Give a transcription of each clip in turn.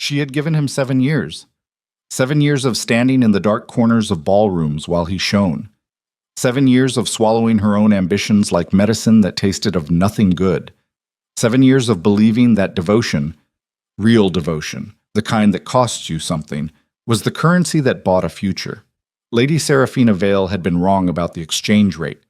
She had given him 7 years. 7 years of standing in the dark corners of ballrooms while he shone. 7 years of swallowing her own ambitions like medicine that tasted of nothing good. 7 years of believing that devotion, real devotion, the kind that costs you something, was the currency that bought a future. Lady Seraphina Vale had been wrong about the exchange rate.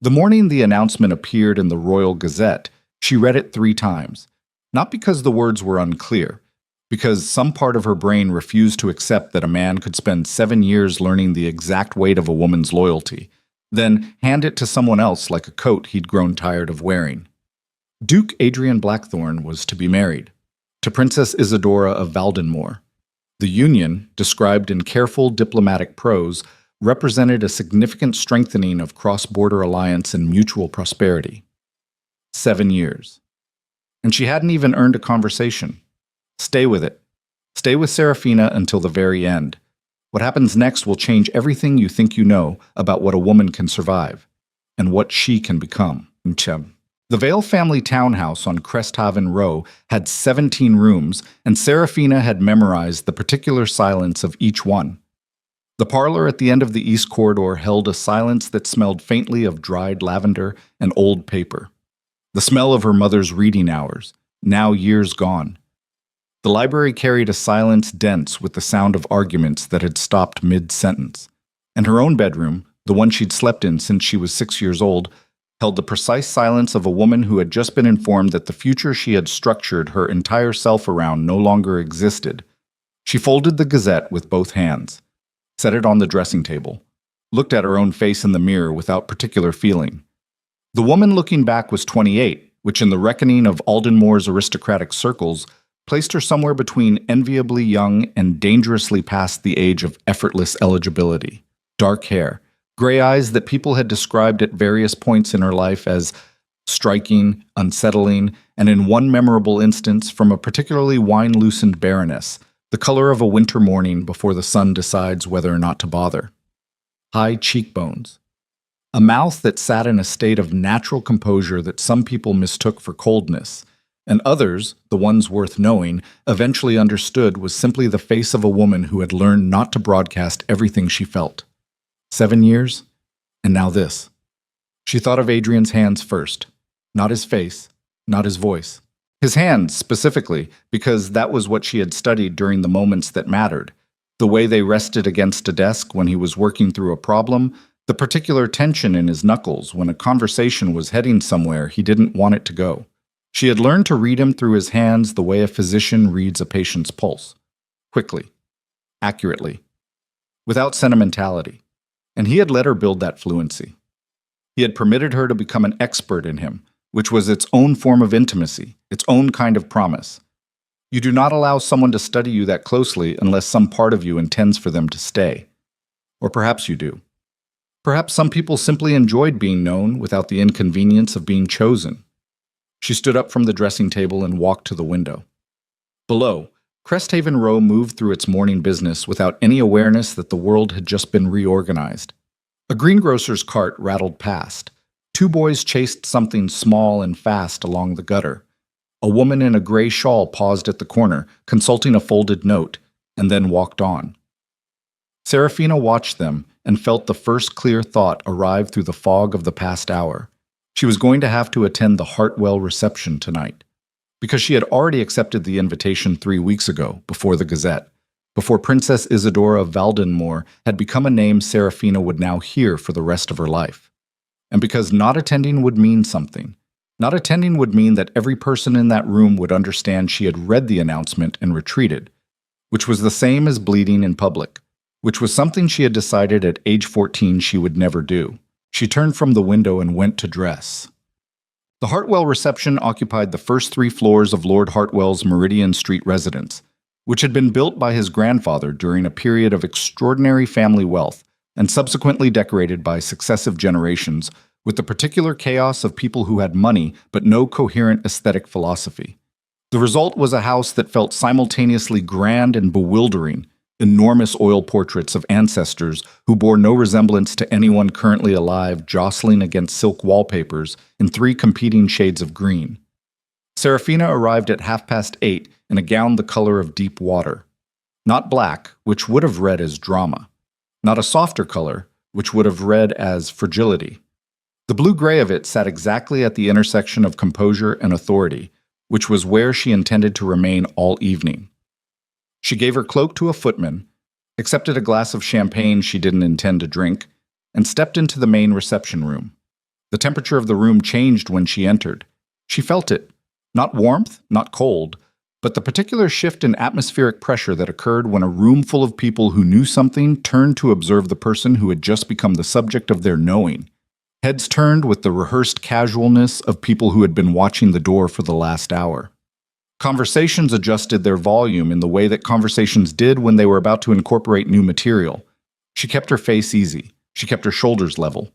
The morning the announcement appeared in the Royal Gazette, she read it 3 times. Not because the words were unclear, because some part of her brain refused to accept that a man could spend 7 years learning the exact weight of a woman's loyalty, then hand it to someone else like a coat he'd grown tired of wearing. Duke Adrian Blackthorne was to be married to Princess Isadora of Valdenmoor. The union, described in careful diplomatic prose, represented a significant strengthening of cross-border alliance and mutual prosperity. 7 years. And she hadn't even earned a conversation. Stay with it. Stay with Seraphina until the very end. What happens next will change everything you think you know about what a woman can survive and what she can become. The Vale family townhouse on Cresthaven Row had 17 rooms, and Seraphina had memorized the particular silence of each one. The parlor at the end of the east corridor held a silence that smelled faintly of dried lavender and old paper. The smell of her mother's reading hours, now years gone. The library carried a silence dense with the sound of arguments that had stopped mid-sentence. And her own bedroom, the one she'd slept in since she was 6 years old, held the precise silence of a woman who had just been informed that the future she had structured her entire self around no longer existed. She folded the Gazette with both hands, set it on the dressing table, looked at her own face in the mirror without particular feeling. The woman looking back was 28, which in the reckoning of Aldenmoor's aristocratic circles placed her somewhere between enviably young and dangerously past the age of effortless eligibility. Dark hair, gray eyes that people had described at various points in her life as striking, unsettling, and in one memorable instance from a particularly wine-loosened baroness, the color of a winter morning before the sun decides whether or not to bother. High cheekbones. A mouth that sat in a state of natural composure that some people mistook for coldness, and others, the ones worth knowing, eventually understood was simply the face of a woman who had learned not to broadcast everything she felt. 7 years, and now this. She thought of Adrian's hands first, not his face, not his voice. His hands, specifically, because that was what she had studied during the moments that mattered, the way they rested against a desk when he was working through a problem, the particular tension in his knuckles when a conversation was heading somewhere he didn't want it to go. She had learned to read him through his hands the way a physician reads a patient's pulse. Quickly. Accurately. Without sentimentality. And he had let her build that fluency. He had permitted her to become an expert in him, which was its own form of intimacy, its own kind of promise. You do not allow someone to study you that closely unless some part of you intends for them to stay. Or perhaps you do. Perhaps some people simply enjoyed being known without the inconvenience of being chosen. She stood up from the dressing table and walked to the window. Below, Cresthaven Row moved through its morning business without any awareness that the world had just been reorganized. A greengrocer's cart rattled past. 2 boys chased something small and fast along the gutter. A woman in a gray shawl paused at the corner, consulting a folded note, and then walked on. Seraphina watched them and felt the first clear thought arrive through the fog of the past hour. She was going to have to attend the Hartwell reception tonight, because she had already accepted the invitation 3 weeks ago, before the Gazette, before Princess Isadora of Valdenmoor had become a name Seraphina would now hear for the rest of her life. And because not attending would mean something. Not attending would mean that every person in that room would understand she had read the announcement and retreated, which was the same as bleeding in public, which was something she had decided at age 14 she would never do. She turned from the window and went to dress. The Hartwell reception occupied the first 3 floors of Lord Hartwell's Meridian Street residence, which had been built by his grandfather during a period of extraordinary family wealth and subsequently decorated by successive generations with the particular chaos of people who had money but no coherent aesthetic philosophy. The result was a house that felt simultaneously grand and bewildering, enormous oil portraits of ancestors who bore no resemblance to anyone currently alive jostling against silk wallpapers in 3 competing shades of green. Serafina arrived at 8:30 in a gown the color of deep water. Not black, which would have read as drama. Not a softer color, which would have read as fragility. The blue-gray of it sat exactly at the intersection of composure and authority, which was where she intended to remain all evening. She gave her cloak to a footman, accepted a glass of champagne she didn't intend to drink, and stepped into the main reception room. The temperature of the room changed when she entered. She felt it. Not warmth, not cold, but the particular shift in atmospheric pressure that occurred when a room full of people who knew something turned to observe the person who had just become the subject of their knowing. Heads turned with the rehearsed casualness of people who had been watching the door for the last hour. Conversations adjusted their volume in the way that conversations did when they were about to incorporate new material. She kept her face easy. She kept her shoulders level.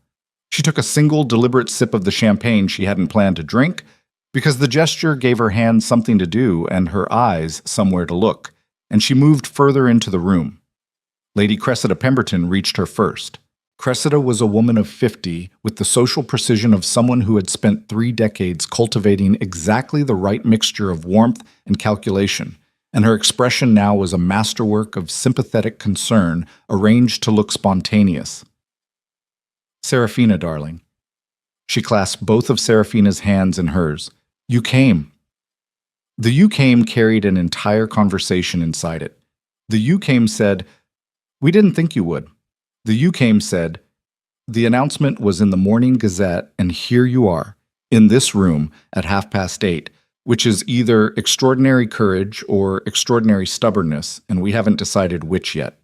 She took a single deliberate sip of the champagne she hadn't planned to drink, because the gesture gave her hands something to do and her eyes somewhere to look, and she moved further into the room. Lady Cressida Pemberton reached her first. Cressida was a woman of 50 with the social precision of someone who had spent 3 decades cultivating exactly the right mixture of warmth and calculation, and her expression now was a masterwork of sympathetic concern arranged to look spontaneous. "Serafina, darling." She clasped both of Serafina's hands in hers. "You came." The "you came" carried an entire conversation inside it. The "you came" said, "We didn't think you would." The "you came" said, "The announcement was in the Morning Gazette, and here you are, in this room at 8:30, which is either extraordinary courage or extraordinary stubbornness, and we haven't decided which yet."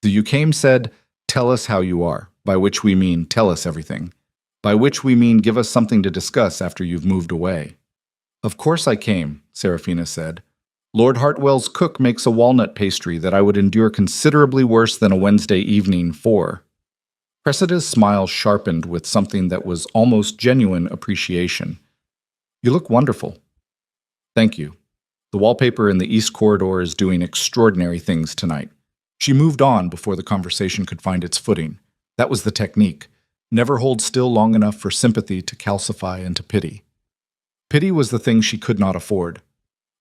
The "you came" said, "Tell us how you are," by which we mean tell us everything. By which we mean give us something to discuss after you've moved away. "Of course I came," Serafina said. "Lord Hartwell's cook makes a walnut pastry that I would endure considerably worse than a Wednesday evening for." Cressida's smile sharpened with something that was almost genuine appreciation. "You look wonderful." "Thank you. The wallpaper in the East Corridor is doing extraordinary things tonight." She moved on before the conversation could find its footing. That was the technique. Never hold still long enough for sympathy to calcify into pity. Pity was the thing she could not afford.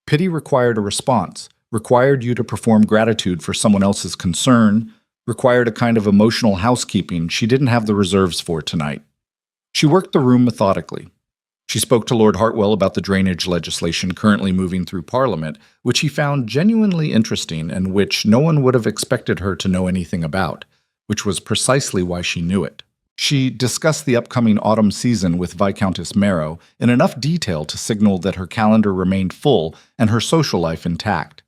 Pity required a response, required you to perform gratitude for someone else's concern, required a kind of emotional housekeeping she didn't have the reserves for tonight. She worked the room methodically. She spoke to Lord Hartwell about the drainage legislation currently moving through Parliament, which he found genuinely interesting and which no one would have expected her to know anything about, which was precisely why she knew it. She discussed the upcoming autumn season with Viscountess Marrow in enough detail to signal that her calendar remained full and her social life intact.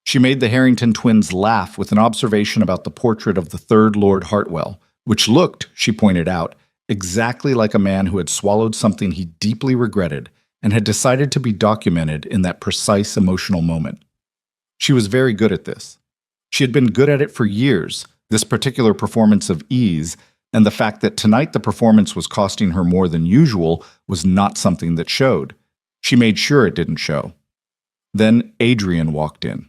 She made the Harrington twins laugh with an observation about the portrait of the third Lord Hartwell, which looked, she pointed out, exactly like a man who had swallowed something he deeply regretted and had decided to be documented in that precise emotional moment. She was very good at this. She had been good at it for years, this particular performance of ease, and the fact that tonight the performance was costing her more than usual was not something that showed. She made sure it didn't show. Then Adrian walked in.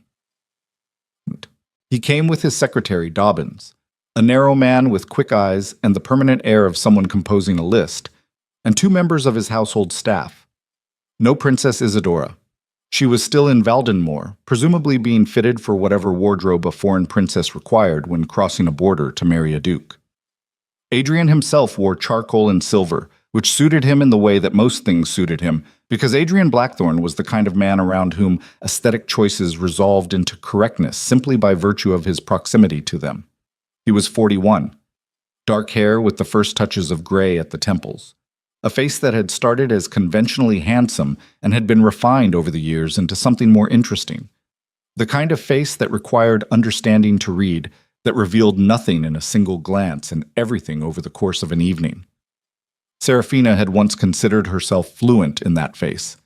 He came with his secretary, Dobbins, a narrow man with quick eyes and the permanent air of someone composing a list, and 2 members of his household staff. No Princess Isadora. She was still in Valdenmoor, presumably being fitted for whatever wardrobe a foreign princess required when crossing a border to marry a duke. Adrian himself wore charcoal and silver, which suited him in the way that most things suited him, because Adrian Blackthorne was the kind of man around whom aesthetic choices resolved into correctness simply by virtue of his proximity to them. He was 41. Dark hair with the first touches of gray at the temples. A face that had started as conventionally handsome and had been refined over the years into something more interesting. The kind of face that required understanding to read, that revealed nothing in a single glance and everything over the course of an evening. Serafina had once considered herself fluent in that face.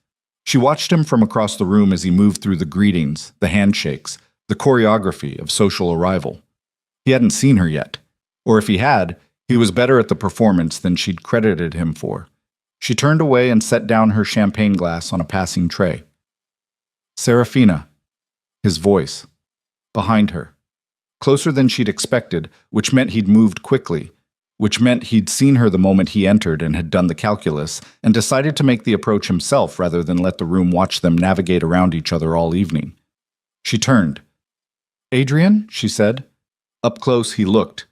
She watched him from across the room as he moved through the greetings, the handshakes, the choreography of social arrival. He hadn't seen her yet, or if he had, he was better at the performance than she'd credited him for. She turned away and set down her champagne glass on a passing tray. "Serafina," his voice, behind her. Closer than she'd expected, which meant he'd moved quickly. which meant he'd seen her the moment he entered and had done the calculus, and decided to make the approach himself rather than let the room watch them navigate around each other all evening. She turned. "Adrian?" she said. Up close, he looked,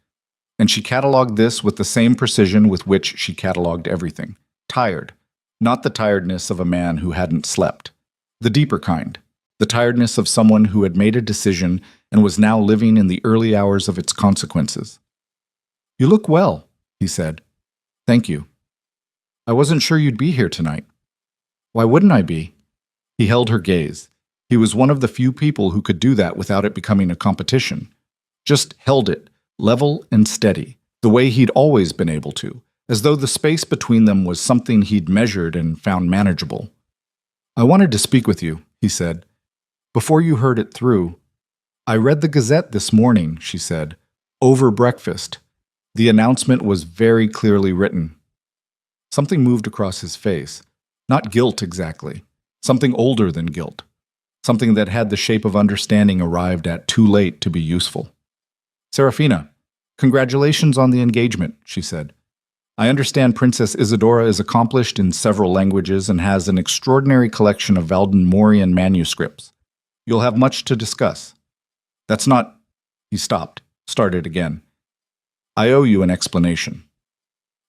and she catalogued this with the same precision with which she catalogued everything. Tired. Not the tiredness of a man who hadn't slept. The deeper kind. The tiredness of someone who had made a decision and was now living in the early hours of its consequences. "You look well," he said. "Thank you. I wasn't sure you'd be here tonight." "Why wouldn't I be?" He held her gaze. He was one of the few people who could do that without it becoming a competition. Just held it, level and steady, the way he'd always been able to, as though the space between them was something he'd measured and found manageable. "I wanted to speak with you," he said. "Before you heard it through." "I read the Gazette this morning," she said. "Over breakfast. The announcement was very clearly written." Something moved across his face. Not guilt exactly. Something older than guilt. Something that had the shape of understanding arrived at too late to be useful. "Serafina, congratulations on the engagement," she said. "I understand Princess Isadora is accomplished in several languages and has an extraordinary collection of Valdemorian manuscripts. You'll have much to discuss." "That's not—" He stopped, started again. "I owe you an explanation."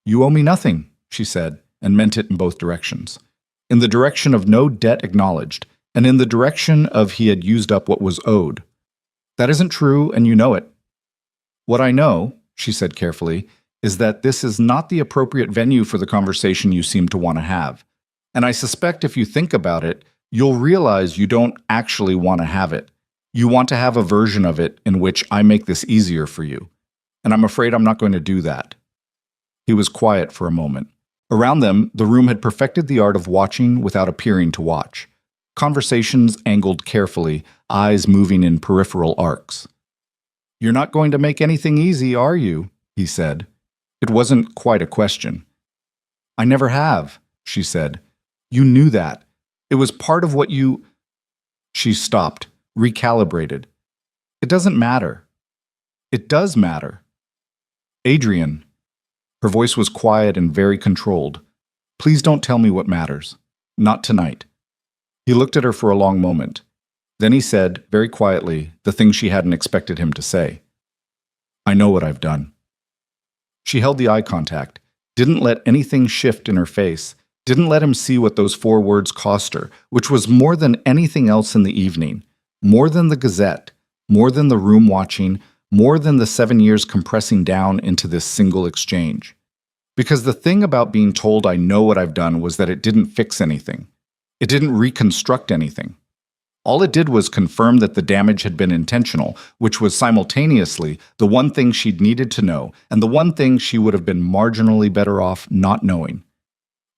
"You owe me nothing," she said, and meant it in both directions. In the direction of no debt acknowledged, and in the direction of he had used up what was owed. "That isn't true, and you know it." "What I know," she said carefully, "is that this is not the appropriate venue for the conversation you seem to want to have. And I suspect if you think about it, you'll realize you don't actually want to have it. You want to have a version of it in which I make this easier for you. And I'm afraid I'm not going to do that." He was quiet for a moment. Around them, the room had perfected the art of watching without appearing to watch. Conversations angled carefully, eyes moving in peripheral arcs. "You're not going to make anything easy, are you?" he said. It wasn't quite a question. "I never have," she said. "You knew that. It was part of what you—" She stopped, recalibrated. "It doesn't matter." "It does matter." "Adrian." Her voice was quiet and very controlled. "Please don't tell me what matters. Not tonight." He looked at her for a long moment. Then he said, very quietly, the thing she hadn't expected him to say. "I know what I've done." She held the eye contact, didn't let anything shift in her face, didn't let him see what those 4 words cost her, which was more than anything else in the evening, more than the Gazette, more than the room watching, more than the 7 years compressing down into this single exchange. Because the thing about being told I know what I've done was that it didn't fix anything. It didn't reconstruct anything. All it did was confirm that the damage had been intentional, which was simultaneously the one thing she'd needed to know, and the one thing she would have been marginally better off not knowing.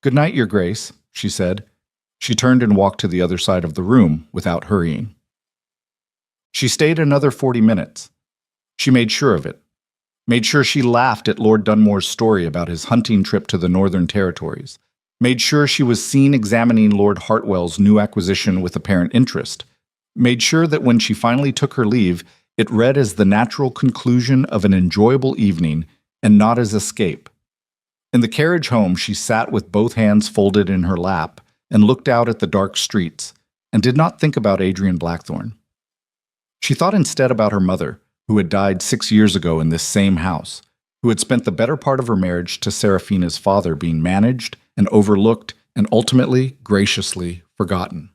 "Good night, Your Grace," she said. She turned and walked to the other side of the room without hurrying. She stayed another 40 minutes. She made sure of it. Made sure she laughed at Lord Dunmore's story about his hunting trip to the Northern Territories. Made sure she was seen examining Lord Hartwell's new acquisition with apparent interest. Made sure that when she finally took her leave, it read as the natural conclusion of an enjoyable evening and not as escape. In the carriage home, she sat with both hands folded in her lap and looked out at the dark streets and did not think about Adrian Blackthorne. She thought instead about her mother, who had died 6 years ago in this same house, who had spent the better part of her marriage to Serafina's father being managed and overlooked and ultimately, graciously, forgotten.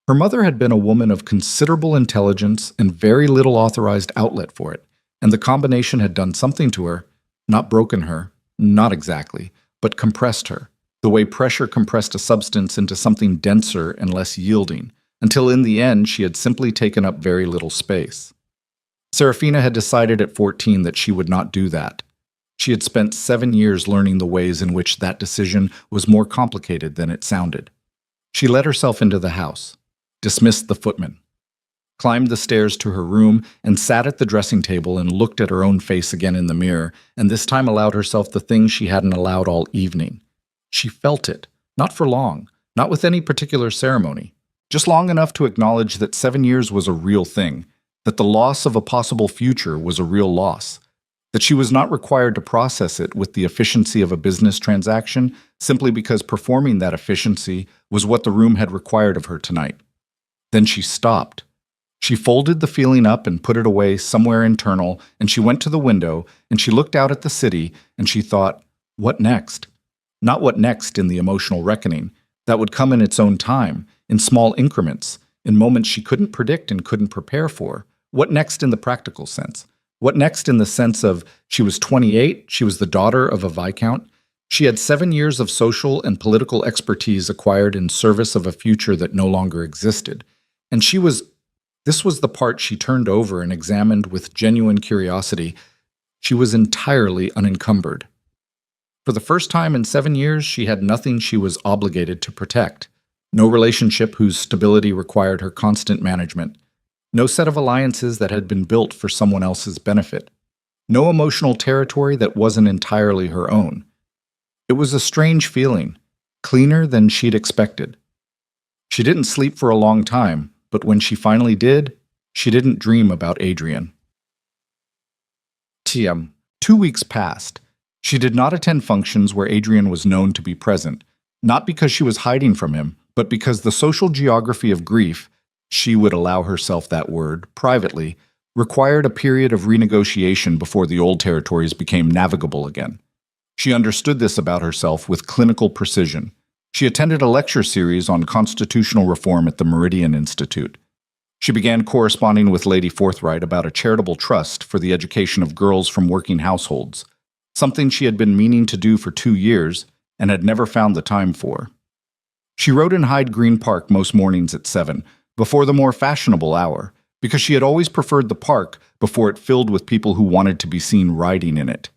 Her mother had been a woman of considerable intelligence and very little authorized outlet for it, and the combination had done something to her, not broken her, not exactly, but compressed her, the way pressure compressed a substance into something denser and less yielding, until in the end she had simply taken up very little space. Serafina had decided at 14 that she would not do that. She had spent 7 years learning the ways in which that decision was more complicated than it sounded. She let herself into the house, dismissed the footman, climbed the stairs to her room, and sat at the dressing table and looked at her own face again in the mirror, and this time allowed herself the thing she hadn't allowed all evening. She felt it, not for long, not with any particular ceremony, just long enough to acknowledge that 7 years was a real thing, that the loss of a possible future was a real loss, that she was not required to process it with the efficiency of a business transaction simply because performing that efficiency was what the room had required of her tonight. Then she stopped. She folded the feeling up and put it away somewhere internal, and she went to the window, and she looked out at the city, and she thought, what next? Not what next in the emotional reckoning. That would come in its own time, in small increments, in moments she couldn't predict and couldn't prepare for. What next in the practical sense? What next in the sense of she was 28, she was the daughter of a viscount, she had 7 years of social and political expertise acquired in service of a future that no longer existed. And this was the part she turned over and examined with genuine curiosity. She was entirely unencumbered. For the first time in 7 years, she had nothing she was obligated to protect. No relationship whose stability required her constant management. No set of alliances that had been built for someone else's benefit. No emotional territory that wasn't entirely her own. It was a strange feeling, cleaner than she'd expected. She didn't sleep for a long time, but when she finally did, she didn't dream about Adrian. 2 weeks passed. She did not attend functions where Adrian was known to be present, not because she was hiding from him, but because the social geography of grief, she would allow herself that word, privately, required a period of renegotiation before the old territories became navigable again. She understood this about herself with clinical precision. She attended a lecture series on constitutional reform at the Meridian Institute. She began corresponding with Lady Forthright about a charitable trust for the education of girls from working households, something she had been meaning to do for 2 years and had never found the time for. She rode in Hyde Green Park most mornings at 7, before the more fashionable hour, because she had always preferred the park before it filled with people who wanted to be seen riding in it.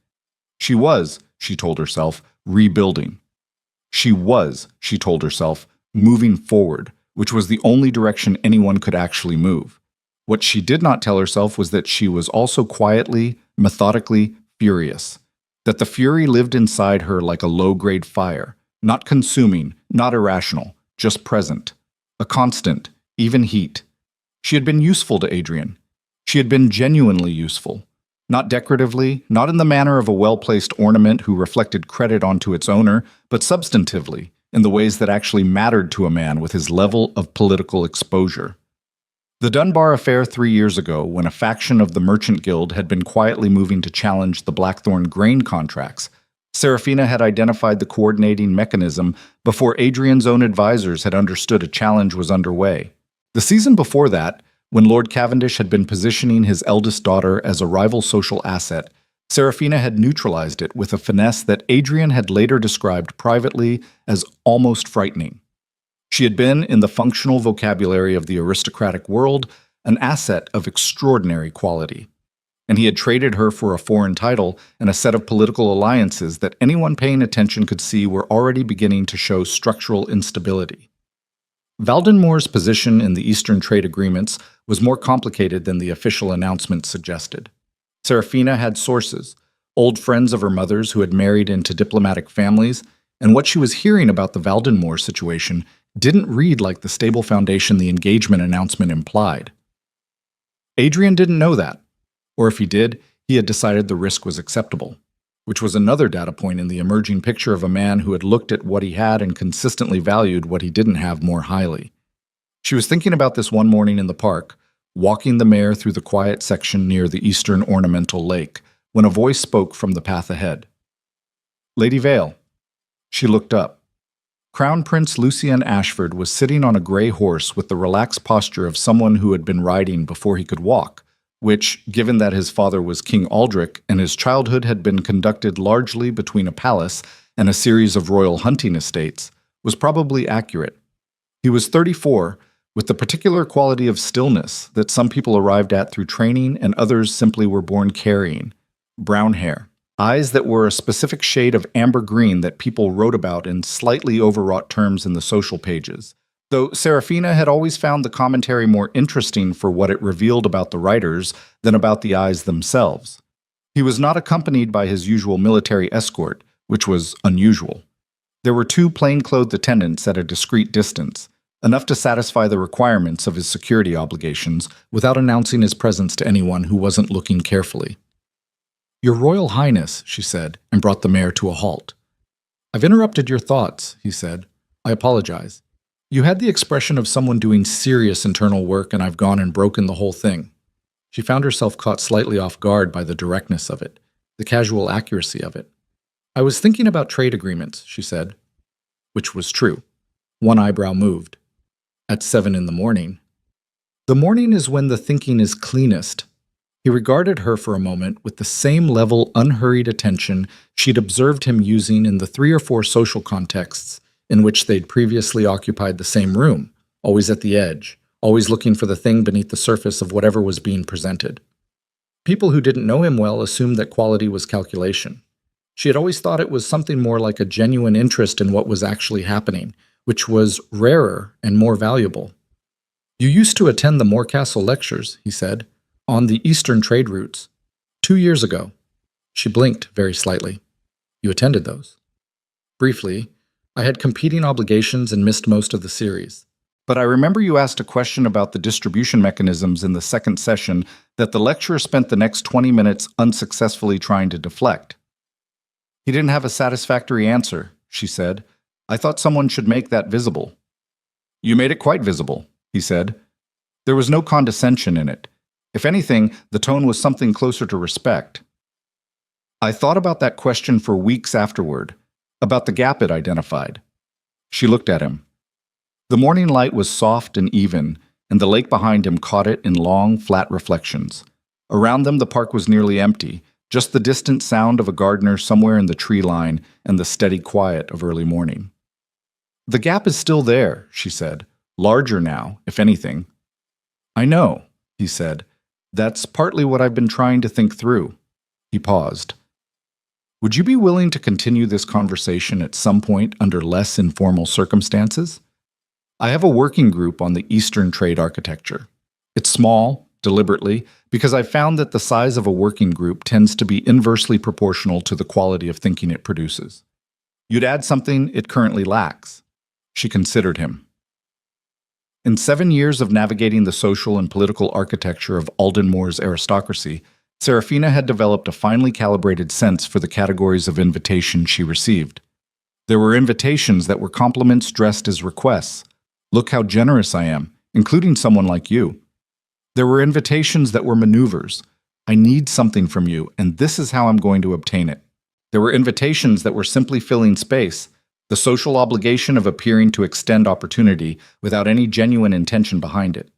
She was, she told herself, rebuilding. She was, she told herself, moving forward, which was the only direction anyone could actually move. What she did not tell herself was that she was also quietly, methodically furious, that the fury lived inside her like a low-grade fire, not consuming, not irrational, just present, a constant, even heat. She had been useful to Adrian. She had been genuinely useful. Not decoratively, not in the manner of a well-placed ornament who reflected credit onto its owner, but substantively, in the ways that actually mattered to a man with his level of political exposure. The Dunbar affair 3 years ago, when a faction of the Merchant Guild had been quietly moving to challenge the Blackthorn grain contracts, Serafina had identified the coordinating mechanism before Adrian's own advisors had understood a challenge was underway. The season before that, when Lord Cavendish had been positioning his eldest daughter as a rival social asset, Serafina had neutralized it with a finesse that Adrian had later described privately as almost frightening. She had been, in the functional vocabulary of the aristocratic world, an asset of extraordinary quality. And he had traded her for a foreign title and a set of political alliances that anyone paying attention could see were already beginning to show structural instability. Valdenmore's position in the Eastern trade agreements was more complicated than the official announcement suggested. Serafina had sources, old friends of her mother's who had married into diplomatic families, and what she was hearing about the Valdenmore situation didn't read like the stable foundation the engagement announcement implied. Adrian didn't know that, or if he did, he had decided the risk was acceptable, which was another data point in the emerging picture of a man who had looked at what he had and consistently valued what he didn't have more highly. She was thinking about this one morning in the park, walking the mare through the quiet section near the eastern ornamental lake, when a voice spoke from the path ahead. "Lady Vale." She looked up. Crown Prince Lucian Ashford was sitting on a gray horse with the relaxed posture of someone who had been riding before he could walk, which, given that his father was King Aldrich and his childhood had been conducted largely between a palace and a series of royal hunting estates, was probably accurate. He was 34, with the particular quality of stillness that some people arrived at through training and others simply were born carrying. Brown hair. Eyes that were a specific shade of amber green that people wrote about in slightly overwrought terms in the social pages, though Serafina had always found the commentary more interesting for what it revealed about the writers than about the eyes themselves. He was not accompanied by his usual military escort, which was unusual. There were 2 plainclothed attendants at a discreet distance, enough to satisfy the requirements of his security obligations without announcing his presence to anyone who wasn't looking carefully. "Your Royal Highness," she said, and brought the mayor to a halt. "I've interrupted your thoughts," he said. "I apologize. You had the expression of someone doing serious internal work, and I've gone and broken the whole thing." She found herself caught slightly off guard by the directness of it, the casual accuracy of it. "I was thinking about trade agreements," she said. Which was true. One eyebrow moved. At 7 in the morning. The morning is when the thinking is cleanest. He regarded her for a moment with the same level, unhurried attention she'd observed him using in the 3 or 4 social contexts in which they'd previously occupied the same room, always at the edge, always looking for the thing beneath the surface of whatever was being presented. People who didn't know him well assumed that quality was calculation. She had always thought it was something more like a genuine interest in what was actually happening, which was rarer and more valuable. "You used to attend the Morecastle lectures," he said, "on the Eastern trade routes. 2 years ago." She blinked very slightly. "You attended those?" "Briefly. I had competing obligations and missed most of the series. But I remember you asked a question about the distribution mechanisms in the second session that the lecturer spent the next 20 minutes unsuccessfully trying to deflect." "He didn't have a satisfactory answer," she said. "I thought someone should make that visible." "You made it quite visible," he said. There was no condescension in it. If anything, the tone was something closer to respect. "I thought about that question for weeks afterward, about the gap it identified." She looked at him. The morning light was soft and even, and the lake behind him caught it in long, flat reflections. Around them the park was nearly empty, just the distant sound of a gardener somewhere in the tree line and the steady quiet of early morning. "The gap is still there," she said. "Larger now, if anything." "I know," he said. "That's partly what I've been trying to think through." He paused. "Would you be willing to continue this conversation at some point under less informal circumstances? I have a working group on the Eastern trade architecture. It's small, deliberately, because I've found that the size of a working group tends to be inversely proportional to the quality of thinking it produces. You'd add something it currently lacks." She considered him. In 7 years of navigating the social and political architecture of Alden Moore's aristocracy, Serafina had developed a finely calibrated sense for the categories of invitation she received. There were invitations that were compliments dressed as requests. "Look how generous I am, including someone like you." There were invitations that were maneuvers. "I need something from you, and this is how I'm going to obtain it." There were invitations that were simply filling space, the social obligation of appearing to extend opportunity without any genuine intention behind it.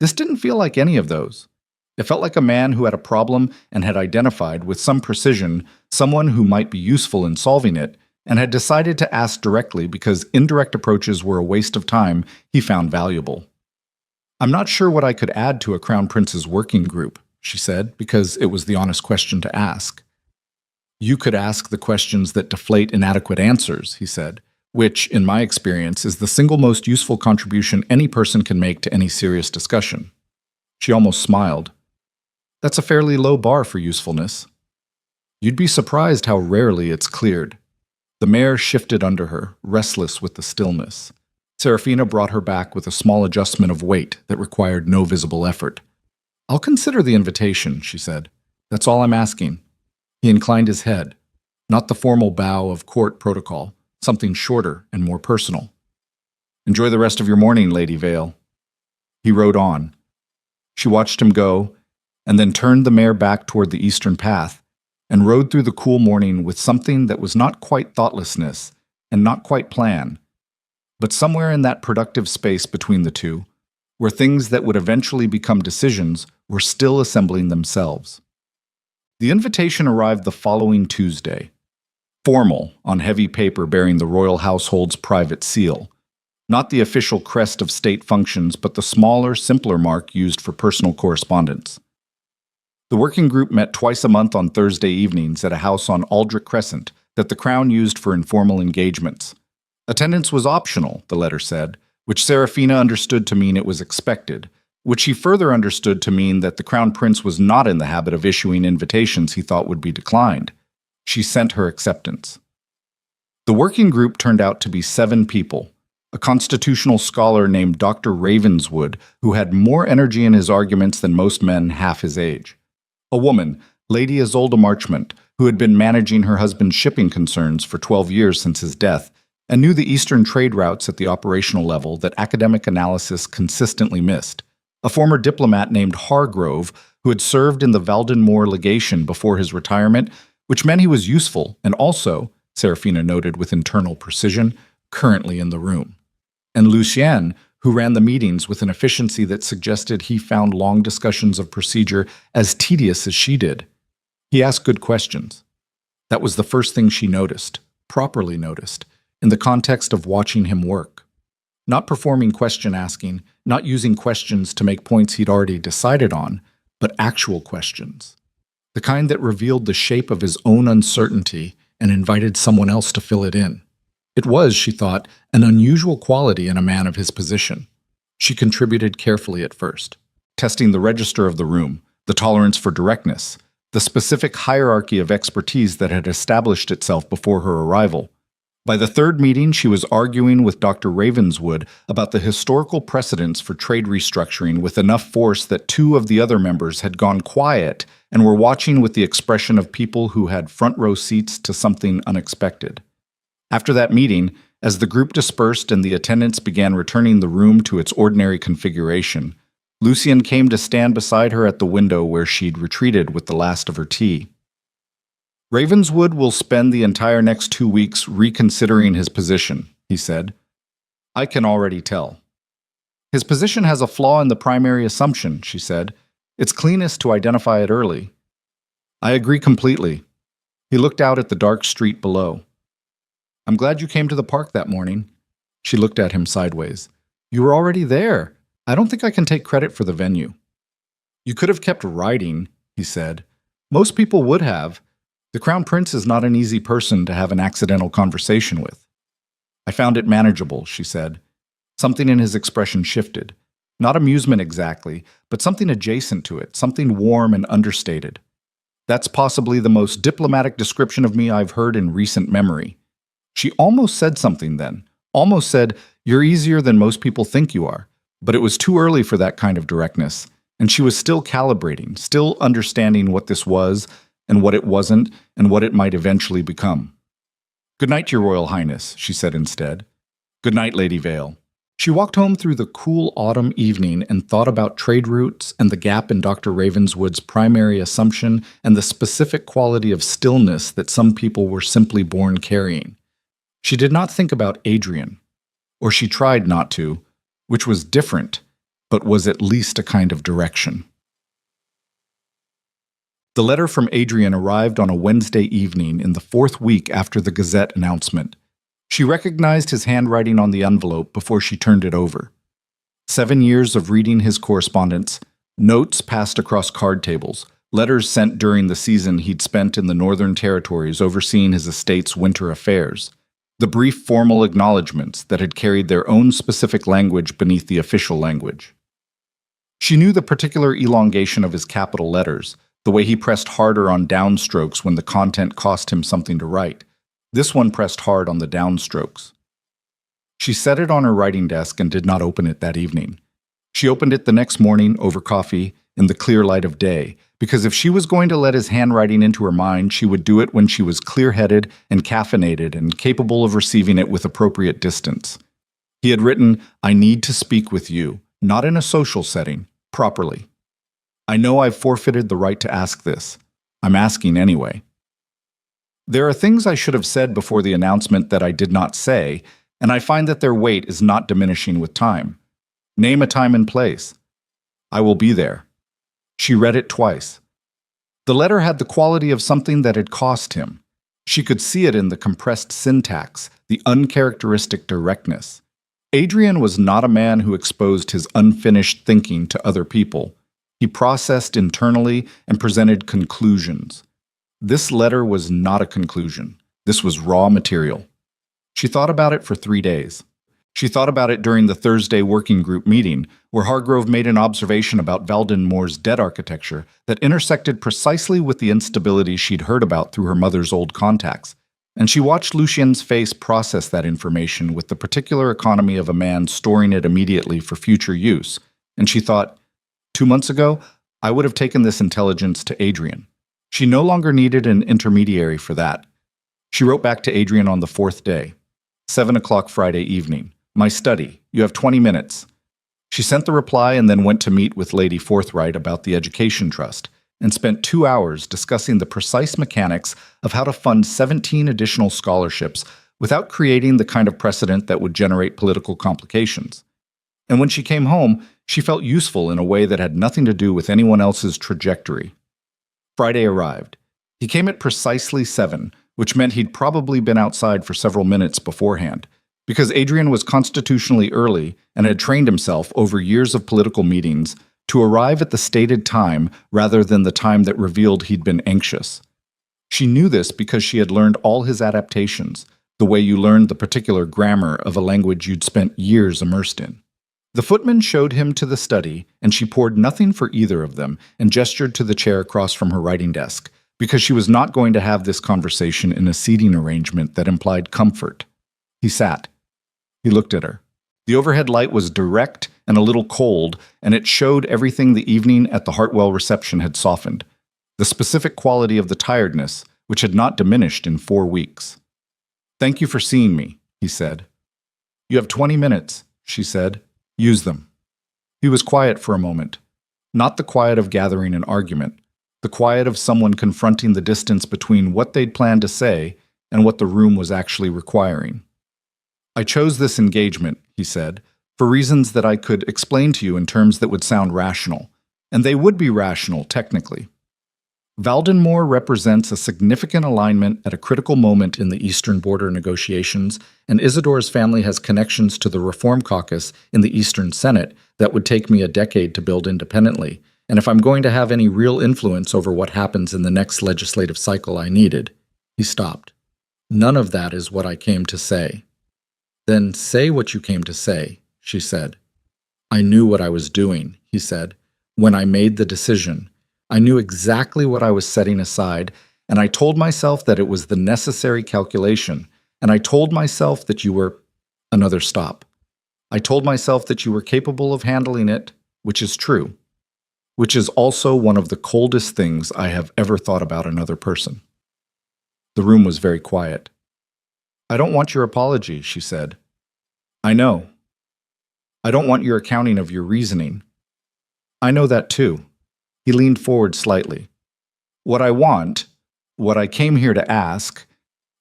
This didn't feel like any of those. It felt like a man who had a problem and had identified, with some precision, someone who might be useful in solving it, and had decided to ask directly because indirect approaches were a waste of time he found valuable. "I'm not sure what I could add to a Crown Prince's working group," she said, because it was the honest question to ask. "You could ask the questions that deflate inadequate answers," he said, which, in my experience, is the single most useful contribution any person can make to any serious discussion. She almost smiled. "That's a fairly low bar for usefulness." "You'd be surprised how rarely it's cleared." The mare shifted under her, restless with the stillness. Serafina brought her back with a small adjustment of weight that required no visible effort. "I'll consider the invitation," she said. "That's all I'm asking." He inclined his head, not the formal bow of court protocol, something shorter and more personal. "Enjoy the rest of your morning, Lady Vale." He rode on. She watched him go, and then turned the mare back toward the eastern path, and rode through the cool morning with something that was not quite thoughtlessness and not quite plan, but somewhere in that productive space between the two, where things that would eventually become decisions were still assembling themselves. The invitation arrived the following Tuesday. Formal, on heavy paper bearing the royal household's private seal. Not the official crest of state functions, but the smaller, simpler mark used for personal correspondence. The working group met twice a month on Thursday evenings at a house on Aldrich Crescent that the Crown used for informal engagements. Attendance was optional, the letter said, which Serafina understood to mean it was expected, which she further understood to mean that the Crown Prince was not in the habit of issuing invitations he thought would be declined. She sent her acceptance. The working group turned out to be 7 people. A constitutional scholar named Dr. Ravenswood, who had more energy in his arguments than most men half his age. A woman, Lady Isolde Marchmont, who had been managing her husband's shipping concerns for 12 years since his death, and knew the eastern trade routes at the operational level that academic analysis consistently missed. A former diplomat named Hargrove, who had served in the Valdenmoor legation before his retirement, which meant he was useful and also, Serafina noted with internal precision, currently in the room. And Lucien, who ran the meetings with an efficiency that suggested he found long discussions of procedure as tedious as she did. He asked good questions. That was the first thing she noticed, properly noticed, in the context of watching him work. Not performing question asking, not using questions to make points he'd already decided on, but actual questions. The kind that revealed the shape of his own uncertainty and invited someone else to fill it in. It was, she thought, an unusual quality in a man of his position. She contributed carefully at first, testing the register of the room, the tolerance for directness, the specific hierarchy of expertise that had established itself before her arrival. By the third meeting, she was arguing with Dr. Ravenswood about the historical precedents for trade restructuring with enough force that two of the other members had gone quiet and were watching with the expression of people who had front-row seats to something unexpected. After that meeting, as the group dispersed and the attendants began returning the room to its ordinary configuration, Lucien came to stand beside her at the window where she'd retreated with the last of her tea. Ravenswood will spend the entire next 2 weeks reconsidering his position, he said. I can already tell. His position has a flaw in the primary assumption, she said. It's cleanest to identify it early. I agree completely. He looked out at the dark street below. I'm glad you came to the park that morning. She looked at him sideways. You were already there. I don't think I can take credit for the venue. You could have kept writing, he said. Most people would have. The Crown Prince is not an easy person to have an accidental conversation with. I found it manageable, she said. Something in his expression shifted. Not amusement exactly, but something adjacent to it, something warm and understated. That's possibly the most diplomatic description of me I've heard in recent memory. She almost said something then, almost said, you're easier than most people think you are. But it was too early for that kind of directness, and she was still calibrating, still understanding what this was and what it wasn't and what it might eventually become. Good night, Your Royal Highness, she said instead. Good night, Lady Vale. She walked home through the cool autumn evening and thought about trade routes and the gap in Dr. Ravenswood's primary assumption and the specific quality of stillness that some people were simply born carrying. She did not think about Adrian, or she tried not to, which was different, but was at least a kind of direction. The letter from Adrian arrived on a Wednesday evening in the 4th week after the Gazette announcement. She recognized his handwriting on the envelope before she turned it over. 7 years of reading his correspondence, notes passed across card tables, letters sent during the season he'd spent in the Northern Territories overseeing his estate's winter affairs, the brief formal acknowledgments that had carried their own specific language beneath the official language. She knew the particular elongation of his capital letters, the way he pressed harder on downstrokes when the content cost him something to write. This one pressed hard on the downstrokes. She set it on her writing desk and did not open it that evening. She opened it the next morning over coffee in the clear light of day, because if she was going to let his handwriting into her mind, she would do it when she was clear-headed and caffeinated and capable of receiving it with appropriate distance. He had written, I need to speak with you, not in a social setting, properly. I know I've forfeited the right to ask this. I'm asking anyway. There are things I should have said before the announcement that I did not say, and I find that their weight is not diminishing with time. Name a time and place. I will be there. She read it twice. The letter had the quality of something that had cost him. She could see it in the compressed syntax, the uncharacteristic directness. Adrian was not a man who exposed his unfinished thinking to other people. He processed internally and presented conclusions. This letter was not a conclusion. This was raw material. She thought about it for 3 days. She thought about it during the Thursday working group meeting, where Hargrove made an observation about Valdenmoor's debt architecture that intersected precisely with the instability she'd heard about through her mother's old contacts. And she watched Lucien's face process that information with the particular economy of a man storing it immediately for future use. And she thought, 2 months ago, I would have taken this intelligence to Adrian. She no longer needed an intermediary for that. She wrote back to Adrian on the fourth day. 7 o'clock Friday evening. My study. You have 20 minutes. She sent the reply and then went to meet with Lady Forthright about the Education Trust and spent 2 hours discussing the precise mechanics of how to fund 17 additional scholarships without creating the kind of precedent that would generate political complications. And when she came home, she felt useful in a way that had nothing to do with anyone else's trajectory. Friday arrived. He came at precisely 7, which meant he'd probably been outside for several minutes beforehand, because Adrian was constitutionally early and had trained himself over years of political meetings to arrive at the stated time rather than the time that revealed he'd been anxious. She knew this because she had learned all his adaptations, the way you learned the particular grammar of a language you'd spent years immersed in. The footman showed him to the study, and she poured nothing for either of them and gestured to the chair across from her writing desk, because she was not going to have this conversation in a seating arrangement that implied comfort. He sat. He looked at her. The overhead light was direct and a little cold, and it showed everything the evening at the Hartwell reception had softened, the specific quality of the tiredness, which had not diminished in 4 weeks. Thank you for seeing me, he said. You have 20 minutes, she said. Use them. He was quiet for a moment, not the quiet of gathering an argument, the quiet of someone confronting the distance between what they'd planned to say and what the room was actually requiring. I chose this engagement, he said, for reasons that I could explain to you in terms that would sound rational, and they would be rational technically. Valdenmoor represents a significant alignment at a critical moment in the Eastern border negotiations, and Isidore's family has connections to the Reform Caucus in the Eastern Senate that would take me a decade to build independently, and if I'm going to have any real influence over what happens in the next legislative cycle I needed. He stopped. None of that is what I came to say. Then say what you came to say, she said. I knew what I was doing, he said, when I made the decision. I knew exactly what I was setting aside, and I told myself that it was the necessary calculation, and I told myself that you were another stop. I told myself that you were capable of handling it, which is true, which is also one of the coldest things I have ever thought about another person. The room was very quiet. I don't want your apology, she said. I know. I don't want your accounting of your reasoning. I know that too. He leaned forward slightly. What I want, what I came here to ask,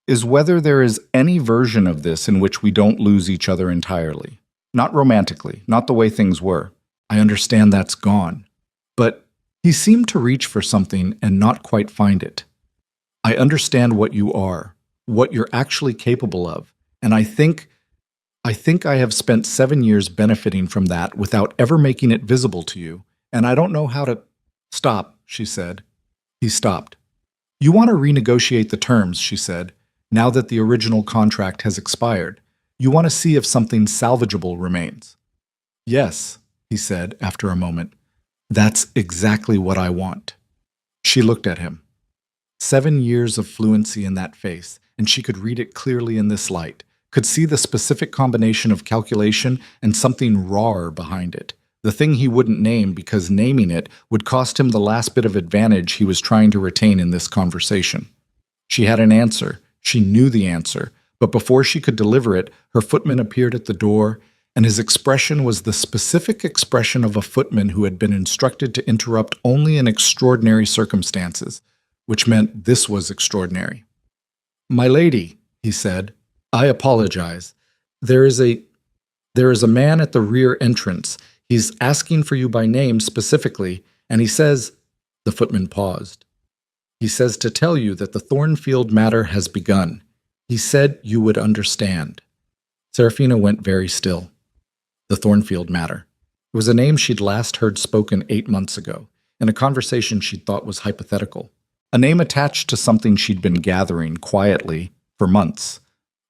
is whether there is any version of this in which we don't lose each other entirely. Not romantically, not the way things were. I understand that's gone. But he seemed to reach for something and not quite find it. I understand what you are, what you're actually capable of, and I think I have spent 7 years benefiting from that without ever making it visible to you, and I don't know how to... Stop, she said. He stopped. You want to renegotiate the terms, she said, now that the original contract has expired. You want to see if something salvageable remains. Yes, he said after a moment. That's exactly what I want. She looked at him. 7 years of fluency in that face, and she could read it clearly in this light, could see the specific combination of calculation and something rawer behind it. The thing he wouldn't name because naming it would cost him the last bit of advantage he was trying to retain in this conversation. She had an answer. She knew the answer. But before she could deliver it, her footman appeared at the door, and his expression was the specific expression of a footman who had been instructed to interrupt only in extraordinary circumstances, which meant this was extraordinary. My lady, he said, I apologize. There is a man at the rear entrance. He's asking for you by name specifically, and he says, the footman paused. He says to tell you that the Thornfield matter has begun. He said you would understand. Serafina went very still. The Thornfield matter. It was a name she'd last heard spoken 8 months ago, in a conversation she'd thought was hypothetical. A name attached to something she'd been gathering quietly for months.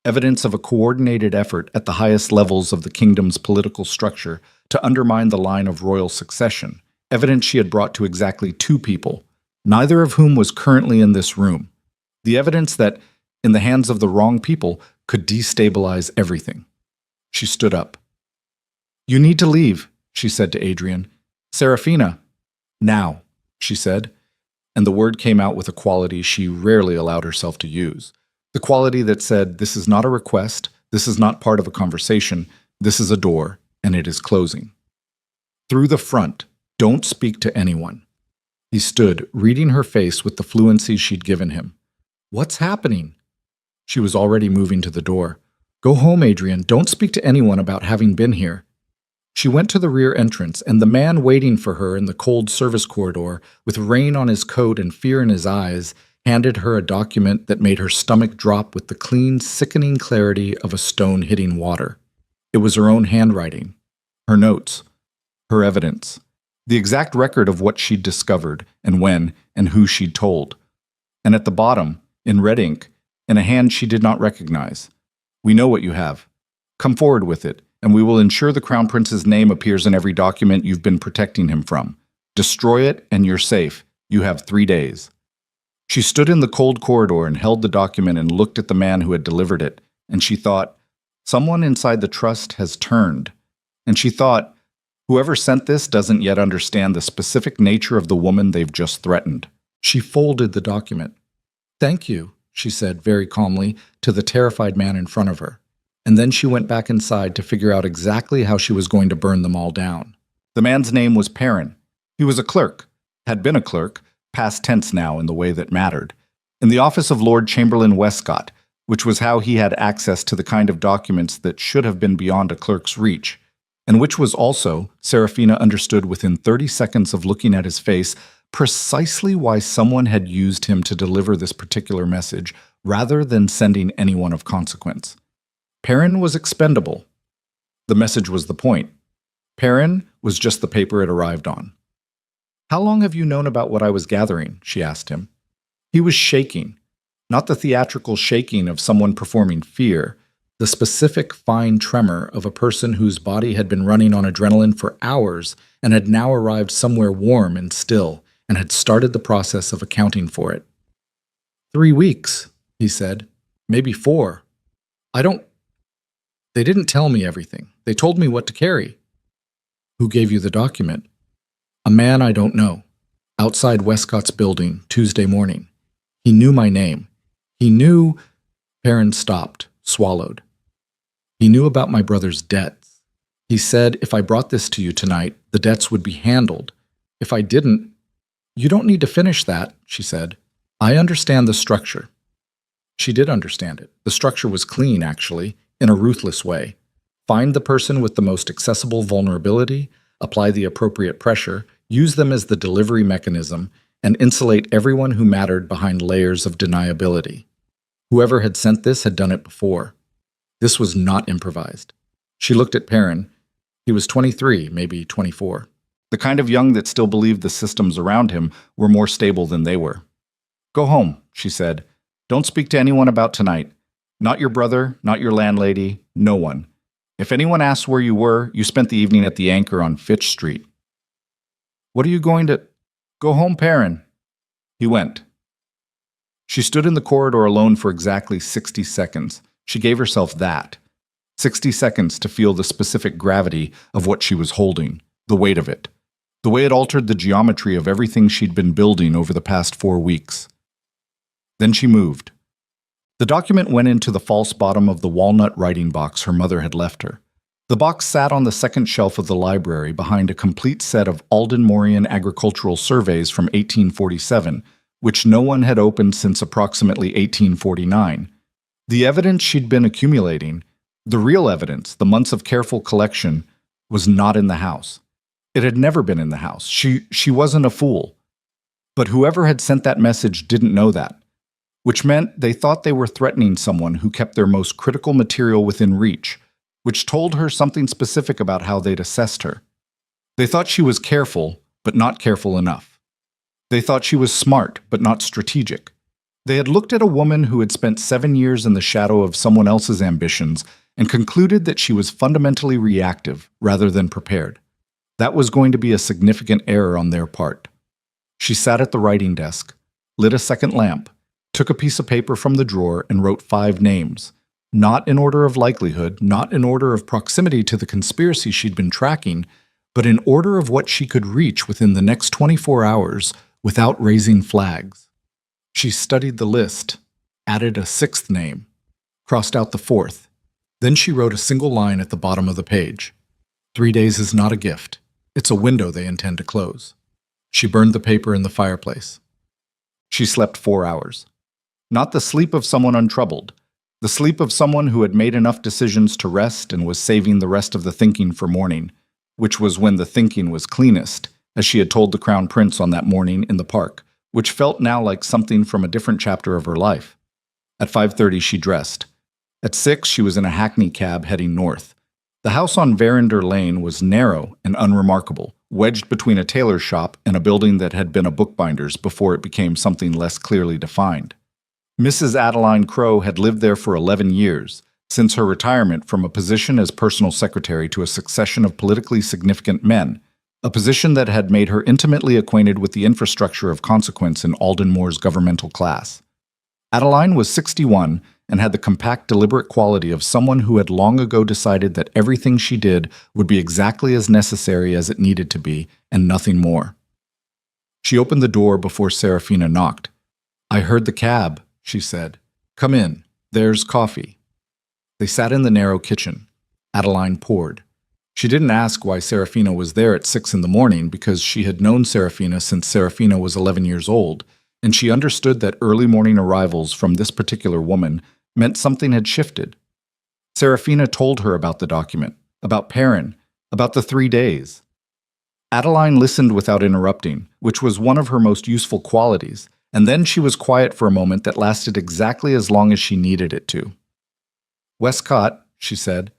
Evidence of a coordinated effort at the highest levels of the kingdom's political structure to undermine the line of royal succession, evidence she had brought to exactly 2 people, neither of whom was currently in this room. The evidence that, in the hands of the wrong people, could destabilize everything. She stood up. You need to leave, she said to Adrian. Serafina. Now, she said. and the word came out with a quality she rarely allowed herself to use. The quality that said, "This is not a request, this is not part of a conversation, this is a door, and it is closing." Through the front, don't speak to anyone. He stood, reading her face with the fluency she'd given him. What's happening? She was already moving to the door. Go home, Adrian. Don't speak to anyone about having been here. She went to the rear entrance, and the man waiting for her in the cold service corridor, with rain on his coat and fear in his eyes, handed her a document that made her stomach drop with the clean, sickening clarity of a stone hitting water. It was her own handwriting, her notes, her evidence, the exact record of what she'd discovered and when and who she'd told. And at the bottom, in red ink, in a hand she did not recognize, "We know what you have. Come forward with it, and we will ensure the Crown Prince's name appears in every document you've been protecting him from. Destroy it, and you're safe. You have 3 days." She stood in the cold corridor and held the document and looked at the man who had delivered it, and she thought, someone inside the trust has turned. And she thought, whoever sent this doesn't yet understand the specific nature of the woman they've just threatened. She folded the document. "Thank you," she said very calmly to the terrified man in front of her. And then she went back inside to figure out exactly how she was going to burn them all down. The man's name was Perrin. He was a clerk, had been a clerk, past tense now in the way that mattered, in the office of Lord Chamberlain Westcott, which was how he had access to the kind of documents that should have been beyond a clerk's reach, and which was also, Serafina understood within 30 seconds of looking at his face, precisely why someone had used him to deliver this particular message rather than sending anyone of consequence. Perrin was expendable. The message was the point. Perrin was just the paper it arrived on. "How long have you known about what I was gathering?" she asked him. He was shaking, not the theatrical shaking of someone performing fear, the specific fine tremor of a person whose body had been running on adrenaline for hours and had now arrived somewhere warm and still and had started the process of accounting for it. 3 weeks, he said. Maybe 4. They didn't tell me everything. They told me what to carry. Who gave you the document? A man I don't know. Outside Westcott's building, Tuesday morning. He knew my name. He knew... Perrin stopped, swallowed. He knew about my brother's debts. He said if I brought this to you tonight, the debts would be handled. If I didn't... You don't need to finish that, she said. I understand the structure. She did understand it. The structure was clean, actually, in a ruthless way. Find the person with the most accessible vulnerability, apply the appropriate pressure, use them as the delivery mechanism, and insulate everyone who mattered behind layers of deniability. Whoever had sent this had done it before. This was not improvised. She looked at Perrin. He was 23, maybe 24. The kind of young that still believed the systems around him were more stable than they were. Go home, she said. Don't speak to anyone about tonight. Not your brother, not your landlady, no one. If anyone asks where you were, you spent the evening at the Anchor on Fitch Street. What are you going to... Go home, Perrin. He went. She stood in the corridor alone for exactly 60 seconds. She gave herself that. 60 seconds to feel the specific gravity of what she was holding, the weight of it, the way it altered the geometry of everything she'd been building over the past 4 weeks. Then she moved. The document went into the false bottom of the walnut writing box her mother had left her. The box sat on the second shelf of the library behind a complete set of Alden-Morian agricultural surveys from 1847, which no one had opened since approximately 1849. The evidence she'd been accumulating, the real evidence, the months of careful collection, was not in the house. It had never been in the house. She wasn't a fool. But whoever had sent that message didn't know that, which meant they thought they were threatening someone who kept their most critical material within reach, which told her something specific about how they'd assessed her. They thought she was careful, but not careful enough. They thought she was smart, but not strategic. They had looked at a woman who had spent 7 years in the shadow of someone else's ambitions and concluded that she was fundamentally reactive rather than prepared. That was going to be a significant error on their part. She sat at the writing desk, lit a second lamp, took a piece of paper from the drawer and wrote 5 names, not in order of likelihood, not in order of proximity to the conspiracy she'd been tracking, but in order of what she could reach within the next 24 hours without raising flags. She studied the list, added a sixth name, crossed out the fourth. Then she wrote a single line at the bottom of the page. 3 days is not a gift. It's a window they intend to close. She burned the paper in the fireplace. She slept 4 hours. Not the sleep of someone untroubled, the sleep of someone who had made enough decisions to rest and was saving the rest of the thinking for morning, which was when the thinking was cleanest, as she had told the Crown Prince on that morning in the park, which felt now like something from a different chapter of her life. At 5:30 she dressed. At 6 she was in a hackney cab heading north. The house on Verinder Lane was narrow and unremarkable, wedged between a tailor's shop and a building that had been a bookbinder's before it became something less clearly defined. Mrs. Adeline Crowe had lived there for 11 years, since her retirement from a position as personal secretary to a succession of politically significant men, a position that had made her intimately acquainted with the infrastructure of consequence in Aldenmore's governmental class. Adeline was 61 and had the compact, deliberate quality of someone who had long ago decided that everything she did would be exactly as necessary as it needed to be, and nothing more. She opened the door before Serafina knocked. "I heard the cab," she said. "Come in. There's coffee." They sat in the narrow kitchen. Adeline poured. She didn't ask why Serafina was there at 6 in the morning because she had known Serafina since Serafina was 11 years old, and she understood that early morning arrivals from this particular woman meant something had shifted. Serafina told her about the document, about Perrin, about the 3 days. Adeline listened without interrupting, which was one of her most useful qualities, and then she was quiet for a moment that lasted exactly as long as she needed it to. "Westcott," she said.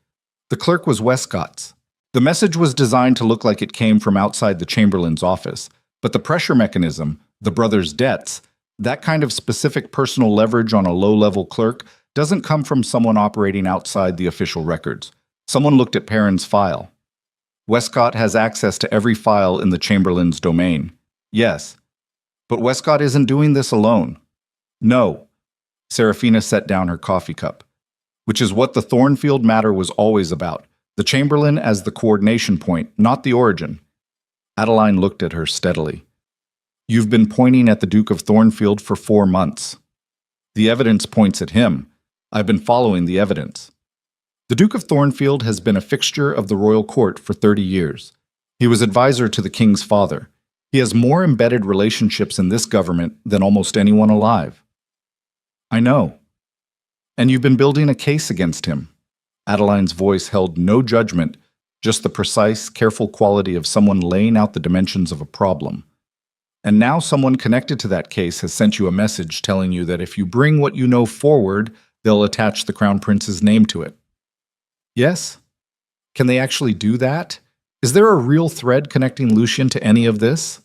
The clerk was Westcott's. The message was designed to look like it came from outside the Chamberlain's office, but the pressure mechanism, the brothers' debts, that kind of specific personal leverage on a low-level clerk doesn't come from someone operating outside the official records. Someone looked at Perrin's file. Westcott has access to every file in the Chamberlain's domain. Yes. But Westcott isn't doing this alone. No. Serafina set down her coffee cup. Which is what the Thornfield matter was always about. The Chamberlain as the coordination point, not the origin. Adeline looked at her steadily. "You've been pointing at the Duke of Thornfield for 4 months. The evidence points at him. I've been following the evidence. The Duke of Thornfield has been a fixture of the royal court for 30 years. He was advisor to the king's father. He has more embedded relationships in this government than almost anyone alive." "I know. And you've been building a case against him." Adeline's voice held no judgment, just the precise, careful quality of someone laying out the dimensions of a problem. "And now someone connected to that case has sent you a message telling you that if you bring what you know forward, they'll attach the Crown Prince's name to it." "Yes? Can they actually do that? Is there a real thread connecting Lucien to any of this?"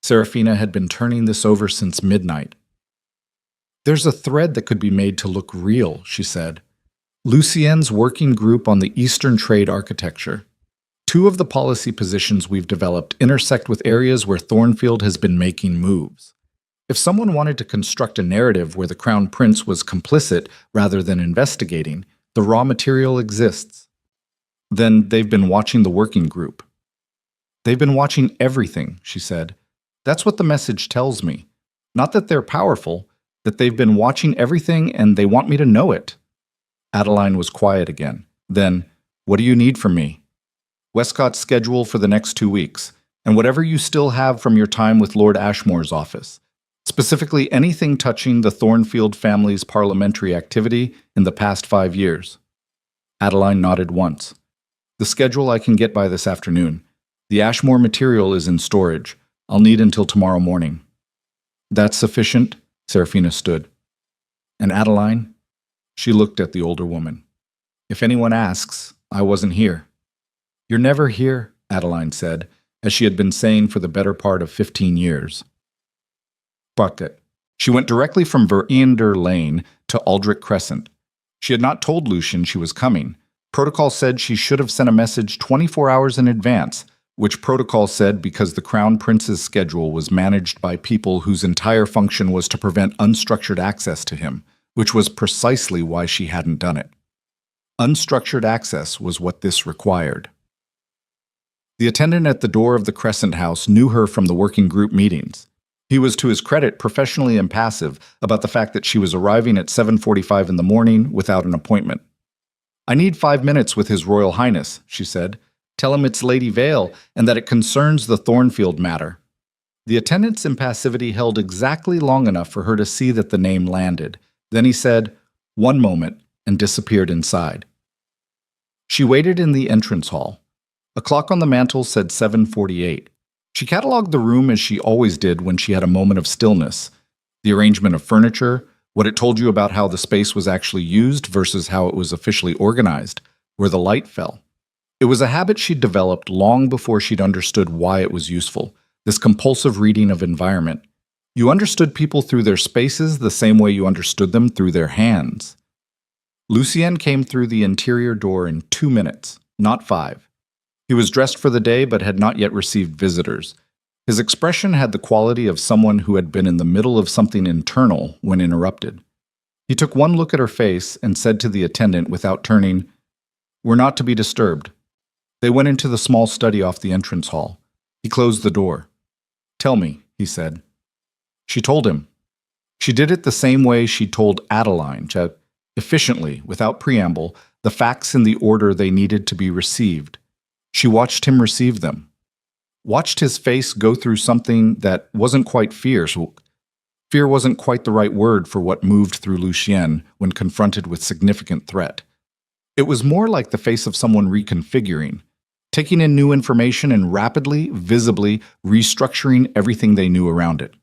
Serafina had been turning this over since midnight. "There's a thread that could be made to look real," she said. "Lucien's working group on the Eastern trade architecture. 2 of the policy positions we've developed intersect with areas where Thornfield has been making moves. If someone wanted to construct a narrative where the Crown Prince was complicit rather than investigating, the raw material exists. Then they've been watching the working group." "They've been watching everything," she said. "That's what the message tells me. Not that they're powerful, that they've been watching everything and they want me to know it." Adeline was quiet again. Then, "What do you need from me?" "Westcott's schedule for the next 2 weeks, and whatever you still have from your time with Lord Ashmore's office. Specifically anything touching the Thornfield family's parliamentary activity in the past 5 years. Adeline nodded once. "The schedule I can get by this afternoon. The Ashmore material is in storage. I'll need until tomorrow morning." "That's sufficient?" Serafina stood. "And Adeline?" She looked at the older woman. "If anyone asks, I wasn't here." "You're never here," Adeline said, as she had been saying for the better part of 15 years. Bucket. She went directly from Verinder Lane to Aldrich Crescent. She had not told Lucien she was coming. Protocol said she should have sent a message 24 hours in advance, which protocol said because the Crown Prince's schedule was managed by people whose entire function was to prevent unstructured access to him, which was precisely why she hadn't done it. Unstructured access was what this required. The attendant at the door of the Crescent House knew her from the working group meetings. He was, to his credit, professionally impassive about the fact that she was arriving at 7:45 in the morning without an appointment. "I need 5 minutes with His Royal Highness," she said. "Tell him it's Lady Vale and that it concerns the Thornfield matter." The attendant's impassivity held exactly long enough for her to see that the name landed. Then he said, "One moment," and disappeared inside. She waited in the entrance hall. A clock on the mantel said 7:48. She catalogued the room as she always did when she had a moment of stillness. The arrangement of furniture, what it told you about how the space was actually used versus how it was officially organized, where the light fell. It was a habit she'd developed long before she'd understood why it was useful, this compulsive reading of environment. You understood people through their spaces the same way you understood them through their hands. Lucien came through the interior door in 2 minutes, not 5. He was dressed for the day but had not yet received visitors. His expression had the quality of someone who had been in the middle of something internal when interrupted. He took one look at her face and said to the attendant without turning, "We're not to be disturbed." They went into the small study off the entrance hall. He closed the door. "Tell me," he said. She told him. She did it the same way she told Adeline, efficiently, without preamble, the facts in the order they needed to be received. She watched him receive them. Watched his face go through something that wasn't quite fear. Fear wasn't quite the right word for what moved through Lucien when confronted with significant threat. It was more like the face of someone reconfiguring, taking in new information and rapidly, visibly restructuring everything they knew around it.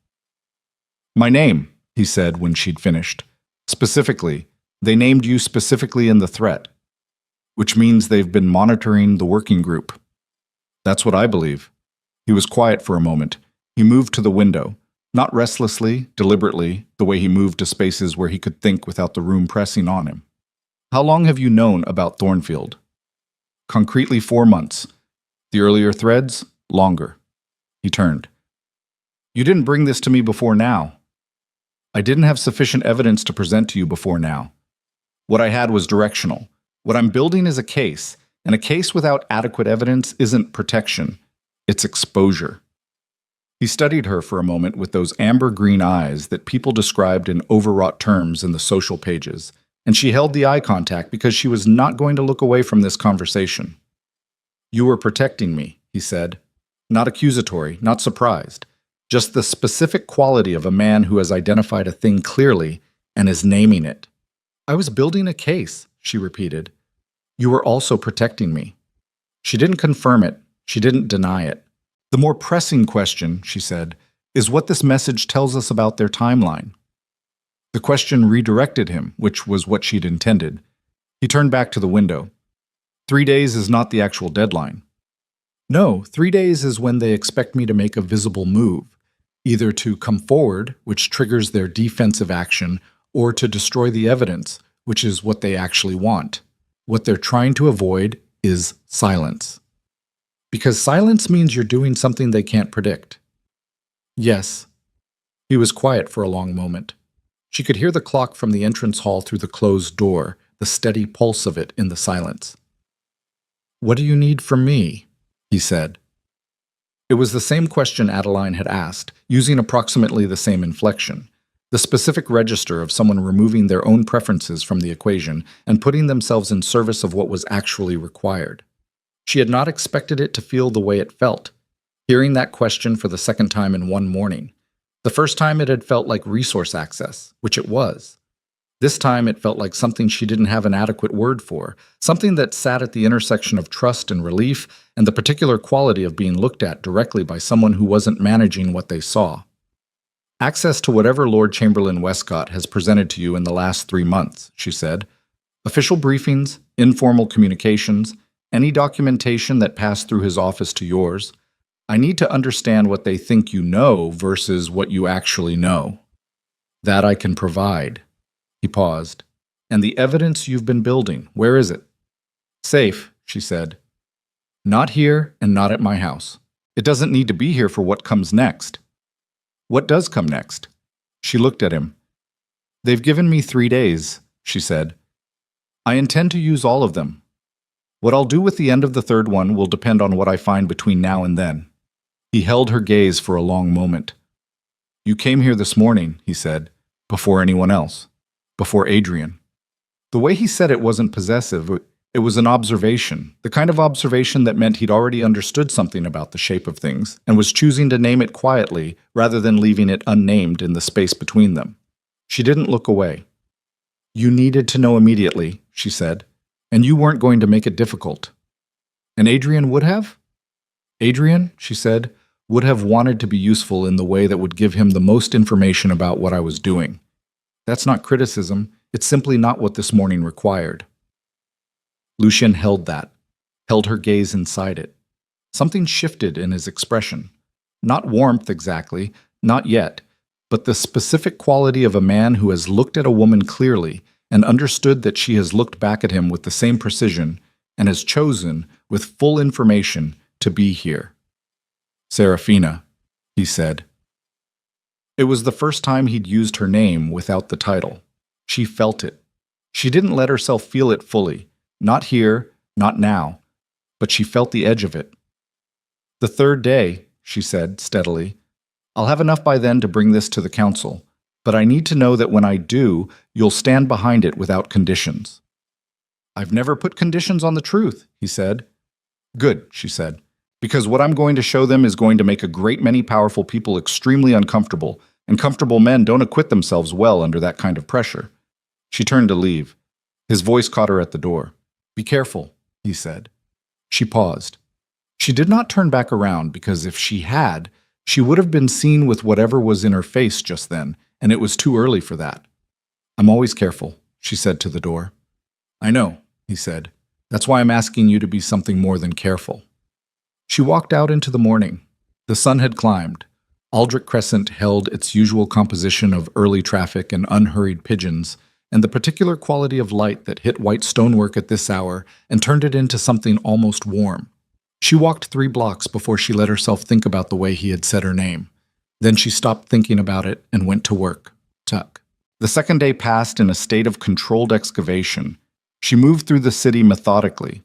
"My name," he said when she'd finished. "Specifically, they named you specifically in the threat, which means they've been monitoring the working group." "That's what I believe." He was quiet for a moment. He moved to the window, not restlessly, deliberately, the way he moved to spaces where he could think without the room pressing on him. "How long have you known about Thornfield?" "Concretely 4 months. The earlier threads, longer." He turned. "You didn't bring this to me before now." "I didn't have sufficient evidence to present to you before now. What I had was directional. What I'm building is a case, and a case without adequate evidence isn't protection, it's exposure." He studied her for a moment with those amber-green eyes that people described in overwrought terms in the social pages, and she held the eye contact because she was not going to look away from this conversation. "You were protecting me," he said. Not accusatory, not surprised. Just the specific quality of a man who has identified a thing clearly and is naming it. "I was building a case," she repeated. "You were also protecting me." She didn't confirm it. She didn't deny it. "The more pressing question," she said, "is what this message tells us about their timeline." The question redirected him, which was what she'd intended. He turned back to the window. 3 days is not the actual deadline. "No, 3 days is when they expect me to make a visible move, either to come forward, which triggers their defensive action, or to destroy the evidence, which is what they actually want. What they're trying to avoid is silence. Because silence means you're doing something they can't predict." "Yes." He was quiet for a long moment. She could hear the clock from the entrance hall through the closed door, the steady pulse of it in the silence. "What do you need from me?" he said. It was the same question Adeline had asked, using approximately the same inflection. The specific register of someone removing their own preferences from the equation and putting themselves in service of what was actually required. She had not expected it to feel the way it felt, hearing that question for the second time in one morning. The first time it had felt like resource access, which it was. This time it felt like something she didn't have an adequate word for, something that sat at the intersection of trust and relief and the particular quality of being looked at directly by someone who wasn't managing what they saw. "Access to whatever Lord Chamberlain Westcott has presented to you in the last 3 months, she said. "Official briefings, informal communications, any documentation that passed through his office to yours. I need to understand what they think you know versus what you actually know. That I can provide." He paused. "And the evidence you've been building, where is it?" "Safe," she said. "Not here and not at my house. It doesn't need to be here for what comes next." "What does come next?" She looked at him. "They've given me 3 days," she said. "I intend to use all of them. What I'll do with the end of the third one will depend on what I find between now and then." He held her gaze for a long moment. You came here this morning, he said, before anyone else, before Adrian. The way he said it wasn't possessive, it was an observation, the kind of observation that meant he'd already understood something about the shape of things and was choosing to name it quietly rather than leaving it unnamed in the space between them. She didn't look away. You needed to know immediately, she said, and you weren't going to make it difficult. And Adrian would have? Adrian, she said, would have wanted to be useful in the way that would give him the most information about what I was doing. That's not criticism, it's simply not what this morning required. Lucien held her gaze inside it. Something shifted in his expression. Not warmth exactly, not yet, but the specific quality of a man who has looked at a woman clearly and understood that she has looked back at him with the same precision and has chosen, with full information, to be here. Serafina, he said. It was the first time he'd used her name without the title. She felt it. She didn't let herself feel it fully. Not here, not now, but she felt the edge of it. The third day, she said steadily, I'll have enough by then to bring this to the council, but I need to know that when I do, you'll stand behind it without conditions. I've never put conditions on the truth, he said. Good, she said, because what I'm going to show them is going to make a great many powerful people extremely uncomfortable, and comfortable men don't acquit themselves well under that kind of pressure. She turned to leave. His voice caught her at the door. Be careful, he said. She paused. She did not turn back around because if she had, she would have been seen with whatever was in her face just then, and it was too early for that. I'm always careful, she said to the door. I know, he said. That's why I'm asking you to be something more than careful. She walked out into the morning. The sun had climbed. Aldrich Crescent held its usual composition of early traffic and unhurried pigeons, and the particular quality of light that hit white stonework at this hour and turned it into something almost warm. She walked 3 blocks before she let herself think about the way he had said her name. Then she stopped thinking about it and went to work. Tuck. The second day passed in a state of controlled excavation. She moved through the city methodically.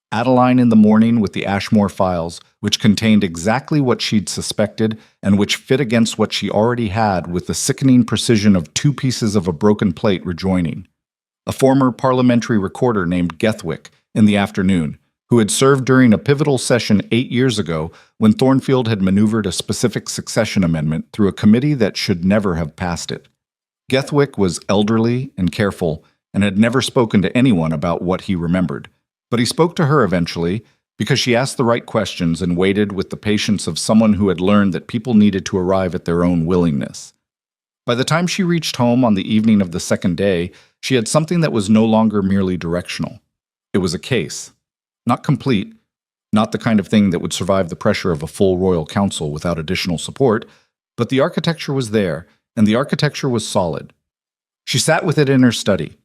Adeline in the morning with the Ashmore files, which contained exactly what she'd suspected and which fit against what she already had with the sickening precision of 2 pieces of a broken plate rejoining. A former parliamentary recorder named Gethwick in the afternoon, who had served during a pivotal session 8 years ago when Thornfield had maneuvered a specific succession amendment through a committee that should never have passed it. Gethwick was elderly and careful and had never spoken to anyone about what he remembered. But he spoke to her eventually because she asked the right questions and waited with the patience of someone who had learned that people needed to arrive at their own willingness. By the time she reached home on the evening of the second day, she had something that was no longer merely directional. It was a case. Not complete, not the kind of thing that would survive the pressure of a full royal council without additional support, but the architecture was there, and the architecture was solid. She sat with it in her study.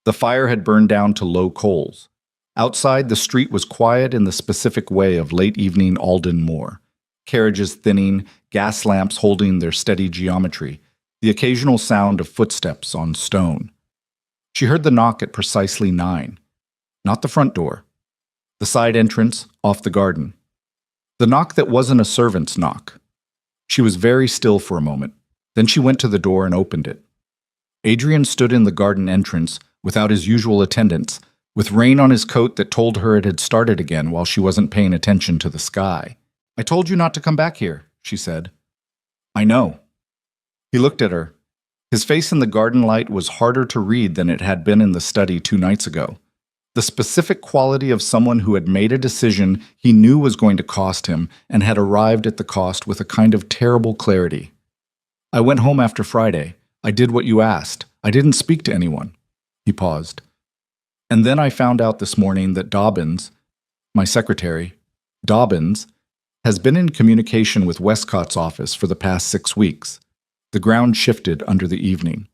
The fire had burned down to low coals. Outside, the street was quiet in the specific way of late-evening Alden Moor. Carriages thinning, gas lamps holding their steady geometry, the occasional sound of footsteps on stone. She heard the knock at precisely 9. Not the front door. The side entrance, off the garden. The knock that wasn't a servant's knock. She was very still for a moment. Then she went to the door and opened it. Adrian stood in the garden entrance, without his usual attendants, with rain on his coat that told her it had started again while she wasn't paying attention to the sky. I told you not to come back here, she said. I know. He looked at her. His face in the garden light was harder to read than it had been in the study 2 nights ago. The specific quality of someone who had made a decision he knew was going to cost him and had arrived at the cost with a kind of terrible clarity. I went home after Friday. I did what you asked. I didn't speak to anyone. He paused. And then I found out this morning that Dobbins, my secretary, Dobbins, has been in communication with Westcott's office for the past 6 weeks. The ground shifted under the evening.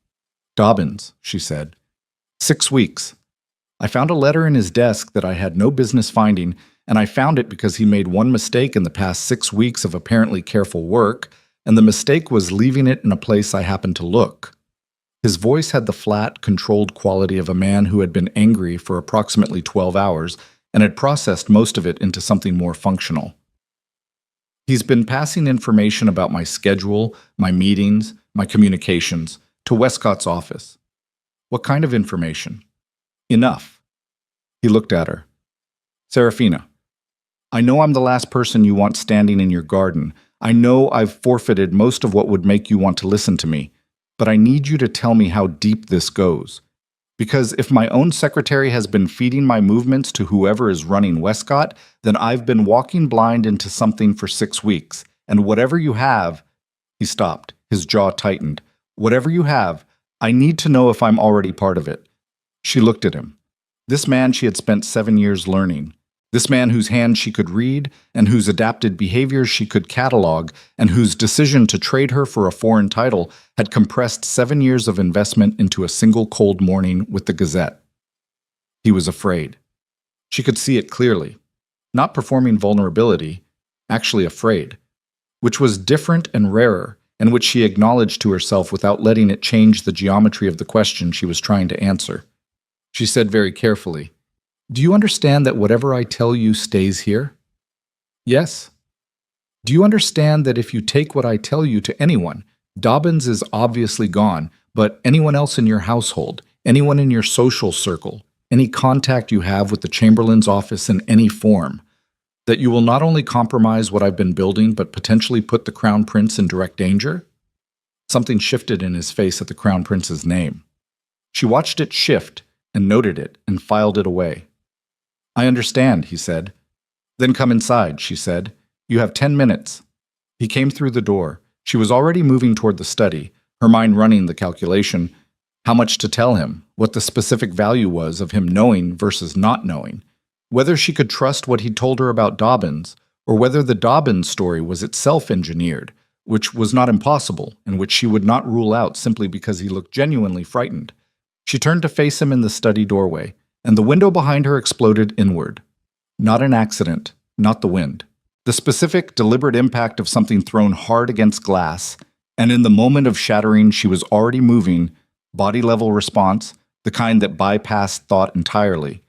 Dobbins, she said. 6 weeks. I found a letter in his desk that I had no business finding, and I found it because he made one mistake in the past 6 weeks of apparently careful work, and the mistake was leaving it in a place I happened to look. His voice had the flat, controlled quality of a man who had been angry for approximately 12 hours and had processed most of it into something more functional. He's been passing information about my schedule, my meetings, my communications to Westcott's office. What kind of information? Enough. He looked at her. Serafina, I know I'm the last person you want standing in your garden. I know I've forfeited most of what would make you want to listen to me, but I need you to tell me how deep this goes. Because if my own secretary has been feeding my movements to whoever is running Westcott, then I've been walking blind into something for 6 weeks. And whatever you have, he stopped, his jaw tightened. Whatever you have, I need to know if I'm already part of it. She looked at him. This man she had spent 7 years learning. This man whose hand she could read, and whose adapted behaviors she could catalog, and whose decision to trade her for a foreign title had compressed 7 years of investment into a single cold morning with the Gazette. He was afraid. She could see it clearly. Not performing vulnerability, actually afraid, which was different and rarer, and which she acknowledged to herself without letting it change the geometry of the question she was trying to answer. She said very carefully, "Do you understand that whatever I tell you stays here?" "Yes." "Do you understand that if you take what I tell you to anyone, Dobbins is obviously gone, but anyone else in your household, anyone in your social circle, any contact you have with the Chamberlain's office in any form, that you will not only compromise what I've been building, but potentially put the Crown Prince in direct danger?" Something shifted in his face at the Crown Prince's name. She watched it shift and noted it and filed it away. "I understand," he said. "Then come inside," she said. "You have 10 minutes." He came through the door. She was already moving toward the study, her mind running the calculation, how much to tell him, what the specific value was of him knowing versus not knowing, whether she could trust what he'd told her about Dobbins, or whether the Dobbins story was itself engineered, which was not impossible, and which she would not rule out simply because he looked genuinely frightened. She turned to face him in the study doorway, and the window behind her exploded inward. Not an accident, not the wind. The specific, deliberate impact of something thrown hard against glass, and in the moment of shattering she was already moving, body-level response, the kind that bypassed thought entirely.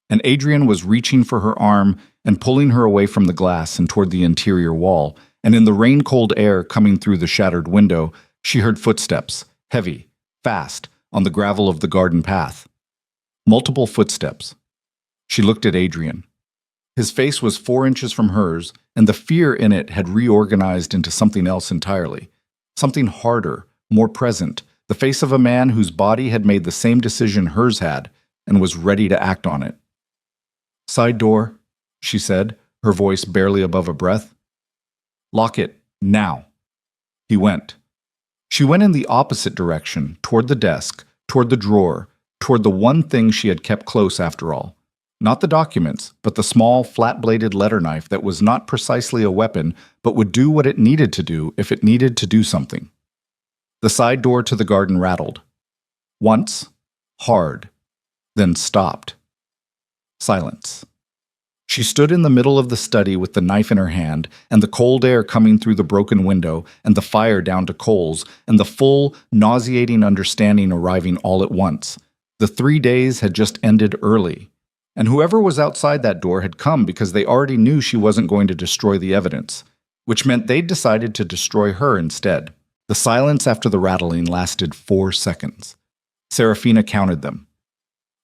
And Adrian was reaching for her arm and pulling her away from the glass and toward the interior wall, and in the rain-cold air coming through the shattered window, she heard footsteps, heavy, fast, on the gravel of the garden path. Multiple footsteps. She looked at Adrian. His face was 4 inches from hers, and the fear in it had reorganized into something else entirely. Something harder, more present, the face of a man whose body had made the same decision hers had, and was ready to act on it. "Side door," she said, her voice barely above a breath. "Lock it, now." He went. She went in the opposite direction, toward the desk, toward the drawer, toward the one thing she had kept close after all. Not the documents, but the small, flat-bladed letter knife that was not precisely a weapon, but would do what it needed to do if it needed to do something. The side door to the garden rattled. Once, hard, then stopped. Silence. She stood in the middle of the study with the knife in her hand, and the cold air coming through the broken window, and the fire down to coals, and the full, nauseating understanding arriving all at once. The 3 days had just ended early, and whoever was outside that door had come because they already knew she wasn't going to destroy the evidence, which meant they'd decided to destroy her instead. The silence after the rattling lasted 4 seconds. Serafina counted them.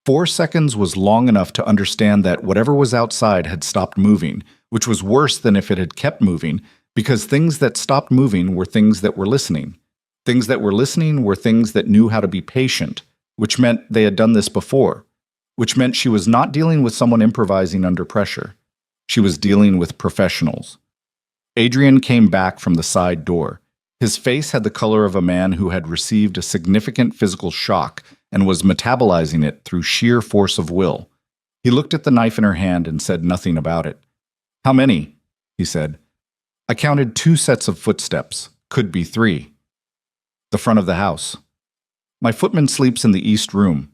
4 seconds was long enough to understand that whatever was outside had stopped moving, which was worse than if it had kept moving, because things that stopped moving were things that were listening. Things that were listening were things that knew how to be patient, which meant they had done this before, which meant she was not dealing with someone improvising under pressure. She was dealing with professionals. Adrian came back from the side door. His face had the color of a man who had received a significant physical shock and was metabolizing it through sheer force of will. He looked at the knife in her hand and said nothing about it. "How many?" he said. "I counted 2 sets of footsteps. Could be 3. The front of the house. My footman sleeps in the east room.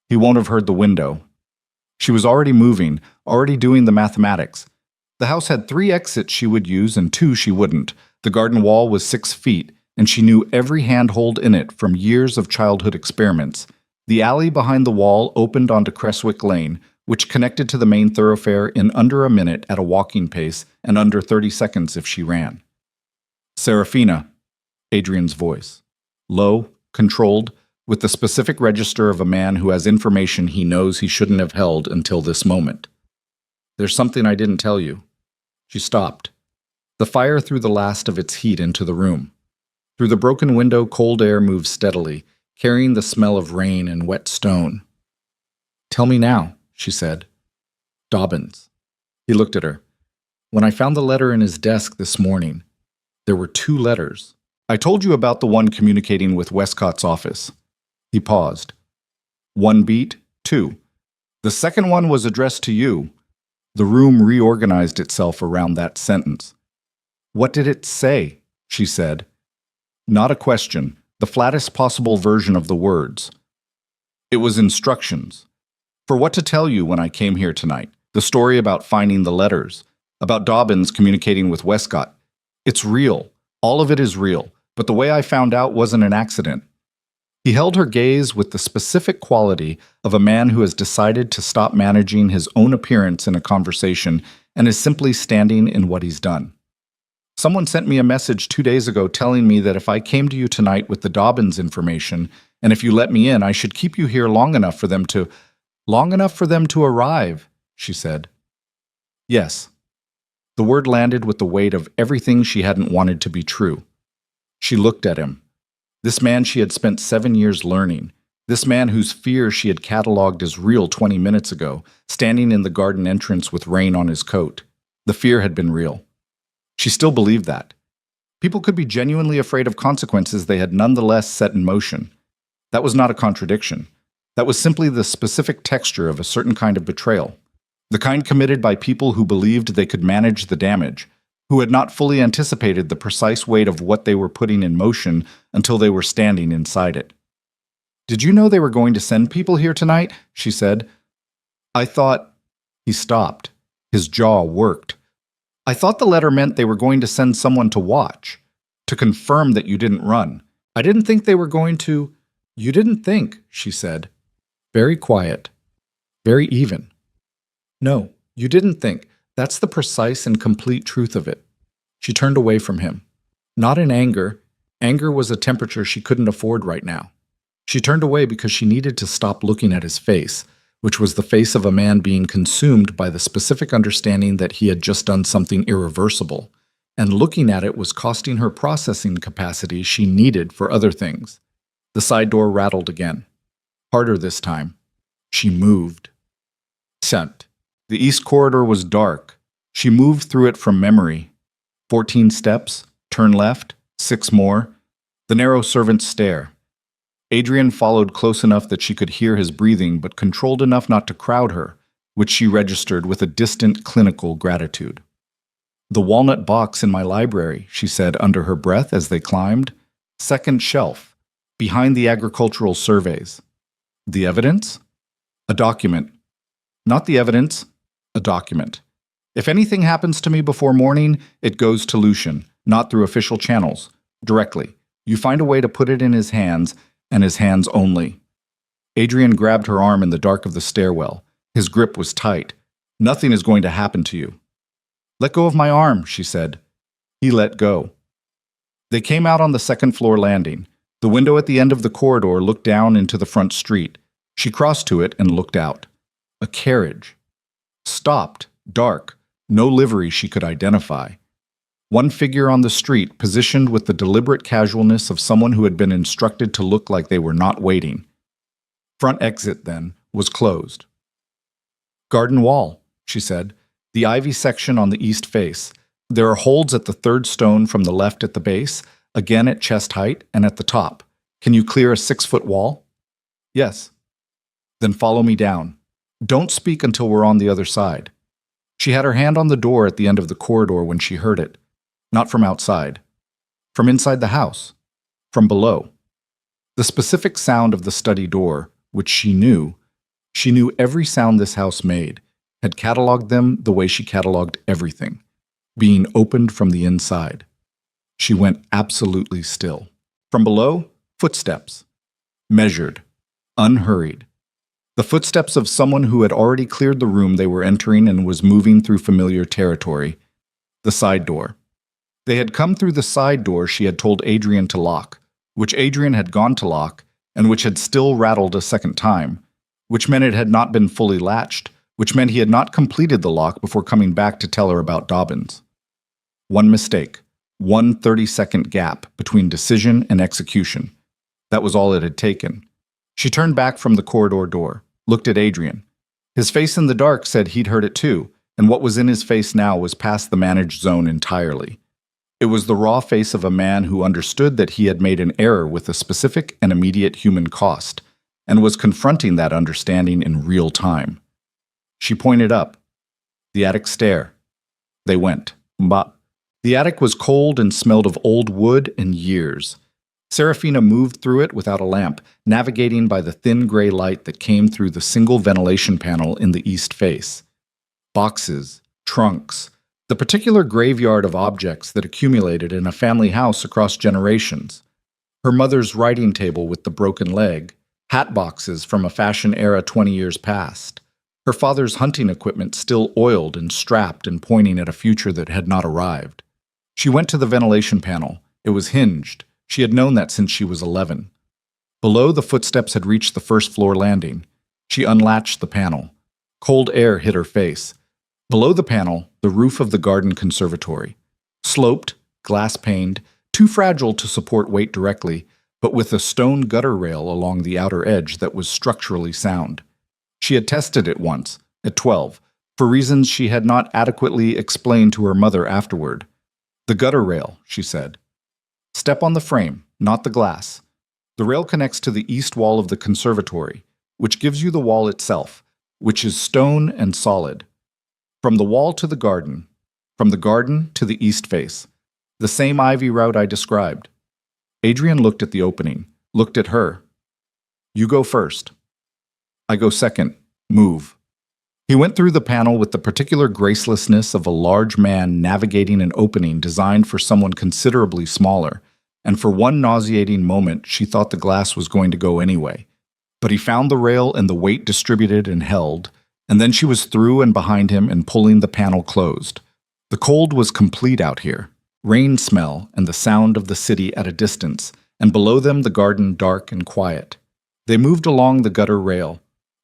He won't have heard the window." She was already moving, already doing the mathematics. The house had 3 exits she would use and 2 she wouldn't. The garden wall was 6 feet, and she knew every handhold in it from years of childhood experiments. The alley behind the wall opened onto Creswick Lane, which connected to the main thoroughfare in under a minute at a walking pace and under 30 seconds if she ran. Serafina, Adrian's voice. Low, controlled, with the specific register of a man who has information he knows he shouldn't have held until this moment. There's something I didn't tell you. She stopped. The fire threw the last of its heat into the room. Through the broken window, cold air moved steadily, carrying the smell of rain and wet stone. Tell me now, she said. Dobbins. He looked at her. When I found the letter in his desk this morning, there were 2 letters. I told you about the one communicating with Westcott's office. He paused. 1 beat, 2. The second one was addressed to you. The room reorganized itself around that sentence. What did it say? She said. Not a question, the flattest possible version of the words. It was instructions. For what to tell you when I came here tonight. The story about finding the letters. About Dobbins communicating with Westcott. It's real. All of it is real. But the way I found out wasn't an accident. He held her gaze with the specific quality of a man who has decided to stop managing his own appearance in a conversation and is simply standing in what he's done. Someone sent me a message 2 days ago telling me that if I came to you tonight with the Dobbins information, and if you let me in, I should keep you here long enough for them to arrive, she said. Yes. The word landed with the weight of everything she hadn't wanted to be true. She looked at him. This man she had spent 7 years learning. This man whose fear she had catalogued as real 20 minutes ago, standing in the garden entrance with rain on his coat. The fear had been real. She still believed that. People could be genuinely afraid of consequences they had nonetheless set in motion. That was not a contradiction. That was simply the specific texture of a certain kind of betrayal. The kind committed by people who believed they could manage the damage, who had not fully anticipated the precise weight of what they were putting in motion until they were standing inside it. Did you know they were going to send people here tonight? She said. I thought... He stopped. His jaw worked. I thought the letter meant they were going to send someone to watch, to confirm that you didn't run. I didn't think they were going to... You didn't think, she said. Very quiet. Very even. No, you didn't think. That's the precise and complete truth of it. She turned away from him. Not in anger. Anger was a temperature she couldn't afford right now. She turned away because she needed to stop looking at his face, which was the face of a man being consumed by the specific understanding that he had just done something irreversible, and looking at it was costing her processing capacity she needed for other things. The side door rattled again. Harder this time. She moved. Scent. The east corridor was dark. She moved through it from memory. 14 steps, turn left, 6 more. The narrow servant's stare. Adrian followed close enough that she could hear his breathing, but controlled enough not to crowd her, which she registered with a distant, clinical gratitude. The walnut box in my library, she said under her breath as they climbed. Second shelf, behind the agricultural surveys. The evidence? A document. Not the evidence, a document. If anything happens to me before morning, it goes to Lucian, not through official channels, directly. You find a way to put it in his hands, and his hands only. Adrian grabbed her arm in the dark of the stairwell. His grip was tight. Nothing is going to happen to you. Let go of my arm, she said. He let go. They came out on the second-floor landing. The window at the end of the corridor looked down into the front street. She crossed to it and looked out. A carriage. Stopped, dark, no livery she could identify. One figure on the street, positioned with the deliberate casualness of someone who had been instructed to look like they were not waiting. Front exit, then, was closed. Garden wall, she said. The ivy section on the east face. There are holds at the third stone from the left at the base, again at chest height, and at the top. Can you clear a 6-foot wall? Yes. Then follow me down. Don't speak until we're on the other side. She had her hand on the door at the end of the corridor when she heard it. Not from outside. From inside the house. From below. The specific sound of the study door, which she knew every sound this house made, had catalogued them the way she catalogued everything, being opened from the inside. She went absolutely still. From below, footsteps. Measured. Unhurried. The footsteps of someone who had already cleared the room they were entering and was moving through familiar territory. The side door. They had come through the side door she had told Adrian to lock, which Adrian had gone to lock, and which had still rattled a second time, which meant it had not been fully latched, which meant he had not completed the lock before coming back to tell her about Dobbins. One mistake, one 30-second gap between decision and execution. That was all it had taken. She turned back from the corridor door, looked at Adrian. His face in the dark said he'd heard it too, and what was in his face now was past the managed zone entirely. It was the raw face of a man who understood that he had made an error with a specific and immediate human cost, and was confronting that understanding in real time. She pointed up. The attic stair. They went. Mbop. The attic was cold and smelled of old wood and years. Serafina moved through it without a lamp, navigating by the thin gray light that came through the single ventilation panel in the east face. Boxes, trunks, the particular graveyard of objects that accumulated in a family house across generations. Her mother's writing table with the broken leg, hat boxes from a fashion era 20 years past. Her father's hunting equipment still oiled and strapped and pointing at a future that had not arrived. She went to the ventilation panel. It was hinged. She had known that since she was 11. Below, the footsteps had reached the first-floor landing. She unlatched the panel. Cold air hit her face. Below the panel, the roof of the garden conservatory. Sloped, glass-paned, too fragile to support weight directly, but with a stone gutter rail along the outer edge that was structurally sound. She had tested it once, at 12, for reasons she had not adequately explained to her mother afterward. The gutter rail, she said. Step on the frame, not the glass. The rail connects to the east wall of the conservatory, which gives you the wall itself, which is stone and solid. From the wall to the garden, from the garden to the east face. The same ivy route I described. Adrian looked at the opening, looked at her. You go first. I go second. Move. He went through the panel with the particular gracelessness of a large man navigating an opening designed for someone considerably smaller, and for one nauseating moment she thought the glass was going to go anyway. But he found the rail and the weight distributed and held, and then she was through and behind him and pulling the panel closed. The cold was complete out here, rain smell and the sound of the city at a distance, and below them the garden dark and quiet. They moved along the gutter rail.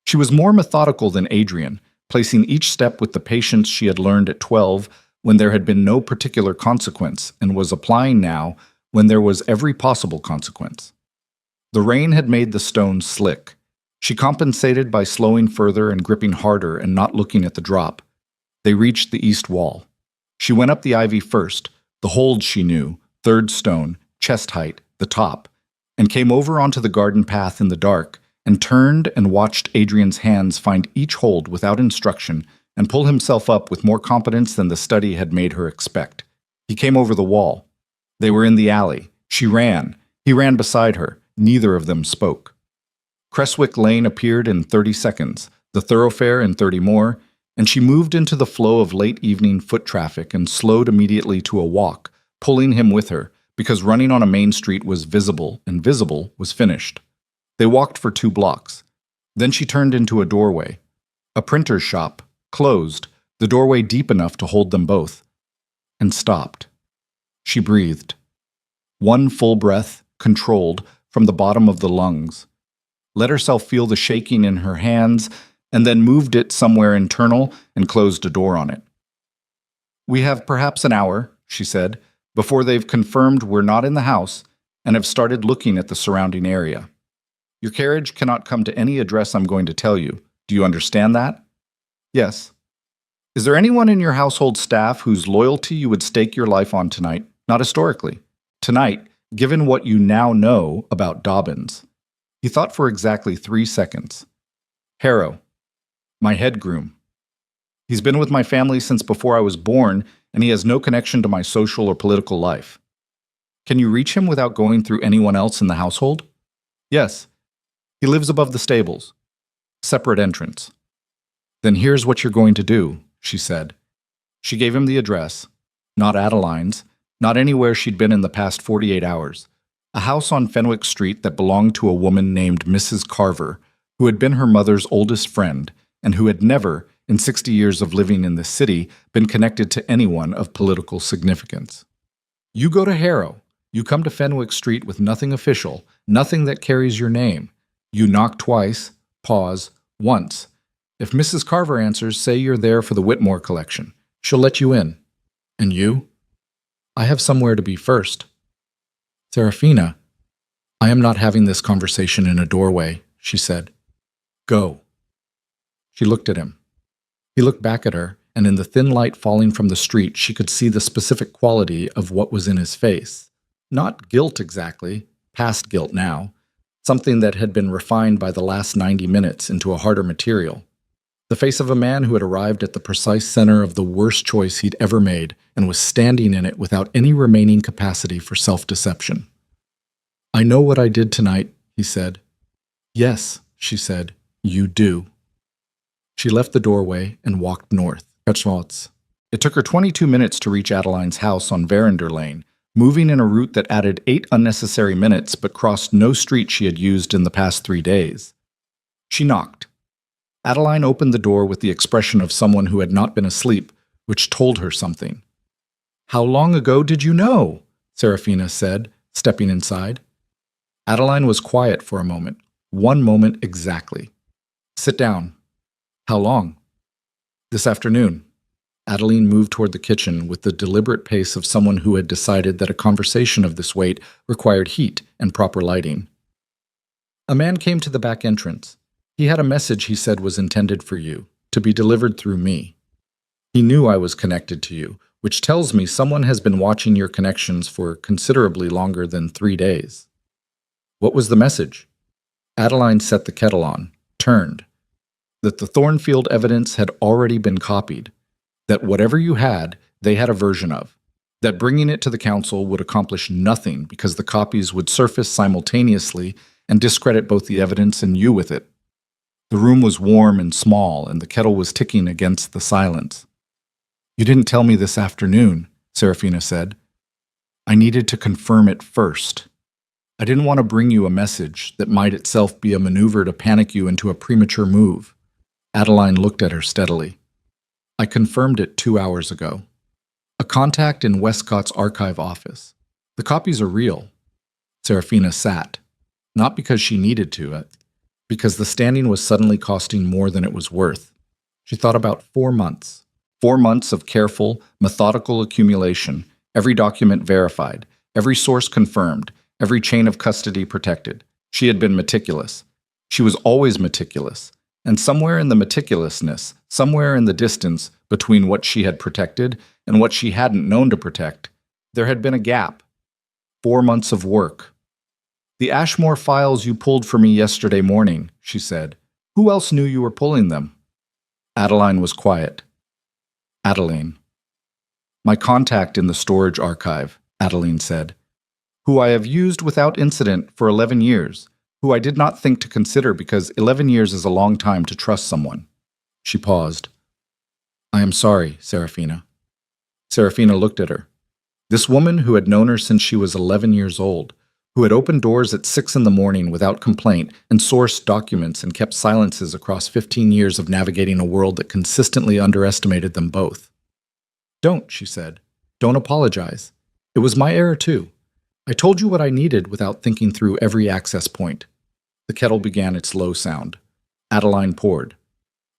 She was more methodical than Adrian, placing each step with the patience she had learned at 12 when there had been no particular consequence, and was applying now when there was every possible consequence. The rain had made the stones slick. She compensated by slowing further and gripping harder and not looking at the drop. They reached the east wall. She went up the ivy first, the hold she knew, third stone, chest height, the top, and came over onto the garden path in the dark, and turned and watched Adrian's hands find each hold without instruction and pull himself up with more competence than the study had made her expect. He came over the wall. They were in the alley. She ran. He ran beside her. Neither of them spoke. Creswick Lane appeared in 30 seconds, the thoroughfare in 30 more, and she moved into the flow of late evening foot traffic and slowed immediately to a walk, pulling him with her, because running on a main street was visible, and visible was finished. They walked for 2 blocks. Then she turned into a doorway. A printer's shop, closed, the doorway deep enough to hold them both, and stopped. She breathed. One full breath, controlled, from the bottom of the lungs. Let herself feel the shaking in her hands, and then moved it somewhere internal and closed a door on it. We have perhaps an hour, she said, before they've confirmed we're not in the house and have started looking at the surrounding area. Your carriage cannot come to any address I'm going to tell you. Do you understand that? Yes. Is there anyone in your household staff whose loyalty you would stake your life on tonight? Not historically. Tonight, given what you now know about Dobbins. He thought for exactly 3 seconds. Harrow, my head groom. He's been with my family since before I was born, and he has no connection to my social or political life. Can you reach him without going through anyone else in the household? Yes. He lives above the stables. Separate entrance. Then here's what you're going to do, she said. She gave him the address. Not Adeline's, not anywhere she'd been in the past 48 hours. A house on Fenwick Street that belonged to a woman named Mrs. Carver, who had been her mother's oldest friend and who had never, in 60 years of living in this city, been connected to anyone of political significance. You go to Harrow. You come to Fenwick Street with nothing official, nothing that carries your name. You knock twice, pause, once. If Mrs. Carver answers, say you're there for the Whitmore collection. She'll let you in. And you? I have somewhere to be first. Serafina, I am not having this conversation in a doorway, she said. Go. She looked at him. He looked back at her, and in the thin light falling from the street, she could see the specific quality of what was in his face. Not guilt exactly, past guilt now, something that had been refined by the last 90 minutes into a harder material. The face of a man who had arrived at the precise center of the worst choice he'd ever made and was standing in it without any remaining capacity for self-deception. I know what I did tonight, he said. Yes, she said, you do. She left the doorway and walked north. It took her 22 minutes to reach Adeline's house on Verinder Lane, moving in a route that added 8 unnecessary minutes but crossed no street she had used in the past 3 days. She knocked. Adeline opened the door with the expression of someone who had not been asleep, which told her something. How long ago did you know? Serafina said, stepping inside. Adeline was quiet for a moment, 1 moment exactly. Sit down. How long? This afternoon. Adeline moved toward the kitchen with the deliberate pace of someone who had decided that a conversation of this weight required heat and proper lighting. A man came to the back entrance. He had a message he said was intended for you, to be delivered through me. He knew I was connected to you, which tells me someone has been watching your connections for considerably longer than 3 days. What was the message? Adeline set the kettle on, turned. That the Thornfield evidence had already been copied. That whatever you had, they had a version of. That bringing it to the council would accomplish nothing because the copies would surface simultaneously and discredit both the evidence and you with it. The room was warm and small, and the kettle was ticking against the silence. You didn't tell me this afternoon, Serafina said. I needed to confirm it first. I didn't want to bring you a message that might itself be a maneuver to panic you into a premature move. Adeline looked at her steadily. I confirmed it 2 hours ago. A contact in Westcott's archive office. The copies are real. Serafina sat. Not because she needed to, because the standing was suddenly costing more than it was worth. She thought about 4 months. 4 months of careful, methodical accumulation, every document verified, every source confirmed, every chain of custody protected. She had been meticulous. She was always meticulous. And somewhere in the meticulousness, somewhere in the distance between what she had protected and what she hadn't known to protect, there had been a gap. 4 months of work. The Ashmore files you pulled for me yesterday morning, she said. Who else knew you were pulling them? Adeline was quiet. Adeline. My contact in the storage archive, Adeline said, who I have used without incident for 11 years, who I did not think to consider because 11 years is a long time to trust someone. She paused. I am sorry, Serafina. Serafina looked at her. This woman who had known her since she was 11 years old, who had opened doors at 6 in the morning without complaint and sourced documents and kept silences across 15 years of navigating a world that consistently underestimated them both. Don't, she said. Don't apologize. It was my error too. I told you what I needed without thinking through every access point. The kettle began its low sound. Adeline poured.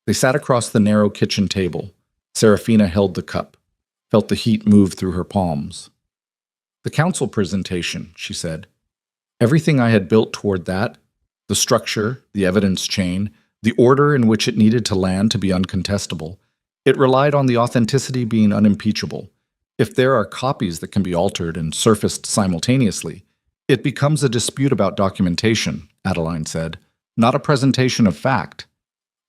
They sat across the narrow kitchen table. Serafina held the cup, felt the heat move through her palms. The council presentation, she said. Everything I had built toward that, the structure, the evidence chain, the order in which it needed to land to be uncontestable, it relied on the authenticity being unimpeachable. If there are copies that can be altered and surfaced simultaneously, it becomes a dispute about documentation, Adeline said, not a presentation of fact.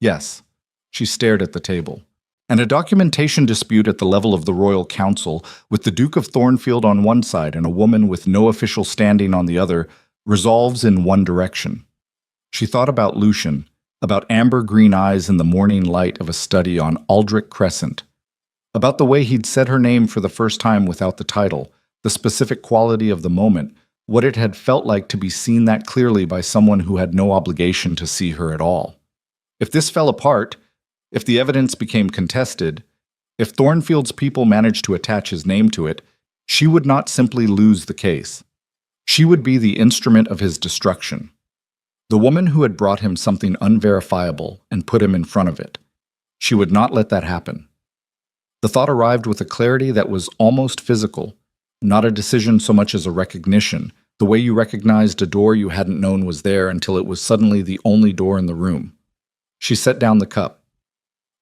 Yes, she stared at the table. And a documentation dispute at the level of the Royal Council, with the Duke of Thornfield on one side and a woman with no official standing on the other, resolves in one direction. She thought about Lucian, about amber-green eyes in the morning light of a study on Aldrich Crescent, about the way he'd said her name for the first time without the title, the specific quality of the moment, what it had felt like to be seen that clearly by someone who had no obligation to see her at all. If this fell apart, if the evidence became contested, if Thornfield's people managed to attach his name to it, she would not simply lose the case. She would be the instrument of his destruction. The woman who had brought him something unverifiable and put him in front of it. She would not let that happen. The thought arrived with a clarity that was almost physical, not a decision so much as a recognition, the way you recognized a door you hadn't known was there until it was suddenly the only door in the room. She set down the cup.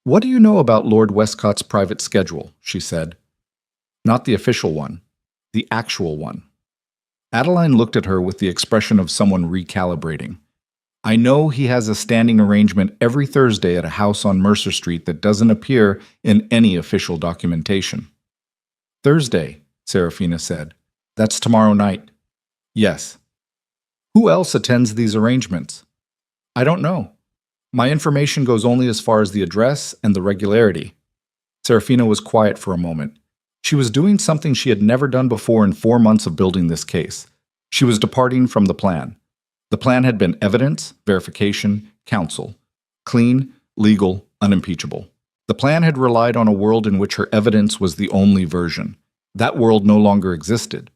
"What do you know about Lord Westcott's private schedule?" she said. "Not the official one, the actual one." Adeline looked at her with the expression of someone recalibrating. "I know he has a standing arrangement every Thursday at a house on Mercer Street that doesn't appear in any official documentation." "Thursday," Serafina said. "That's tomorrow night." "Yes." "Who else attends these arrangements?" "I don't know. My information goes only as far as the address and the regularity." Serafina was quiet for a moment. She was doing something she had never done before in 4 months of building this case. She was departing from the plan. The plan had been evidence, verification, counsel. Clean, legal, unimpeachable. The plan had relied on a world in which her evidence was the only version. That world no longer existed.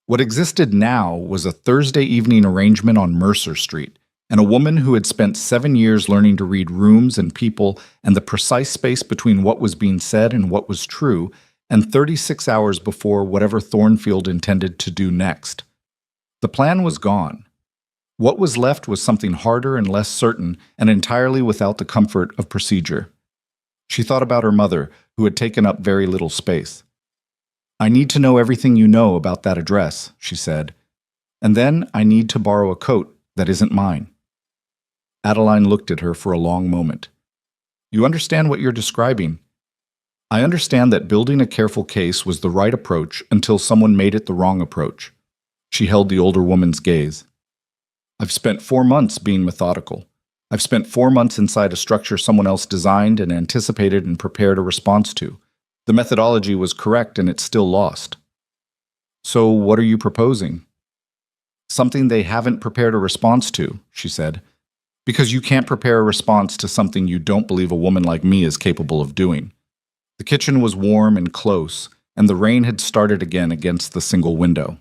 What existed now was a Thursday evening arrangement on Mercer Street, and a woman who had spent 7 years learning to read rooms and people and the precise space between what was being said and what was true, and 36 hours before whatever Thornfield intended to do next. The plan was gone. What was left was something harder and less certain, and entirely without the comfort of procedure. She thought about her mother, who had taken up very little space. "I need to know everything you know about that address," she said. "And then I need to borrow a coat that isn't mine." Adeline looked at her for a long moment. "You understand what you're describing?" "I understand that building a careful case was the right approach until someone made it the wrong approach." She held the older woman's gaze. "I've spent 4 months being methodical. I've spent 4 months inside a structure someone else designed and anticipated and prepared a response to. The methodology was correct and it's still lost." "So what are you proposing?" "Something they haven't prepared a response to," she said. "Because you can't prepare a response to something you don't believe a woman like me is capable of doing." The kitchen was warm and close, and the rain had started again against the single window.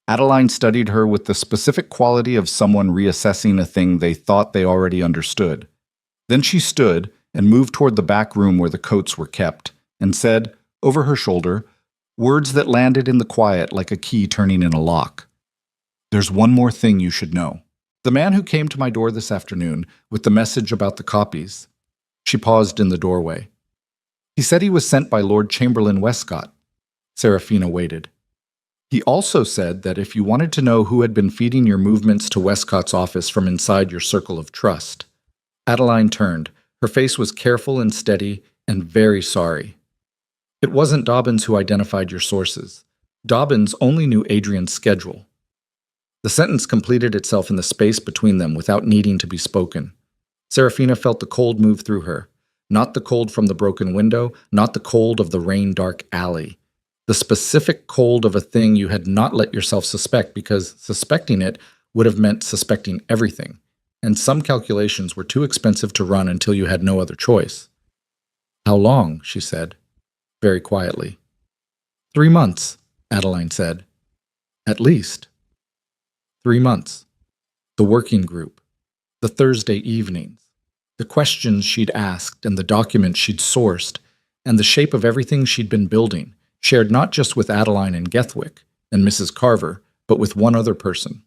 Adeline studied her with the specific quality of someone reassessing a thing they thought they already understood. Then she stood and moved toward the back room where the coats were kept, and said, over her shoulder, words that landed in the quiet like a key turning in a lock. "There's one more thing you should know. The man who came to my door this afternoon with the message about the copies." She paused in the doorway. "He said he was sent by Lord Chamberlain Westcott." Serafina waited. "He also said that if you wanted to know who had been feeding your movements to Westcott's office from inside your circle of trust." Adeline turned. Her face was careful and steady and very sorry. "It wasn't Dobbins who identified your sources. Dobbins only knew Adrian's schedule." The sentence completed itself in the space between them without needing to be spoken. Serafina felt the cold move through her. Not the cold from the broken window, not the cold of the rain-dark alley. The specific cold of a thing you had not let yourself suspect because suspecting it would have meant suspecting everything, and some calculations were too expensive to run until you had no other choice. "How long?" she said, very quietly. 3 months, Adeline said. "At least." 3 months. The working group. The Thursday evenings. The questions she'd asked and the documents she'd sourced, and the shape of everything she'd been building, shared not just with Adeline and Gethwick and Mrs. Carver, but with one other person.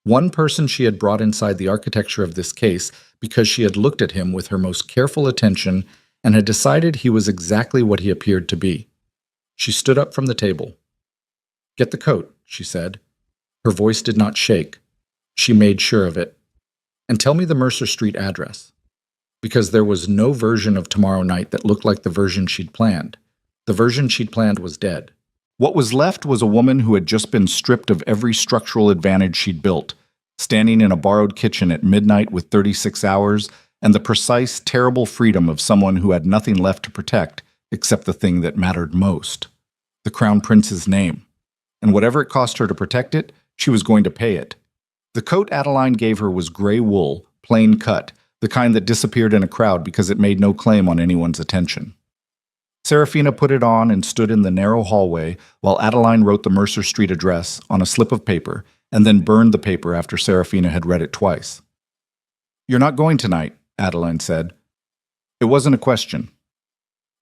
One person she had brought inside the architecture of this case because she had looked at him with her most careful attention and had decided he was exactly what he appeared to be. She stood up from the table. "Get the coat," she said. Her voice did not shake. She made sure of it. "And tell me the Mercer Street address." Because there was no version of tomorrow night that looked like the version she'd planned. The version she'd planned was dead. What was left was a woman who had just been stripped of every structural advantage she'd built, standing in a borrowed kitchen at midnight with 36 hours and the precise, terrible freedom of someone who had nothing left to protect except the thing that mattered most, the Crown Prince's name. And whatever it cost her to protect it, She was going to pay it. The coat Adeline gave her was gray wool, plain cut, the kind that disappeared in a crowd because it made no claim on anyone's attention. Serafina put it on and stood in the narrow hallway while Adeline wrote the Mercer Street address on a slip of paper and then burned the paper after Serafina had read it twice. "You're not going tonight," Adeline said. It wasn't a question.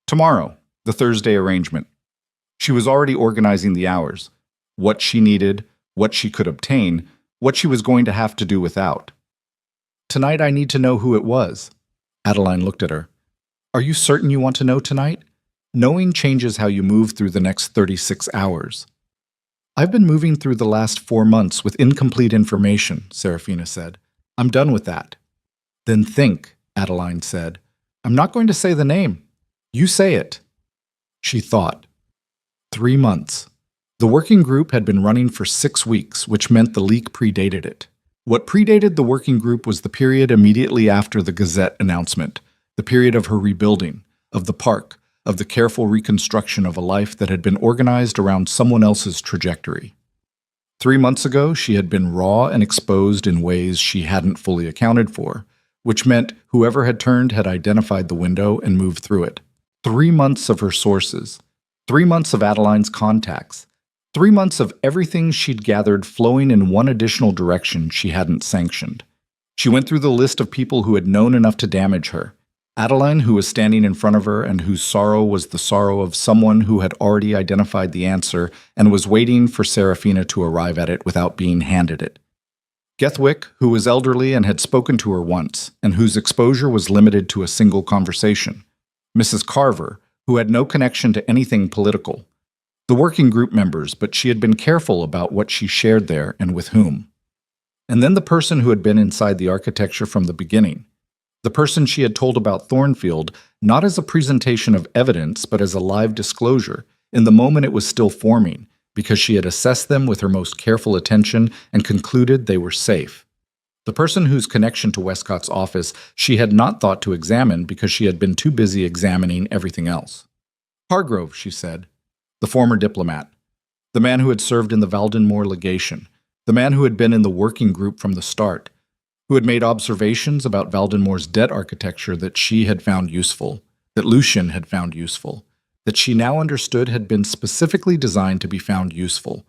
Tomorrow, the Thursday arrangement. She was already organizing the hours, what she needed, what she could obtain, what she was going to have to do without. "Tonight I need to know who it was." Adeline looked at her. "Are you certain you want to know tonight? Knowing changes how you move through the next 36 hours. "I've been moving through the last 4 months with incomplete information," Serafina said. "I'm done with that." "Then think," Adeline said. "I'm not going to say the name. You say it." She thought. 3 months. The working group had been running for 6 weeks, which meant the leak predated it. What predated the working group was the period immediately after the Gazette announcement, the period of her rebuilding, of the park, of the careful reconstruction of a life that had been organized around someone else's trajectory. 3 months ago, she had been raw and exposed in ways she hadn't fully accounted for, which meant whoever had turned had identified the window and moved through it. 3 months of her sources, 3 months of Adeline's contacts, 3 months of everything she'd gathered flowing in one additional direction she hadn't sanctioned. She went through the list of people who had known enough to damage her. Adeline, who was standing in front of her and whose sorrow was the sorrow of someone who had already identified the answer and was waiting for Serafina to arrive at it without being handed it. Gethwick, who was elderly and had spoken to her once, and whose exposure was limited to a single conversation. Mrs. Carver, who had no connection to anything political. The working group members, but she had been careful about what she shared there and with whom. And then the person who had been inside the architecture from the beginning. The person she had told about Thornfield, not as a presentation of evidence, but as a live disclosure, in the moment it was still forming, because she had assessed them with her most careful attention and concluded they were safe. The person whose connection to Westcott's office she had not thought to examine because she had been too busy examining everything else. Hargrove, she said, the former diplomat, the man who had served in the Valdenmoor legation, the man who had been in the working group from the start, who had made observations about Valdenmoor's debt architecture that she had found useful, that Lucien had found useful, that she now understood had been specifically designed to be found useful,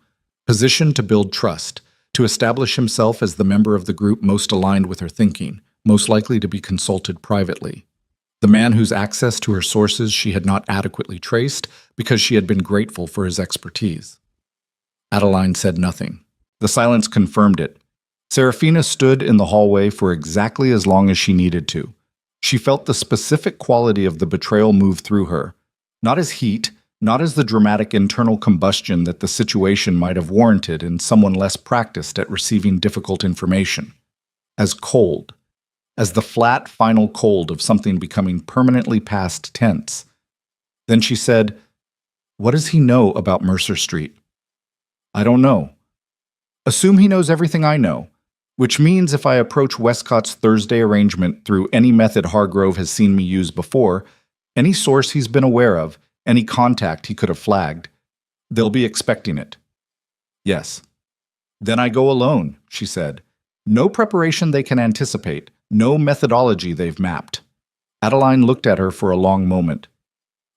positioned to build trust, to establish himself as the member of the group most aligned with her thinking, most likely to be consulted privately. The man whose access to her sources she had not adequately traced because she had been grateful for his expertise. Adeline said nothing. The silence confirmed it. Serafina stood in the hallway for exactly as long as she needed to. She felt the specific quality of the betrayal move through her, not as heat, not as the dramatic internal combustion that the situation might have warranted in someone less practiced at receiving difficult information, as cold, as the flat, final cold of something becoming permanently past tense. Then she said, "What does he know about Mercer Street?" "I don't know." "Assume he knows everything I know. Which means if I approach Westcott's Thursday arrangement through any method Hargrove has seen me use before, any source he's been aware of, any contact he could have flagged, they'll be expecting it." "Yes." "Then I go alone," she said. "No preparation they can anticipate, no methodology they've mapped." Adeline looked at her for a long moment.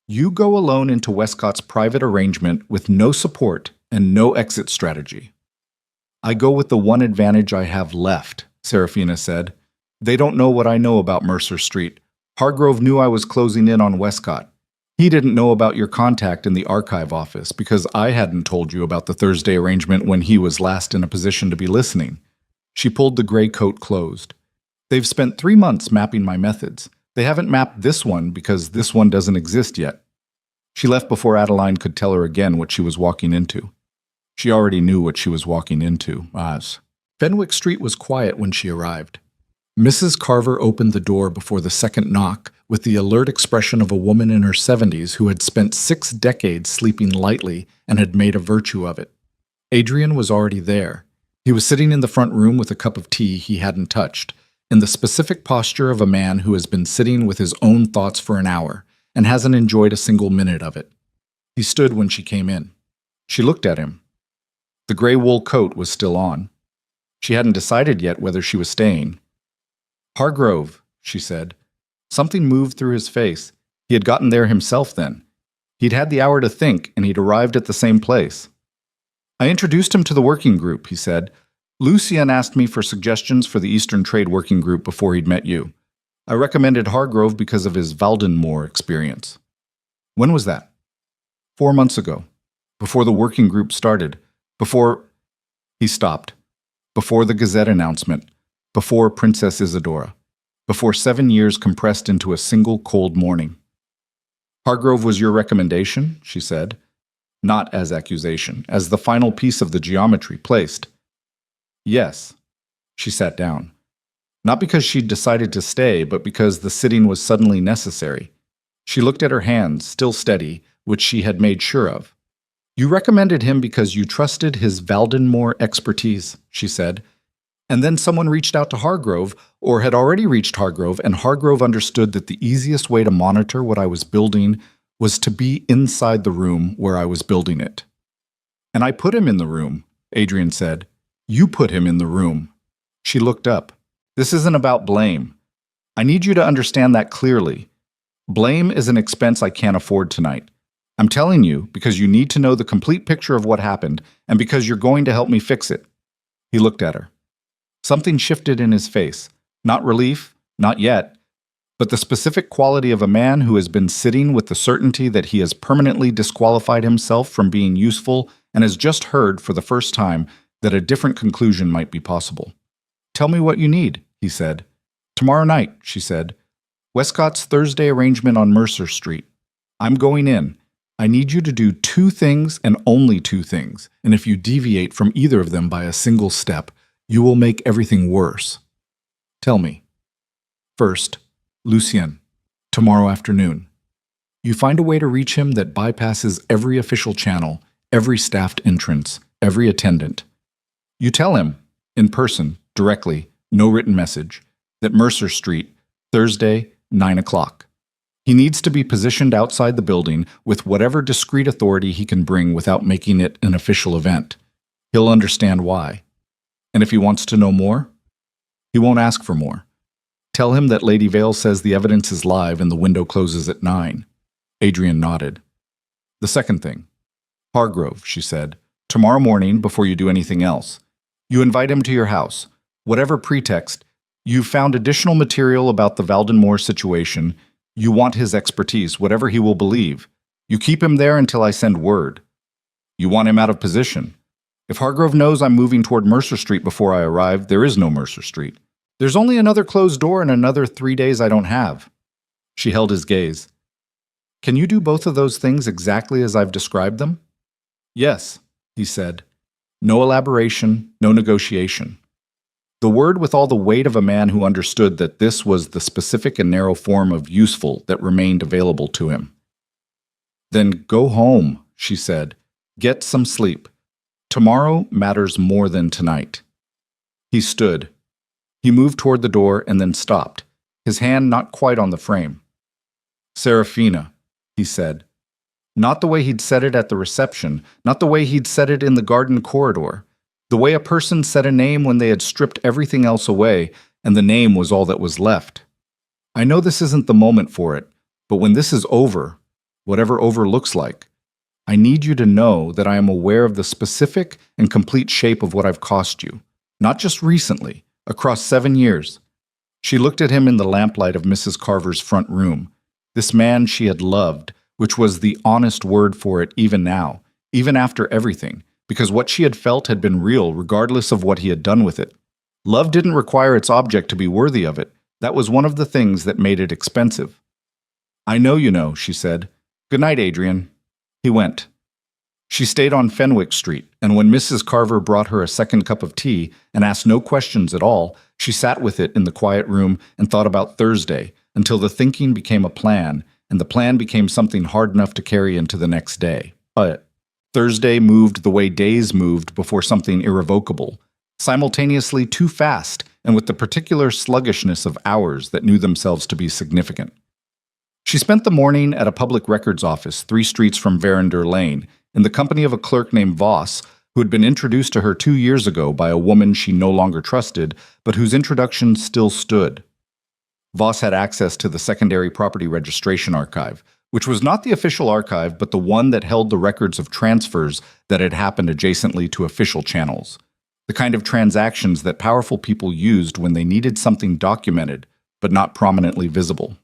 "You go alone into Westcott's private arrangement with no support and no exit strategy." "I go with the one advantage I have left," Serafina said. "They don't know what I know about Mercer Street. Hargrove knew I was closing in on Westcott. He didn't know about your contact in the archive office because I hadn't told you about the Thursday arrangement when he was last in a position to be listening." She pulled the gray coat closed. "They've spent 3 months mapping my methods. They haven't mapped this one because this one doesn't exist yet." She left before Adeline could tell her again what she was walking into. She already knew what she was walking into, Oz. Fenwick Street was quiet when she arrived. Mrs. Carver opened the door before the second knock with the alert expression of a woman in her 70s who had spent 6 decades sleeping lightly and had made a virtue of it. Adrian was already there. He was sitting in the front room with a cup of tea he hadn't touched, in the specific posture of a man who has been sitting with his own thoughts for an hour and hasn't enjoyed a single minute of it. He stood when she came in. She looked at him. The gray wool coat was still on. She hadn't decided yet whether she was staying. "Hargrove," she said. Something moved through his face. He had gotten there himself then. He'd had the hour to think, and he'd arrived at the same place. "I introduced him to the working group," he said. "Lucien asked me for suggestions for the Eastern Trade Working Group before he'd met you. I recommended Hargrove because of his Valdenmoor experience." "When was that?" 4 months ago. Before the working group started. Before... He stopped. Before the Gazette announcement. Before Princess Isadora. Before 7 years compressed into a single cold morning. "Hargrove was your recommendation," she said. Not as accusation, as the final piece of the geometry placed. "Yes." She sat down. Not because she'd decided to stay, but because the sitting was suddenly necessary. She looked at her hands, still steady, which she had made sure of. "You recommended him because you trusted his Valdenmoor expertise," she said. "And then someone reached out to Hargrove, or had already reached Hargrove, and Hargrove understood that the easiest way to monitor what I was building was to be inside the room where I was building it." "And I put him in the room," Adrian said. "You put him in the room." She looked up. "This isn't about blame. I need you to understand that clearly. Blame is an expense I can't afford tonight. I'm telling you because you need to know the complete picture of what happened, and because you're going to help me fix it." He looked at her. Something shifted in his face. Not relief, not yet, but the specific quality of a man who has been sitting with the certainty that he has permanently disqualified himself from being useful and has just heard for the first time that a different conclusion might be possible. "Tell me what you need," he said. "Tomorrow night," she said. "Westcott's Thursday arrangement on Mercer Street. I'm going in. I need you to do 2 things and only 2 things, and if you deviate from either of them by a single step, you will make everything worse. Tell me." "First, Lucien, tomorrow afternoon. You find a way to reach him that bypasses every official channel, every staffed entrance, every attendant. You tell him, in person, directly, no written message, that Mercer Street, Thursday, 9 o'clock. He needs to be positioned outside the building with whatever discreet authority he can bring without making it an official event. He'll understand why. And if he wants to know more, he won't ask for more. Tell him that Lady Vale says the evidence is live and the window closes at 9. Adrian nodded. "The second thing. Hargrove," she said. "Tomorrow morning, before you do anything else, you invite him to your house. Whatever pretext, you've found additional material about the Valdenmoor situation. You want his expertise, whatever he will believe. You keep him there until I send word. You want him out of position. If Hargrove knows I'm moving toward Mercer Street before I arrive, there is no Mercer Street. There's only another closed door and another 3 days I don't have." She held his gaze. "Can you do both of those things exactly as I've described them?" "Yes," he said. No elaboration, no negotiation. The word with all the weight of a man who understood that this was the specific and narrow form of useful that remained available to him. "Then go home," she said. "Get some sleep. Tomorrow matters more than tonight." He stood. He moved toward the door and then stopped, his hand not quite on the frame. "Serafina," he said. Not the way he'd said it at the reception, not the way he'd said it in the garden corridor. The way a person said a name when they had stripped everything else away, and the name was all that was left. "I know this isn't the moment for it, but when this is over, whatever over looks like, I need you to know that I am aware of the specific and complete shape of what I've cost you, not just recently, across 7 years. She looked at him in the lamplight of Mrs. Carver's front room, this man she had loved, which was the honest word for it even now, even after everything, because what she had felt had been real regardless of what he had done with it. Love didn't require its object to be worthy of it. That was one of the things that made it expensive. "I know you know," she said. "Good night, Adrian." He went. She stayed on Fenwick Street, and when Mrs. Carver brought her a second cup of tea and asked no questions at all, she sat with it in the quiet room and thought about Thursday until the thinking became a plan, and the plan became something hard enough to carry into the next day. But Thursday moved the way days moved before something irrevocable, simultaneously too fast and with the particular sluggishness of hours that knew themselves to be significant. She spent the morning at a public records office 3 streets from Verinder Lane, in the company of a clerk named Voss, who had been introduced to her 2 years ago by a woman she no longer trusted, but whose introduction still stood. Voss had access to the secondary property registration archive, which was not the official archive, but the one that held the records of transfers that had happened adjacently to official channels. The kind of transactions that powerful people used when they needed something documented, but not prominently visible.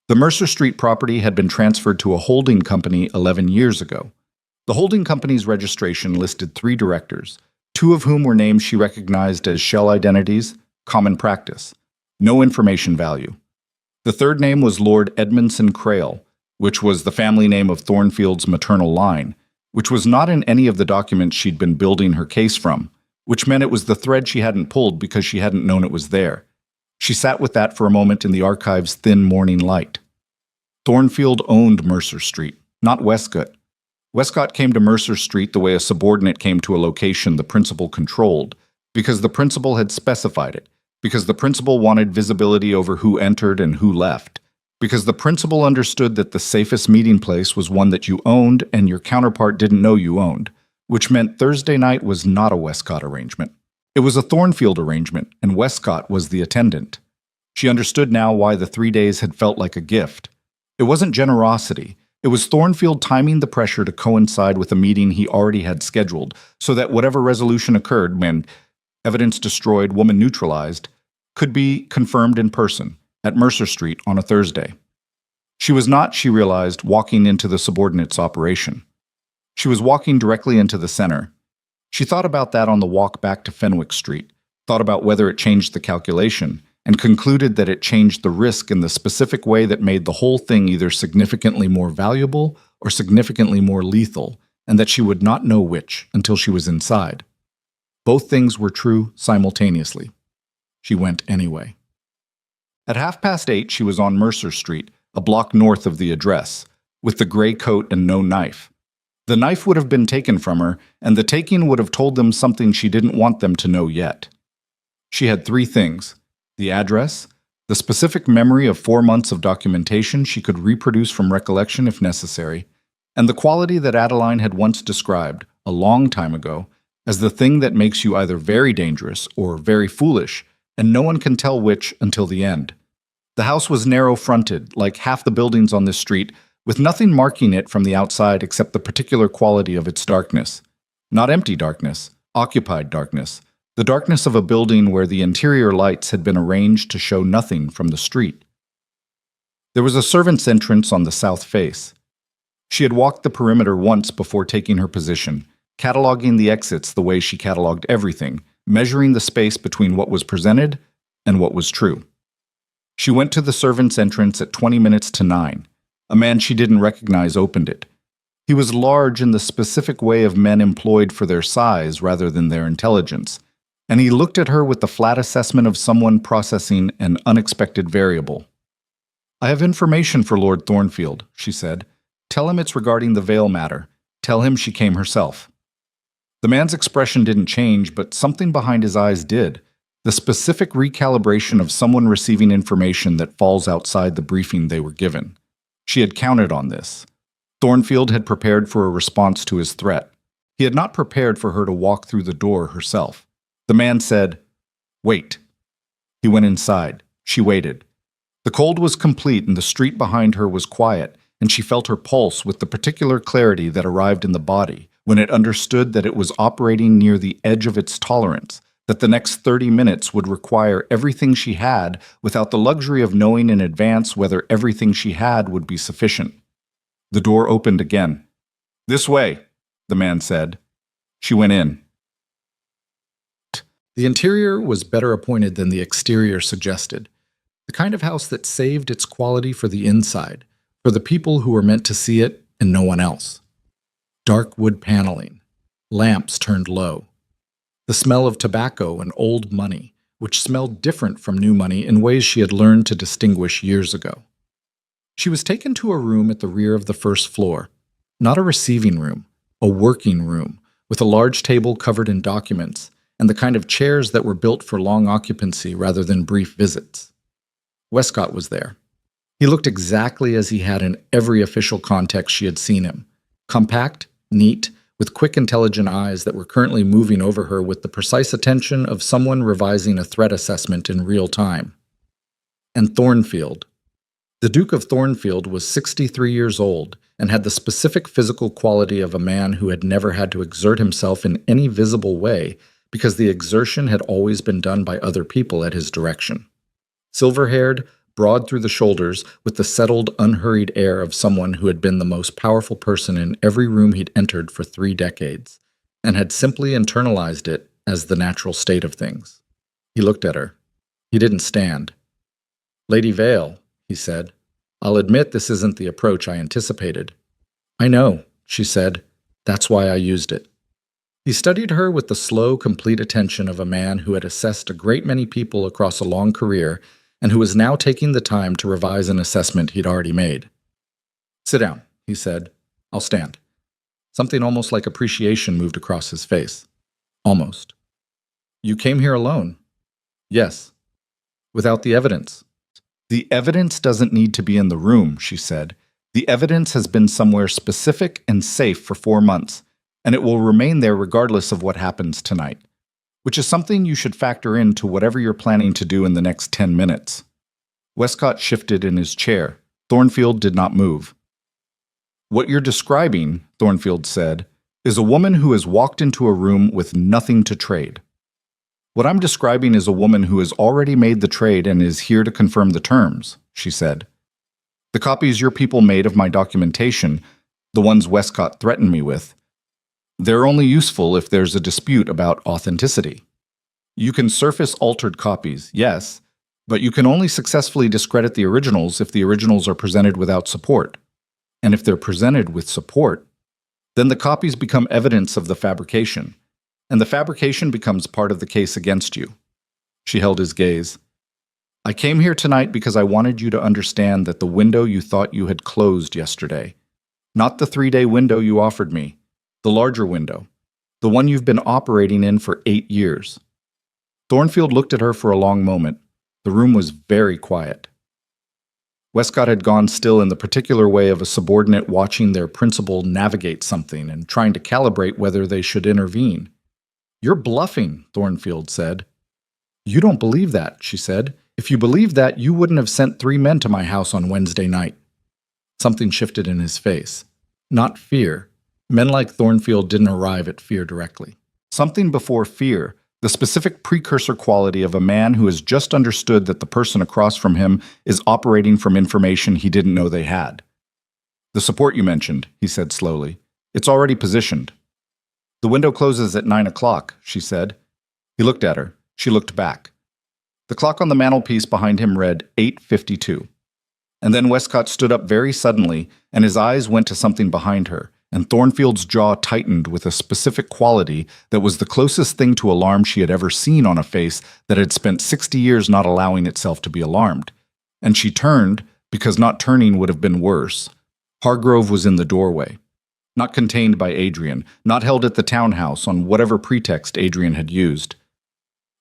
The Mercer Street property had been transferred to a holding company 11 years ago. The holding company's registration listed 3 directors, 2 of whom were names she recognized as shell identities, common practice, no information value. The third name was Lord Edmondson Crail, which was the family name of Thornfield's maternal line, which was not in any of the documents she'd been building her case from, which meant it was the thread she hadn't pulled because she hadn't known it was there. She sat with that for a moment in the archive's thin morning light. Thornfield owned Mercer Street, not Westcott. Westcott came to Mercer Street the way a subordinate came to a location the principal controlled, because the principal had specified it, because the principal wanted visibility over who entered and who left, because the principal understood that the safest meeting place was one that you owned and your counterpart didn't know you owned, which meant Thursday night was not a Westcott arrangement. It was a Thornfield arrangement, and Westcott was the attendant. She understood now why the 3 days had felt like a gift. It wasn't generosity. It was Thornfield timing the pressure to coincide with a meeting he already had scheduled, so that whatever resolution occurred when evidence destroyed, woman neutralized, could be confirmed in person at Mercer Street on a Thursday. She was not, she realized, walking into the subordinate's operation. She was walking directly into the center. She thought about that on the walk back to Fenwick Street, thought about whether it changed the calculation, and concluded that it changed the risk in the specific way that made the whole thing either significantly more valuable or significantly more lethal, and that she would not know which until she was inside. Both things were true simultaneously. She went anyway. At 8:30, she was on Mercer Street, a block north of the address, with the gray coat and no knife. The knife would have been taken from her, and the taking would have told them something she didn't want them to know yet. She had 3 things: the address, the specific memory of 4 months of documentation she could reproduce from recollection if necessary, and the quality that Adeline had once described, a long time ago, as the thing that makes you either very dangerous or very foolish, and no one can tell which until the end. The house was narrow-fronted, like half the buildings on this street, with nothing marking it from the outside except the particular quality of its darkness. Not empty darkness, occupied darkness, the darkness of a building where the interior lights had been arranged to show nothing from the street. There was a servant's entrance on the south face. She had walked the perimeter once before taking her position, cataloging the exits the way she cataloged everything, measuring the space between what was presented and what was true. She went to the servant's entrance at 20 minutes to 9. A man she didn't recognize opened it. He was large in the specific way of men employed for their size rather than their intelligence, and he looked at her with the flat assessment of someone processing an unexpected variable. "I have information for Lord Thornfield," she said. "Tell him it's regarding the veil matter. Tell him she came herself." The man's expression didn't change, but something behind his eyes did. The specific recalibration of someone receiving information that falls outside the briefing they were given. She had counted on this. Thornfield had prepared for a response to his threat. He had not prepared for her to walk through the door herself. The man said, "Wait." He went inside. She waited. The cold was complete and the street behind her was quiet, and she felt her pulse with the particular clarity that arrived in the body when it understood that it was operating near the edge of its tolerance, that the next 30 minutes would require everything she had without the luxury of knowing in advance whether everything she had would be sufficient. The door opened again. "This way," the man said. She went in. The interior was better appointed than the exterior suggested. The kind of house that saved its quality for the inside, for the people who were meant to see it and no one else. Dark wood paneling. Lamps turned low. The smell of tobacco and old money, which smelled different from new money in ways she had learned to distinguish years ago. She was taken to a room at the rear of the first floor. Not a receiving room, a working room, with a large table covered in documents, and the kind of chairs that were built for long occupancy rather than brief visits. Westcott was there. He looked exactly as he had in every official context she had seen him. Compact, neat, with quick, intelligent eyes that were currently moving over her with the precise attention of someone revising a threat assessment in real time. And Thornfield. The Duke of Thornfield was 63 years old and had the specific physical quality of a man who had never had to exert himself in any visible way because the exertion had always been done by other people at his direction. Silver-haired, broad through the shoulders, with the settled, unhurried air of someone who had been the most powerful person in every room he'd entered for 3 decades, and had simply internalized it as the natural state of things. He looked at her. He didn't stand. "Lady Vale," he said, "I'll admit this isn't the approach I anticipated." "I know," she said. "That's why I used it." He studied her with the slow, complete attention of a man who had assessed a great many people across a long career and who was now taking the time to revise an assessment he'd already made. "Sit down," he said. "I'll stand." Something almost like appreciation moved across his face. Almost. "You came here alone?" "Yes." "Without the evidence?" "The evidence doesn't need to be in the room," she said. "The evidence has been somewhere specific and safe for 4 months, and it will remain there regardless of what happens tonight, which is something you should factor into whatever you're planning to do in the next 10 minutes. Westcott shifted in his chair. Thornfield did not move. "What you're describing," Thornfield said, "is a woman who has walked into a room with nothing to trade. What I'm describing is a woman who has already made the trade and is here to confirm the terms," she said. "The copies your people made of my documentation, the ones Westcott threatened me with, they're only useful if there's a dispute about authenticity. You can surface altered copies, yes, but you can only successfully discredit the originals if the originals are presented without support. And if they're presented with support, then the copies become evidence of the fabrication, and the fabrication becomes part of the case against you." She held his gaze. "I came here tonight because I wanted you to understand that the window you thought you had closed yesterday, not the 3-day window you offered me, the larger window, the one you've been operating in for 8 years. Thornfield looked at her for a long moment. The room was very quiet. Westcott had gone still in the particular way of a subordinate watching their principal navigate something and trying to calibrate whether they should intervene. "You're bluffing," Thornfield said. "You don't believe that," she said. "If you believed that, you wouldn't have sent 3 men to my house on Wednesday night." Something shifted in his face. Not fear. Men like Thornfield didn't arrive at fear directly. Something before fear, the specific precursor quality of a man who has just understood that the person across from him is operating from information he didn't know they had. "The support you mentioned," he said slowly. "It's already positioned." "The window closes at 9 o'clock, she said. He looked at her. She looked back. The clock on the mantelpiece behind him read 8:52. And then Westcott stood up very suddenly, and his eyes went to something behind her, and Thornfield's jaw tightened with a specific quality that was the closest thing to alarm she had ever seen on a face that had spent 60 years not allowing itself to be alarmed. And she turned, because not turning would have been worse. Hargrove was in the doorway. Not contained by Adrian, not held at the townhouse on whatever pretext Adrian had used.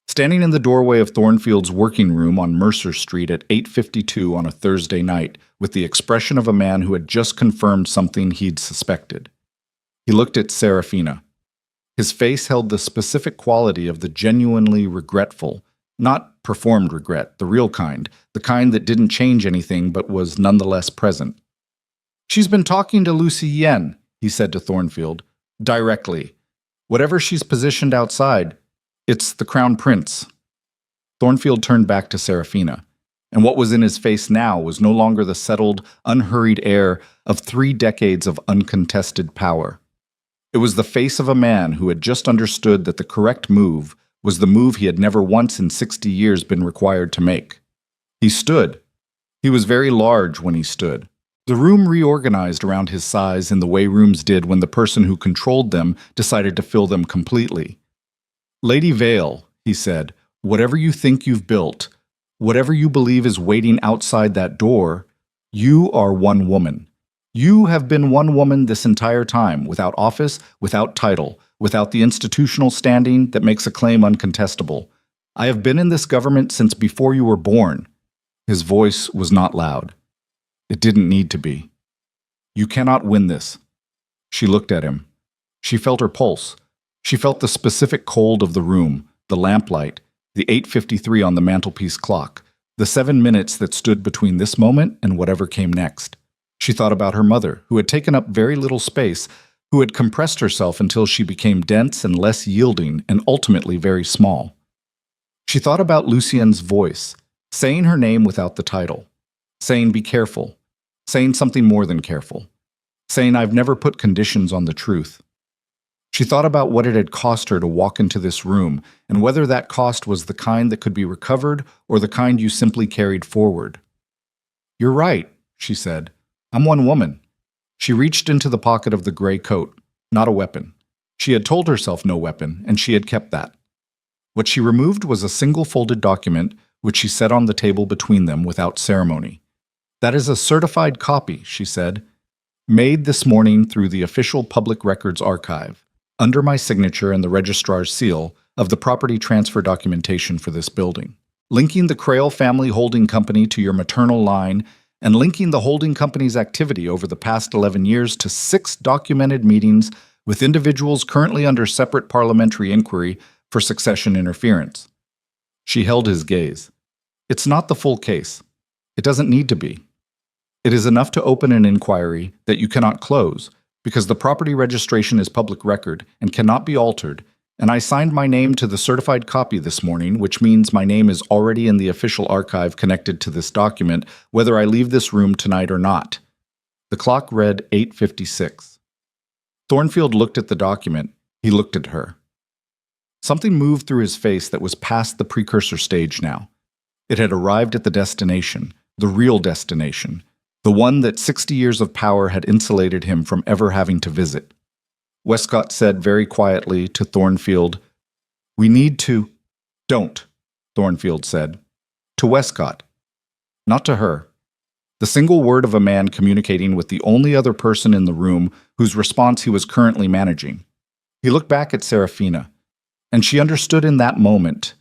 Standing in the doorway of Thornfield's working room on Mercer Street at 8:52 on a Thursday night, with the expression of a man who had just confirmed something he'd suspected. He looked at Serafina. His face held the specific quality of the genuinely regretful, not performed regret, the real kind, the kind that didn't change anything but was nonetheless present. "She's been talking to Lucy Yen," he said to Thornfield, "directly. Whatever she's positioned outside, it's the Crown Prince." Thornfield turned back to Serafina, and what was in his face now was no longer the settled, unhurried air of 3 decades of uncontested power. It was the face of a man who had just understood that the correct move was the move he had never once in 60 years been required to make. He stood. He was very large when he stood. The room reorganized around his size in the way rooms did when the person who controlled them decided to fill them completely. "Lady Vale," he said, "whatever you think you've built, whatever you believe is waiting outside that door, you are one woman. You have been one woman this entire time, without office, without title, without the institutional standing that makes a claim uncontestable. I have been in this government since before you were born." His voice was not loud. It didn't need to be. "You cannot win this." She looked at him. She felt her pulse. She felt the specific cold of the room, the lamplight, the 8:53 on the mantelpiece clock, the 7 minutes that stood between this moment and whatever came next. She thought about her mother, who had taken up very little space, who had compressed herself until she became dense and less yielding and ultimately very small. She thought about Lucien's voice, saying her name without the title, saying be careful, saying something more than careful, saying I've never put conditions on the truth. She thought about what it had cost her to walk into this room and whether that cost was the kind that could be recovered or the kind you simply carried forward. You're right, she said. I'm one woman. She reached into the pocket of the gray coat, not a weapon. She had told herself no weapon, and she had kept that. What she removed was a single folded document, which she set on the table between them without ceremony. That is a certified copy, she said, made this morning through the official public records archive, under my signature and the registrar's seal of the property transfer documentation for this building, linking the Crail family holding company to your maternal line and linking the holding company's activity over the past 11 years to 6 documented meetings with individuals currently under separate parliamentary inquiry for succession interference. She held his gaze. It's not the full case. It doesn't need to be. It is enough to open an inquiry that you cannot close, because the property registration is public record and cannot be altered, and I signed my name to the certified copy this morning, which means my name is already in the official archive connected to this document, whether I leave this room tonight or not. The clock read 8:56. Thornfield looked at the document. He looked at her. Something moved through his face that was past the precursor stage now. It had arrived at the destination, the real destination, the one that 60 years of power had insulated him from ever having to visit. Westcott said very quietly to Thornfield, "We need to—" "Don't," Thornfield said. To Westcott. Not to her. The single word of a man communicating with the only other person in the room whose response he was currently managing. He looked back at Serafina, and she understood in that moment,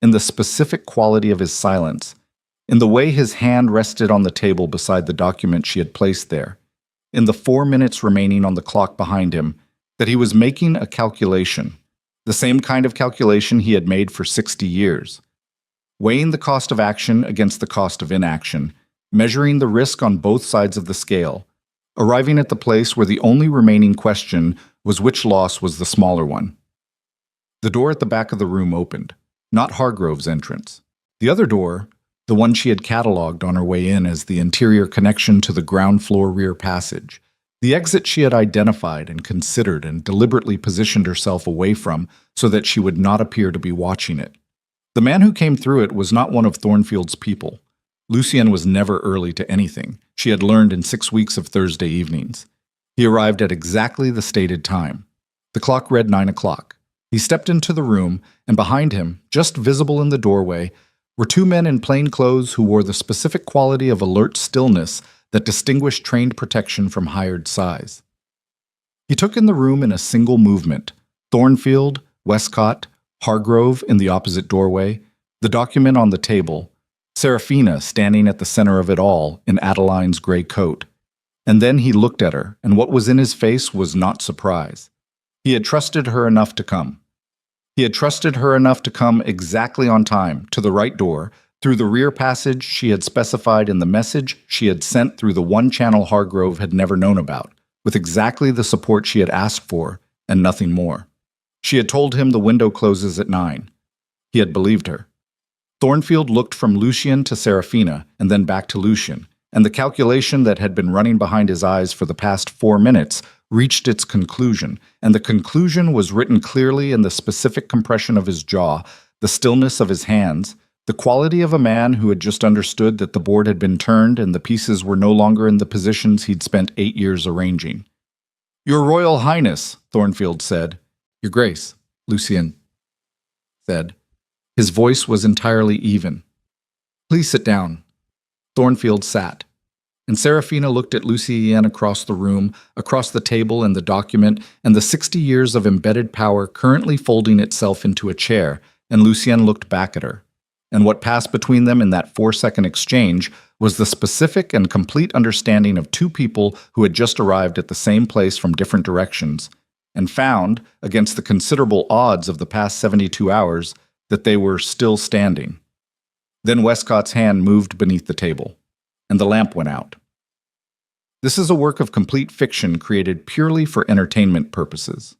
in the specific quality of his silence, in the way his hand rested on the table beside the document she had placed there, in the 4 minutes remaining on the clock behind him, that he was making a calculation, the same kind of calculation he had made for 60 years, weighing the cost of action against the cost of inaction, measuring the risk on both sides of the scale, arriving at the place where the only remaining question was which loss was the smaller one. The door at the back of the room opened, not Hargrove's entrance. The other door, the one she had catalogued on her way in as the interior connection to the ground floor rear passage, the exit she had identified and considered and deliberately positioned herself away from so that she would not appear to be watching it. The man who came through it was not one of Thornfield's people. Lucien was never early to anything, she had learned in 6 weeks of Thursday evenings. He arrived at exactly the stated time. The clock read 9 o'clock. He stepped into the room, and behind him, just visible in the doorway, were 2 men in plain clothes who wore the specific quality of alert stillness that distinguished trained protection from hired size. He took in the room in a single movement: Thornfield, Westcott, Hargrove in the opposite doorway, the document on the table, Serafina standing at the center of it all in Adeline's gray coat. And then he looked at her, and what was in his face was not surprise. He had trusted her enough to come. He had trusted her enough to come exactly on time, to the right door, through the rear passage she had specified in the message she had sent through the one channel Hargrove had never known about, with exactly the support she had asked for, and nothing more. She had told him the window closes at 9. He had believed her. Thornfield looked from Lucien to Serafina, and then back to Lucien, and the calculation that had been running behind his eyes for the past 4 minutes reached its conclusion, and the conclusion was written clearly in the specific compression of his jaw, the stillness of his hands, the quality of a man who had just understood that the board had been turned and the pieces were no longer in the positions he'd spent 8 years arranging. "Your Royal Highness," Thornfield said. "Your Grace," Lucien said. His voice was entirely even. "Please sit down." Thornfield sat, and Serafina looked at Lucien across the room, across the table and the document, and the 60 years of embedded power currently folding itself into a chair, and Lucien looked back at her. And what passed between them in that 4-second exchange was the specific and complete understanding of 2 people who had just arrived at the same place from different directions, and found, against the considerable odds of the past 72 hours, that they were still standing. Then Westcott's hand moved beneath the table, and the lamp went out. This is a work of complete fiction created purely for entertainment purposes.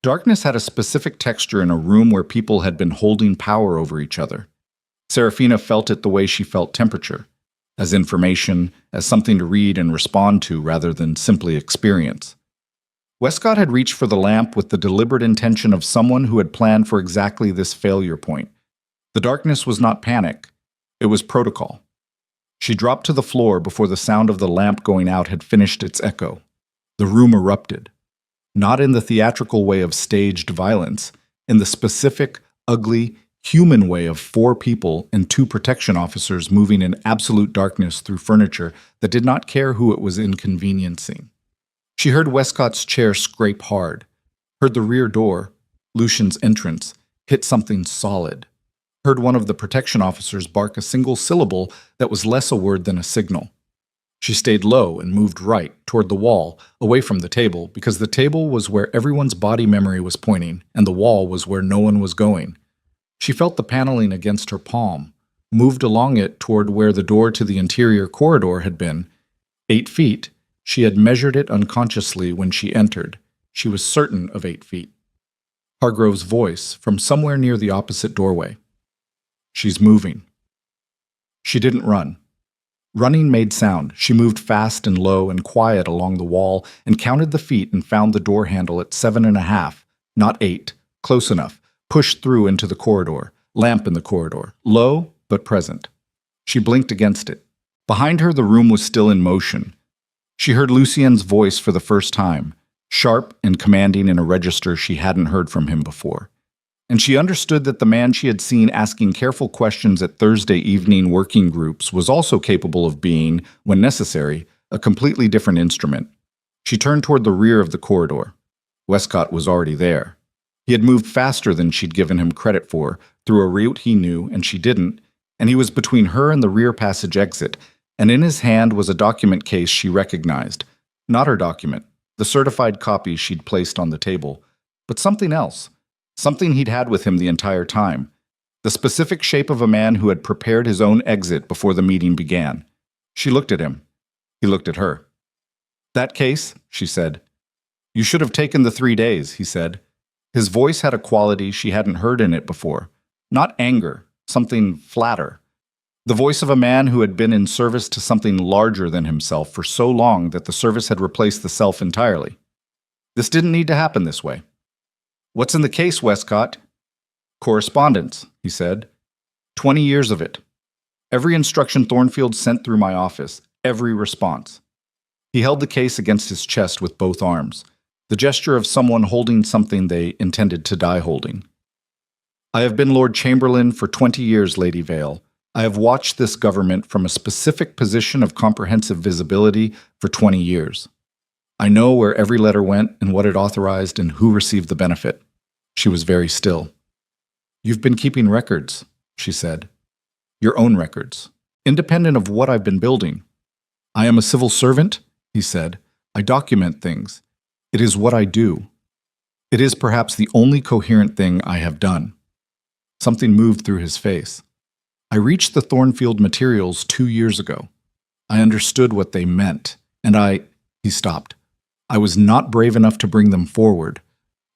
Darkness had a specific texture in a room where people had been holding power over each other. Serafina felt it the way she felt temperature, as information, as something to read and respond to rather than simply experience. Westcott had reached for the lamp with the deliberate intention of someone who had planned for exactly this failure point. The darkness was not panic, it was protocol. She dropped to the floor before the sound of the lamp going out had finished its echo. The room erupted. Not in the theatrical way of staged violence, in the specific, ugly, human way of 4 people and 2 protection officers moving in absolute darkness through furniture that did not care who it was inconveniencing. She heard Westcott's chair scrape hard, heard the rear door, Lucian's entrance, hit something solid, heard one of the protection officers bark a single syllable that was less a word than a signal. She stayed low and moved right, toward the wall, away from the table, because the table was where everyone's body memory was pointing, and the wall was where no one was going. She felt the paneling against her palm, moved along it toward where the door to the interior corridor had been. 8 feet. She had measured it unconsciously when she entered. She was certain of 8 feet. Hargrove's voice, from somewhere near the opposite doorway. She's moving. She didn't run. Running made sound. She moved fast and low and quiet along the wall and counted the feet and found the door handle at 7.5, not 8. Close enough. Pushed through into the corridor. Lamp in the corridor. Low, but present. She blinked against it. Behind her, the room was still in motion. She heard Lucien's voice for the first time, sharp and commanding in a register she hadn't heard from him before. And she understood that the man she had seen asking careful questions at Thursday evening working groups was also capable of being, when necessary, a completely different instrument. She turned toward the rear of the corridor. Westcott was already there. He had moved faster than she'd given him credit for, through a route he knew and she didn't, and he was between her and the rear passage exit, and in his hand was a document case she recognized. Not her document, the certified copy she'd placed on the table, but something else. Something he'd had with him the entire time. The specific shape of a man who had prepared his own exit before the meeting began. She looked at him. He looked at her. "That case," she said. "You should have taken the 3 days," he said. His voice had a quality she hadn't heard in it before. Not anger, something flatter. The voice of a man who had been in service to something larger than himself for so long that the service had replaced the self entirely. This didn't need to happen this way. "What's in the case, Westcott?" "Correspondence," he said. 20 years of it. Every instruction Thornfield sent through my office, every response. He held the case against his chest with both arms, the gesture of someone holding something they intended to die holding. "I have been Lord Chamberlain for 20 years, Lady Vale. I have watched this government from a specific position of comprehensive visibility for 20 years. I know where every letter went and what it authorized and who received the benefit." She was very still. "You've been keeping records," she said. "Your own records, independent of what I've been building." "I am a civil servant," he said. "I document things. It is what I do. It is perhaps the only coherent thing I have done." Something moved through his face. "I reached the Thornfield materials 2 years ago. I understood what they meant, and He stopped. "I was not brave enough to bring them forward.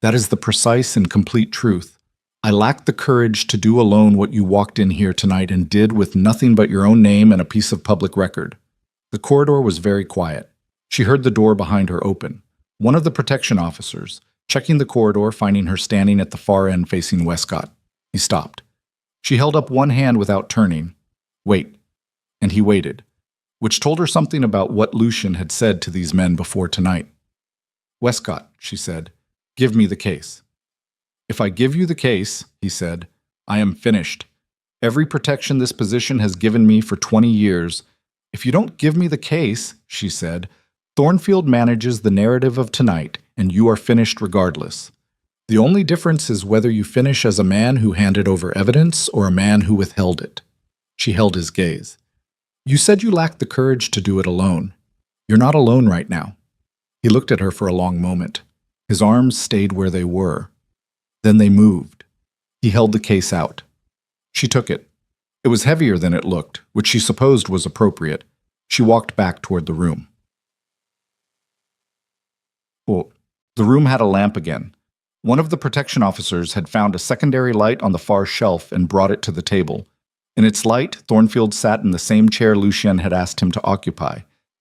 That is the precise and complete truth. I lacked the courage to do alone what you walked in here tonight and did with nothing but your own name and a piece of public record." The corridor was very quiet. She heard the door behind her open. One of the protection officers, checking the corridor, finding her standing at the far end facing Westcott. He stopped. She held up one hand without turning. "Wait." And he waited, which told her something about what Lucian had said to these men before tonight. "Westcott," she said, "give me the case." "If I give you the case," he said, "I am finished. Every protection this position has given me for 20 years. If you don't give me the case," she said, "Thornfield manages the narrative of tonight, and you are finished regardless. The only difference is whether you finish as a man who handed over evidence or a man who withheld it." She held his gaze. "You said you lacked the courage to do it alone. You're not alone right now. He looked at her for a long moment. His arms stayed where they were. Then they moved. He held the case out. She took it. It was heavier than it looked, which she supposed was appropriate. She walked back toward the room. Well, the room had a lamp again. One of the protection officers had found a secondary light on the far shelf and brought it to the table. In its light, Thornfield sat in the same chair Lucien had asked him to occupy,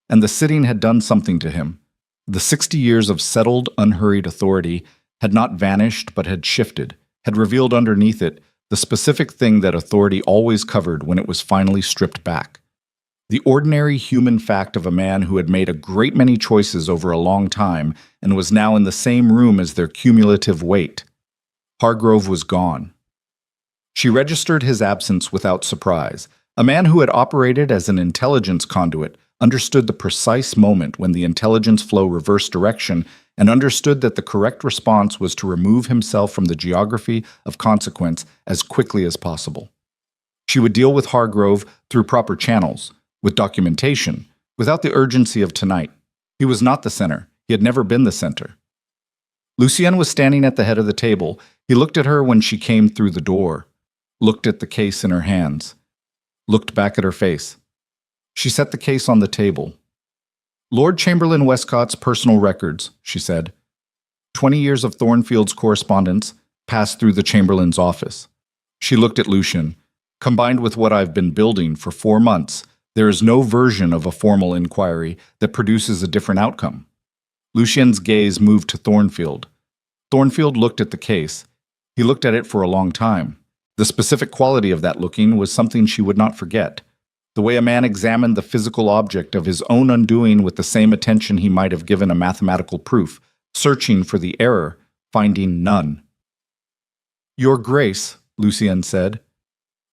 and the sitting had done something to him. The 60 years of settled, unhurried authority had not vanished but had shifted, had revealed underneath it the specific thing that authority always covered when it was finally stripped back. The ordinary human fact of a man who had made a great many choices over a long time and was now in the same room as their cumulative weight. Hargrove was gone. She registered his absence without surprise. A man who had operated as an intelligence conduit understood the precise moment when the intelligence flow reversed direction and understood that the correct response was to remove himself from the geography of consequence as quickly as possible. She would deal with Hargrove through proper channels, with documentation, without the urgency of tonight. He was not the center. He had never been the center. Lucien was standing at the head of the table. He looked at her when she came through the door, looked at the case in her hands, looked back at her face. She set the case on the table. Lord Chamberlain Westcott's personal records, she said. 20 years of Thornfield's correspondence passed through the Chamberlain's office. She looked at Lucien. Combined with what I've been building for 4 months, there is no version of a formal inquiry that produces a different outcome. Lucien's gaze moved to Thornfield. Thornfield looked at the case. He looked at it for a long time. The specific quality of that looking was something she would not forget. The way a man examined the physical object of his own undoing with the same attention he might have given a mathematical proof, searching for the error, finding none. "Your Grace," Lucien said.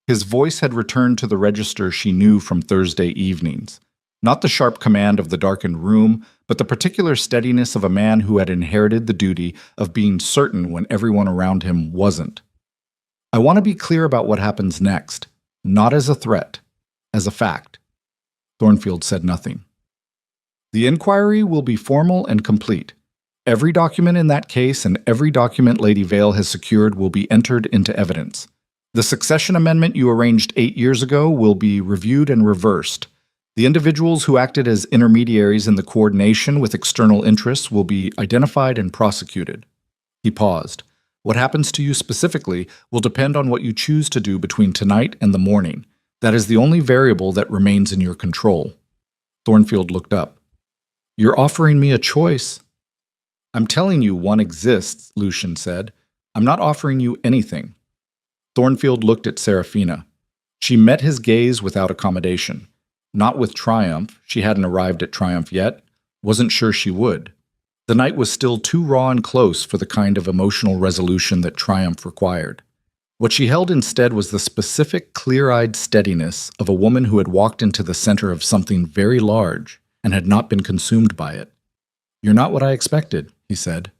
His voice had returned to the register she knew from Thursday evenings. Not the sharp command of the darkened room, but the particular steadiness of a man who had inherited the duty of being certain when everyone around him wasn't. "I want to be clear about what happens next, not as a threat, as a fact." Thornfield said nothing. "The inquiry will be formal and complete. Every document in that case and every document Lady Vale has secured will be entered into evidence. The succession amendment you arranged 8 years ago will be reviewed and reversed. The individuals who acted as intermediaries in the coordination with external interests will be identified and prosecuted." He paused. "What happens to you specifically will depend on what you choose to do between tonight and the morning. That is the only variable that remains in your control." Thornfield looked up. "You're offering me a choice." "I'm telling you one exists," Lucien said. "I'm not offering you anything." Thornfield looked at Seraphina. She met his gaze without accommodation. Not with triumph. She hadn't arrived at triumph yet. Wasn't sure she would. The night was still too raw and close for the kind of emotional resolution that triumph required. What she held instead was the specific, clear-eyed steadiness of a woman who had walked into the center of something very large and had not been consumed by it. "You're not what I expected," he said.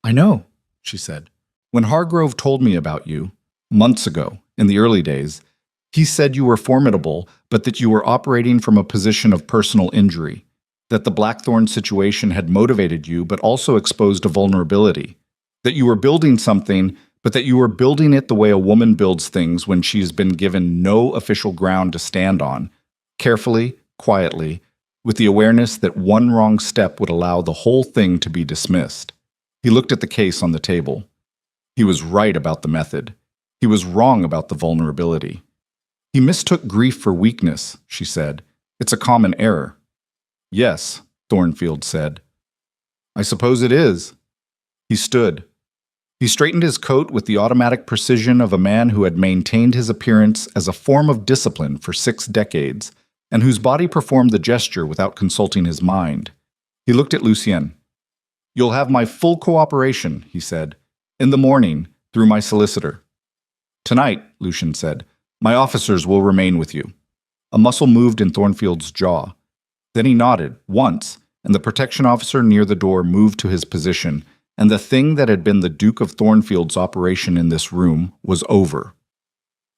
"I know," she said. "When Hargrove told me about you, months ago, in the early days, he said you were formidable, but that you were operating from a position of personal injury, that the Blackthorn situation had motivated you but also exposed a vulnerability, that you were building something, but that you were building it the way a woman builds things when she has been given no official ground to stand on, carefully, quietly, with the awareness that one wrong step would allow the whole thing to be dismissed." He looked at the case on the table. He was right about the method. He was wrong about the vulnerability. "He mistook grief for weakness," she said. "It's a common error." "Yes," Thornfield said. "I suppose it is." He stood. He straightened his coat with the automatic precision of a man who had maintained his appearance as a form of discipline for 6 decades, and whose body performed the gesture without consulting his mind. He looked at Lucien. "You'll have my full cooperation," he said, "in the morning, through my solicitor." "Tonight," Lucien said, "my officers will remain with you." A muscle moved in Thornfield's jaw. Then he nodded, once, and the protection officer near the door moved to his position, and the thing that had been the Duke of Thornfield's operation in this room was over.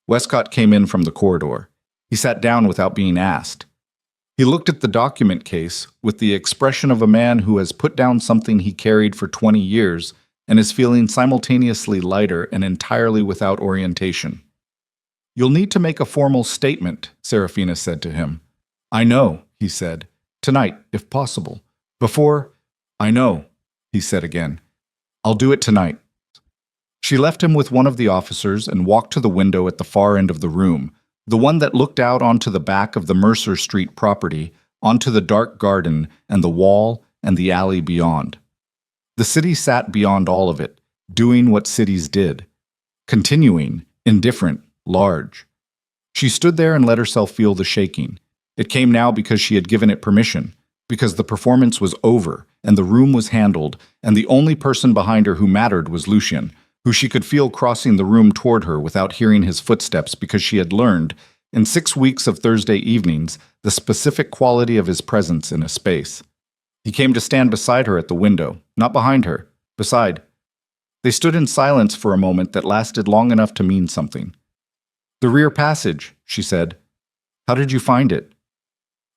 Westcott came in from the corridor. He sat down without being asked. He looked at the document case with the expression of a man who has put down something he carried for 20 years and is feeling simultaneously lighter and entirely without orientation. "You'll need to make a formal statement," Serafina said to him. "I know," he said. "Tonight, if possible. Before—" "I know," he said again. "I'll do it tonight." She left him with one of the officers and walked to the window at the far end of the room, the one that looked out onto the back of the Mercer Street property, onto the dark garden and the wall and the alley beyond. The city sat beyond all of it, doing what cities did, continuing, indifferent, large. She stood there and let herself feel the shaking. It came now because she had given it permission, because the performance was over and the room was handled, and the only person behind her who mattered was Lucien, who she could feel crossing the room toward her without hearing his footsteps, because she had learned, in 6 weeks of Thursday evenings, the specific quality of his presence in a space. He came to stand beside her at the window, not behind her, beside. They stood in silence for a moment that lasted long enough to mean something. "The rear passage," she said. "How did you find it?"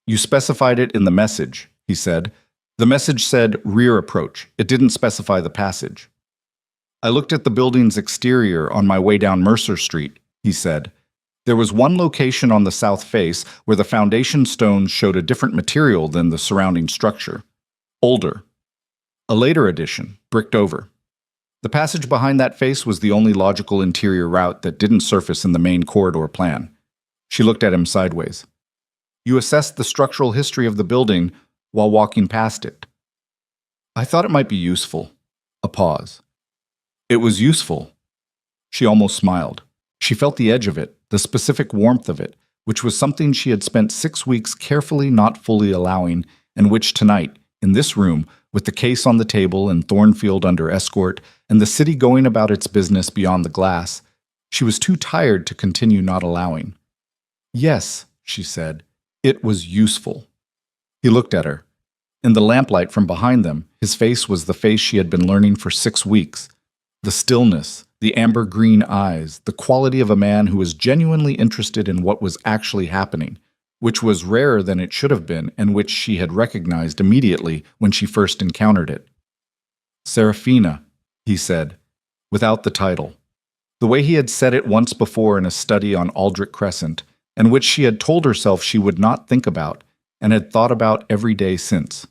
"You specified it in the message," he said. "The message said rear approach. It didn't specify the passage." "I looked at the building's exterior on my way down Mercer Street," he said. "There was one location on the south face where the foundation stones showed a different material than the surrounding structure. Older. A later addition, bricked over. The passage behind that face was the only logical interior route that didn't surface in the main corridor plan." She looked at him sideways. "You assessed the structural history of the building while walking past it." "I thought it might be useful." A pause. "It was useful." She almost smiled. She felt the edge of it, the specific warmth of it, which was something she had spent 6 weeks carefully not fully allowing, and which tonight, in this room, with the case on the table and Thornfield under escort, and the city going about its business beyond the glass, she was too tired to continue not allowing. "Yes," she said, "it was useful." He looked at her. In the lamplight from behind them, his face was the face she had been learning for 6 weeks. The stillness, the amber-green eyes, the quality of a man who was genuinely interested in what was actually happening, which was rarer than it should have been and which she had recognized immediately when she first encountered it. "Serafina," he said, without the title. The way he had said it once before in a study on Aldrich Crescent, and which she had told herself she would not think about, and had thought about every day since.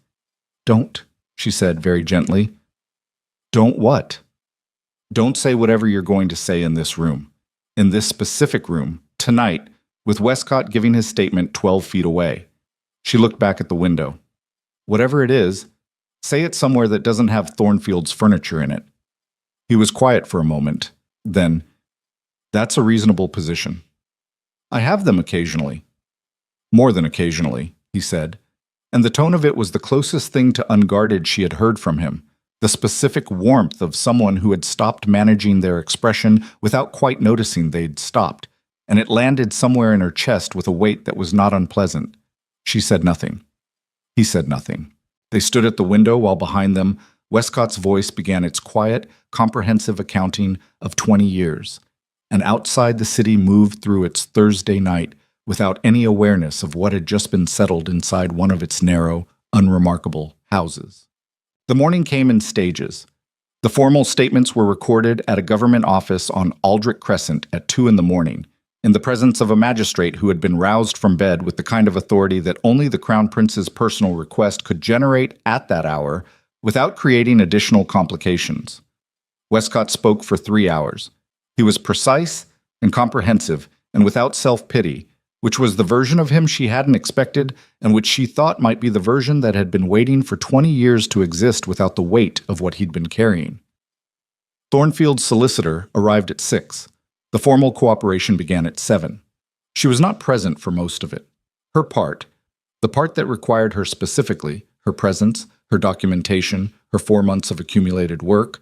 "Don't," she said very gently. "Don't what?" "Don't say whatever you're going to say in this room. In this specific room, tonight, with Westcott giving his statement 12 feet away." She looked back at the window. "Whatever it is, say it somewhere that doesn't have Thornfield's furniture in it." He was quiet for a moment. Then, "That's a reasonable position." "I have them occasionally." "More than occasionally," he said, and the tone of it was the closest thing to unguarded she had heard from him, the specific warmth of someone who had stopped managing their expression without quite noticing they'd stopped, and it landed somewhere in her chest with a weight that was not unpleasant. She said nothing. He said nothing. They stood at the window while behind them, Westcott's voice began its quiet, comprehensive accounting of 20 years, and outside the city moved through its Thursday night without any awareness of what had just been settled inside one of its narrow, unremarkable houses. The morning came in stages. The formal statements were recorded at a government office on Aldrich Crescent at 2 in the morning, in the presence of a magistrate who had been roused from bed with the kind of authority that only the Crown Prince's personal request could generate at that hour without creating additional complications. Westcott spoke for 3 hours. He was precise and comprehensive and without self-pity, which was the version of him she hadn't expected and which she thought might be the version that had been waiting for 20 years to exist without the weight of what he'd been carrying. Thornfield's solicitor arrived at 6. The formal cooperation began at 7. She was not present for most of it. Her part, the part that required her specifically, her presence, her documentation, her 4 months of accumulated work,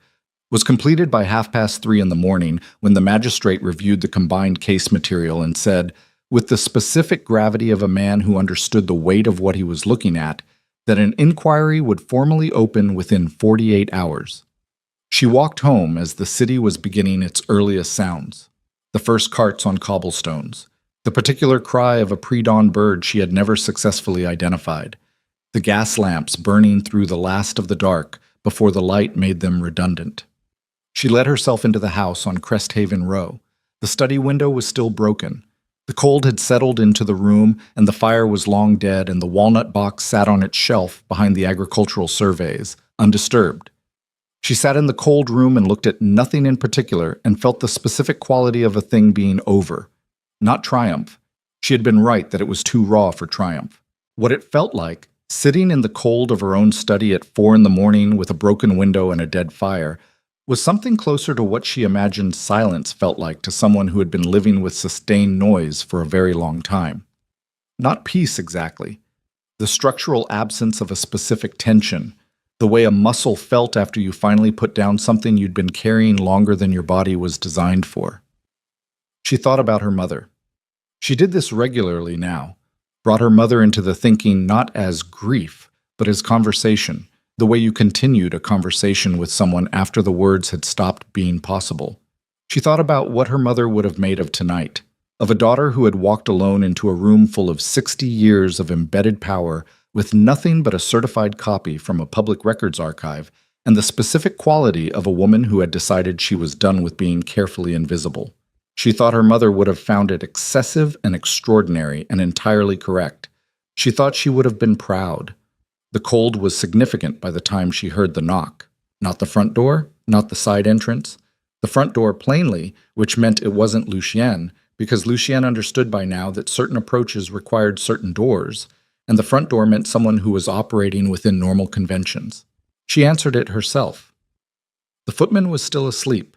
was completed by 3:30 in the morning when the magistrate reviewed the combined case material and said, with the specific gravity of a man who understood the weight of what he was looking at, that an inquiry would formally open within 48 hours. She walked home as the city was beginning its earliest sounds. The first carts on cobblestones, the particular cry of a pre-dawn bird she had never successfully identified, the gas lamps burning through the last of the dark before the light made them redundant. She let herself into the house on Cresthaven Row. The study window was still broken. The cold had settled into the room, and the fire was long dead, and the walnut box sat on its shelf behind the agricultural surveys, undisturbed. She sat in the cold room and looked at nothing in particular and felt the specific quality of a thing being over. Not triumph. She had been right that it was too raw for triumph. What it felt like, sitting in the cold of her own study at 4 a.m. with a broken window and a dead fire, was something closer to what she imagined silence felt like to someone who had been living with sustained noise for a very long time. Not peace exactly. The structural absence of a specific tension, the way a muscle felt after you finally put down something you'd been carrying longer than your body was designed for. She thought about her mother. She did this regularly now, brought her mother into the thinking not as grief, but as conversation, the way you continued a conversation with someone after the words had stopped being possible. She thought about what her mother would have made of tonight, of a daughter who had walked alone into a room full of 60 years of embedded power with nothing but a certified copy from a public records archive and the specific quality of a woman who had decided she was done with being carefully invisible. She thought her mother would have found it excessive and extraordinary and entirely correct. She thought she would have been proud. The cold was significant by the time she heard the knock. Not the front door, not the side entrance. The front door plainly, which meant it wasn't Lucien, because Lucien understood by now that certain approaches required certain doors, and the front door meant someone who was operating within normal conventions. She answered it herself. The footman was still asleep.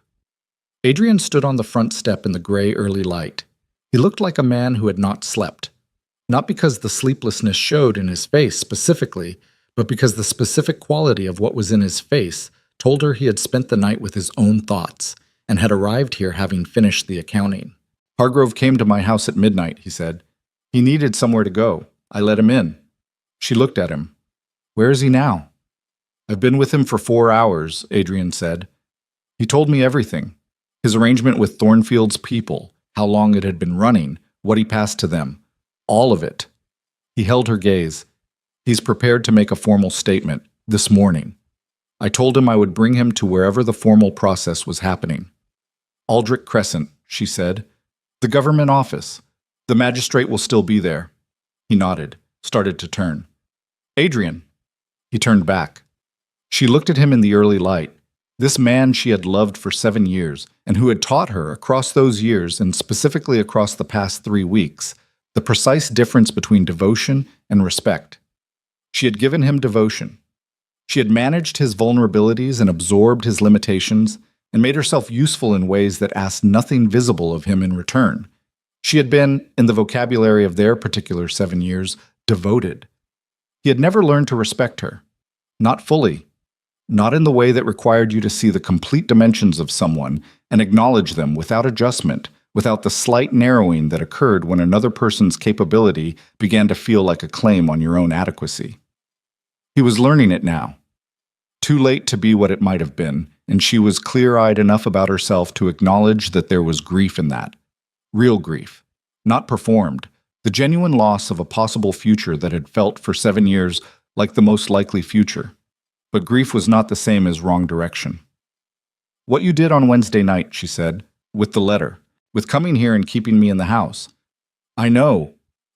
Adrian stood on the front step in the gray early light. He looked like a man who had not slept. Not because the sleeplessness showed in his face specifically, but because the specific quality of what was in his face told her he had spent the night with his own thoughts and had arrived here having finished the accounting. "Hargrove came to my house at midnight," he said. "He needed somewhere to go. I let him in." She looked at him. "Where is he now?" "I've been with him for 4 hours," Adrian said. "He told me everything. His arrangement with Thornfield's people, how long it had been running, what he passed to them. All of it." He held her gaze. "He's prepared to make a formal statement, this morning. I told him I would bring him to wherever the formal process was happening." "Aldrich Crescent," she said. "The government office. The magistrate will still be there." He nodded, started to turn. "Adrian." He turned back. She looked at him in the early light. This man she had loved for 7 years, and who had taught her across those years, and specifically across the past 3 weeks, the precise difference between devotion and respect. She had given him devotion. She had managed his vulnerabilities and absorbed his limitations, and made herself useful in ways that asked nothing visible of him in return. She had been, in the vocabulary of their particular 7 years, devoted. He had never learned to respect her. Not fully. Not in the way that required you to see the complete dimensions of someone and acknowledge them without adjustment, without the slight narrowing that occurred when another person's capability began to feel like a claim on your own adequacy. He was learning it now. Too late to be what it might have been, and she was clear-eyed enough about herself to acknowledge that there was grief in that. Real grief. Not performed. The genuine loss of a possible future that had felt for 7 years like the most likely future. But grief was not the same as wrong direction. "What you did on Wednesday night," she said, "with the letter, with coming here and keeping me in the house." "I know,"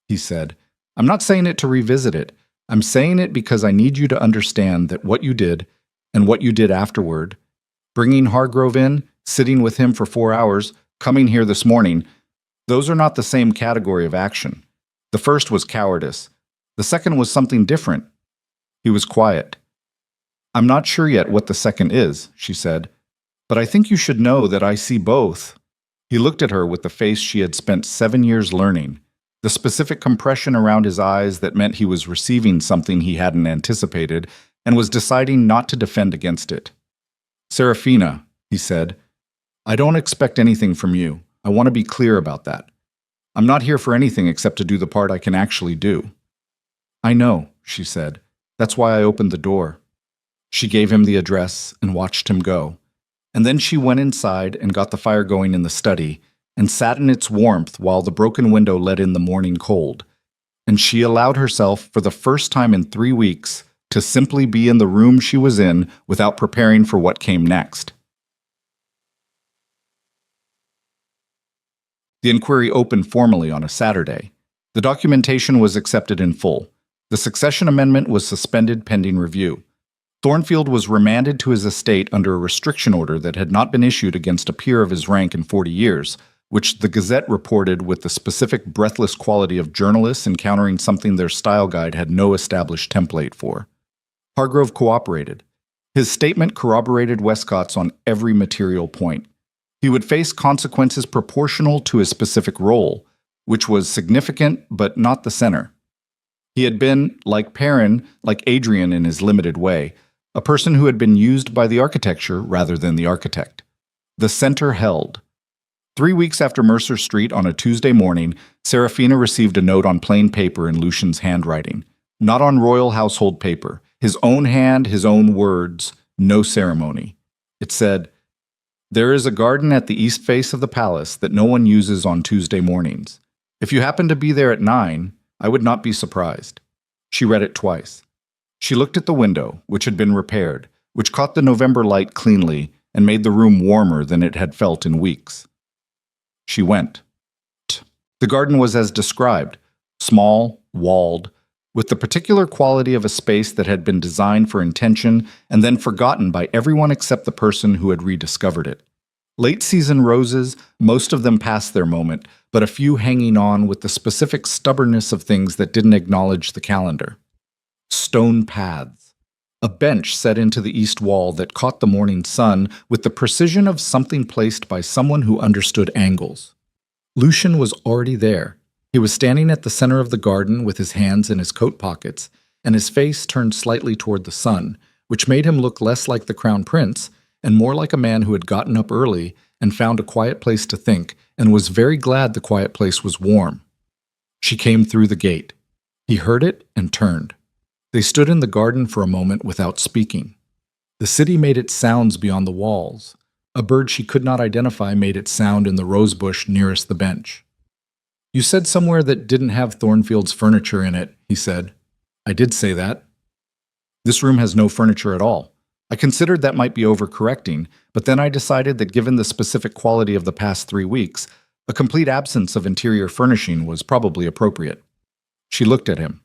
he said. "I'm not saying it to revisit it. I'm saying it because I need you to understand that what you did, and what you did afterward, bringing Hargrove in, sitting with him for 4 hours, coming here this morning, those are not the same category of action. The first was cowardice. The second was something different." He was quiet. "I'm not sure yet what the second is," she said, "but I think you should know that I see both." He looked at her with the face she had spent 7 years learning, the specific compression around his eyes that meant he was receiving something he hadn't anticipated and was deciding not to defend against it. "Serafina," he said, "I don't expect anything from you. I want to be clear about that. I'm not here for anything except to do the part I can actually do." "I know," she said. "That's why I opened the door." She gave him the address and watched him go. And then she went inside and got the fire going in the study, and sat in its warmth while the broken window let in the morning cold. And she allowed herself, for the first time in 3 weeks, to simply be in the room she was in without preparing for what came next. The inquiry opened formally on a Saturday. The documentation was accepted in full. The succession amendment was suspended pending review. Thornfield was remanded to his estate under a restriction order that had not been issued against a peer of his rank in 40 years, which the Gazette reported with the specific breathless quality of journalists encountering something their style guide had no established template for. Hargrove cooperated. His statement corroborated Westcott's on every material point. He would face consequences proportional to his specific role, which was significant but not the center. He had been, like Perrin, like Adrian in his limited way, a person who had been used by the architecture rather than the architect. The center held. 3 weeks after Mercer Street on a Tuesday morning, Serafina received a note on plain paper in Lucian's handwriting, not on royal household paper. His own hand, his own words, no ceremony. It said, "There is a garden at the east face of the palace that no one uses on Tuesday mornings. If you happen to be there at 9, I would not be surprised." She read it twice. She looked at the window, which had been repaired, which caught the November light cleanly and made the room warmer than it had felt in weeks. She went. The garden was as described, small, walled, with the particular quality of a space that had been designed for intention and then forgotten by everyone except the person who had rediscovered it. Late-season roses, most of them past their moment, but a few hanging on with the specific stubbornness of things that didn't acknowledge the calendar. Stone paths. A bench set into the east wall that caught the morning sun with the precision of something placed by someone who understood angles. Lucian was already there. He was standing at the center of the garden with his hands in his coat pockets, and his face turned slightly toward the sun, which made him look less like the crown prince and more like a man who had gotten up early and found a quiet place to think and was very glad the quiet place was warm. She came through the gate. He heard it and turned. They stood in the garden for a moment without speaking. The city made its sounds beyond the walls. A bird she could not identify made its sound in the rosebush nearest the bench. "You said somewhere that didn't have Thornfield's furniture in it," he said. "I did say that." "This room has no furniture at all. I considered that might be overcorrecting, but then I decided that given the specific quality of the past 3 weeks, a complete absence of interior furnishing was probably appropriate." She looked at him.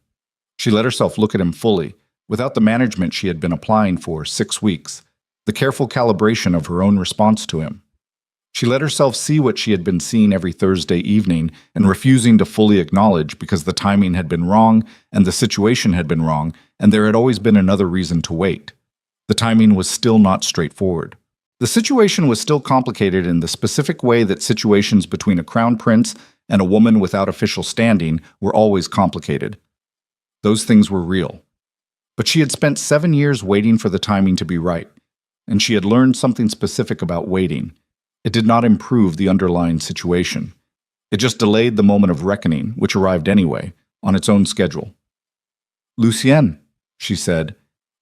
She let herself look at him fully, without the management she had been applying for 6 weeks, the careful calibration of her own response to him. She let herself see what she had been seeing every Thursday evening and refusing to fully acknowledge because the timing had been wrong and the situation had been wrong, and there had always been another reason to wait. The timing was still not straightforward. The situation was still complicated in the specific way that situations between a crown prince and a woman without official standing were always complicated. Those things were real. But she had spent 7 years waiting for the timing to be right, and she had learned something specific about waiting. It did not improve the underlying situation. It just delayed the moment of reckoning, which arrived anyway, on its own schedule. "Lucien," she said,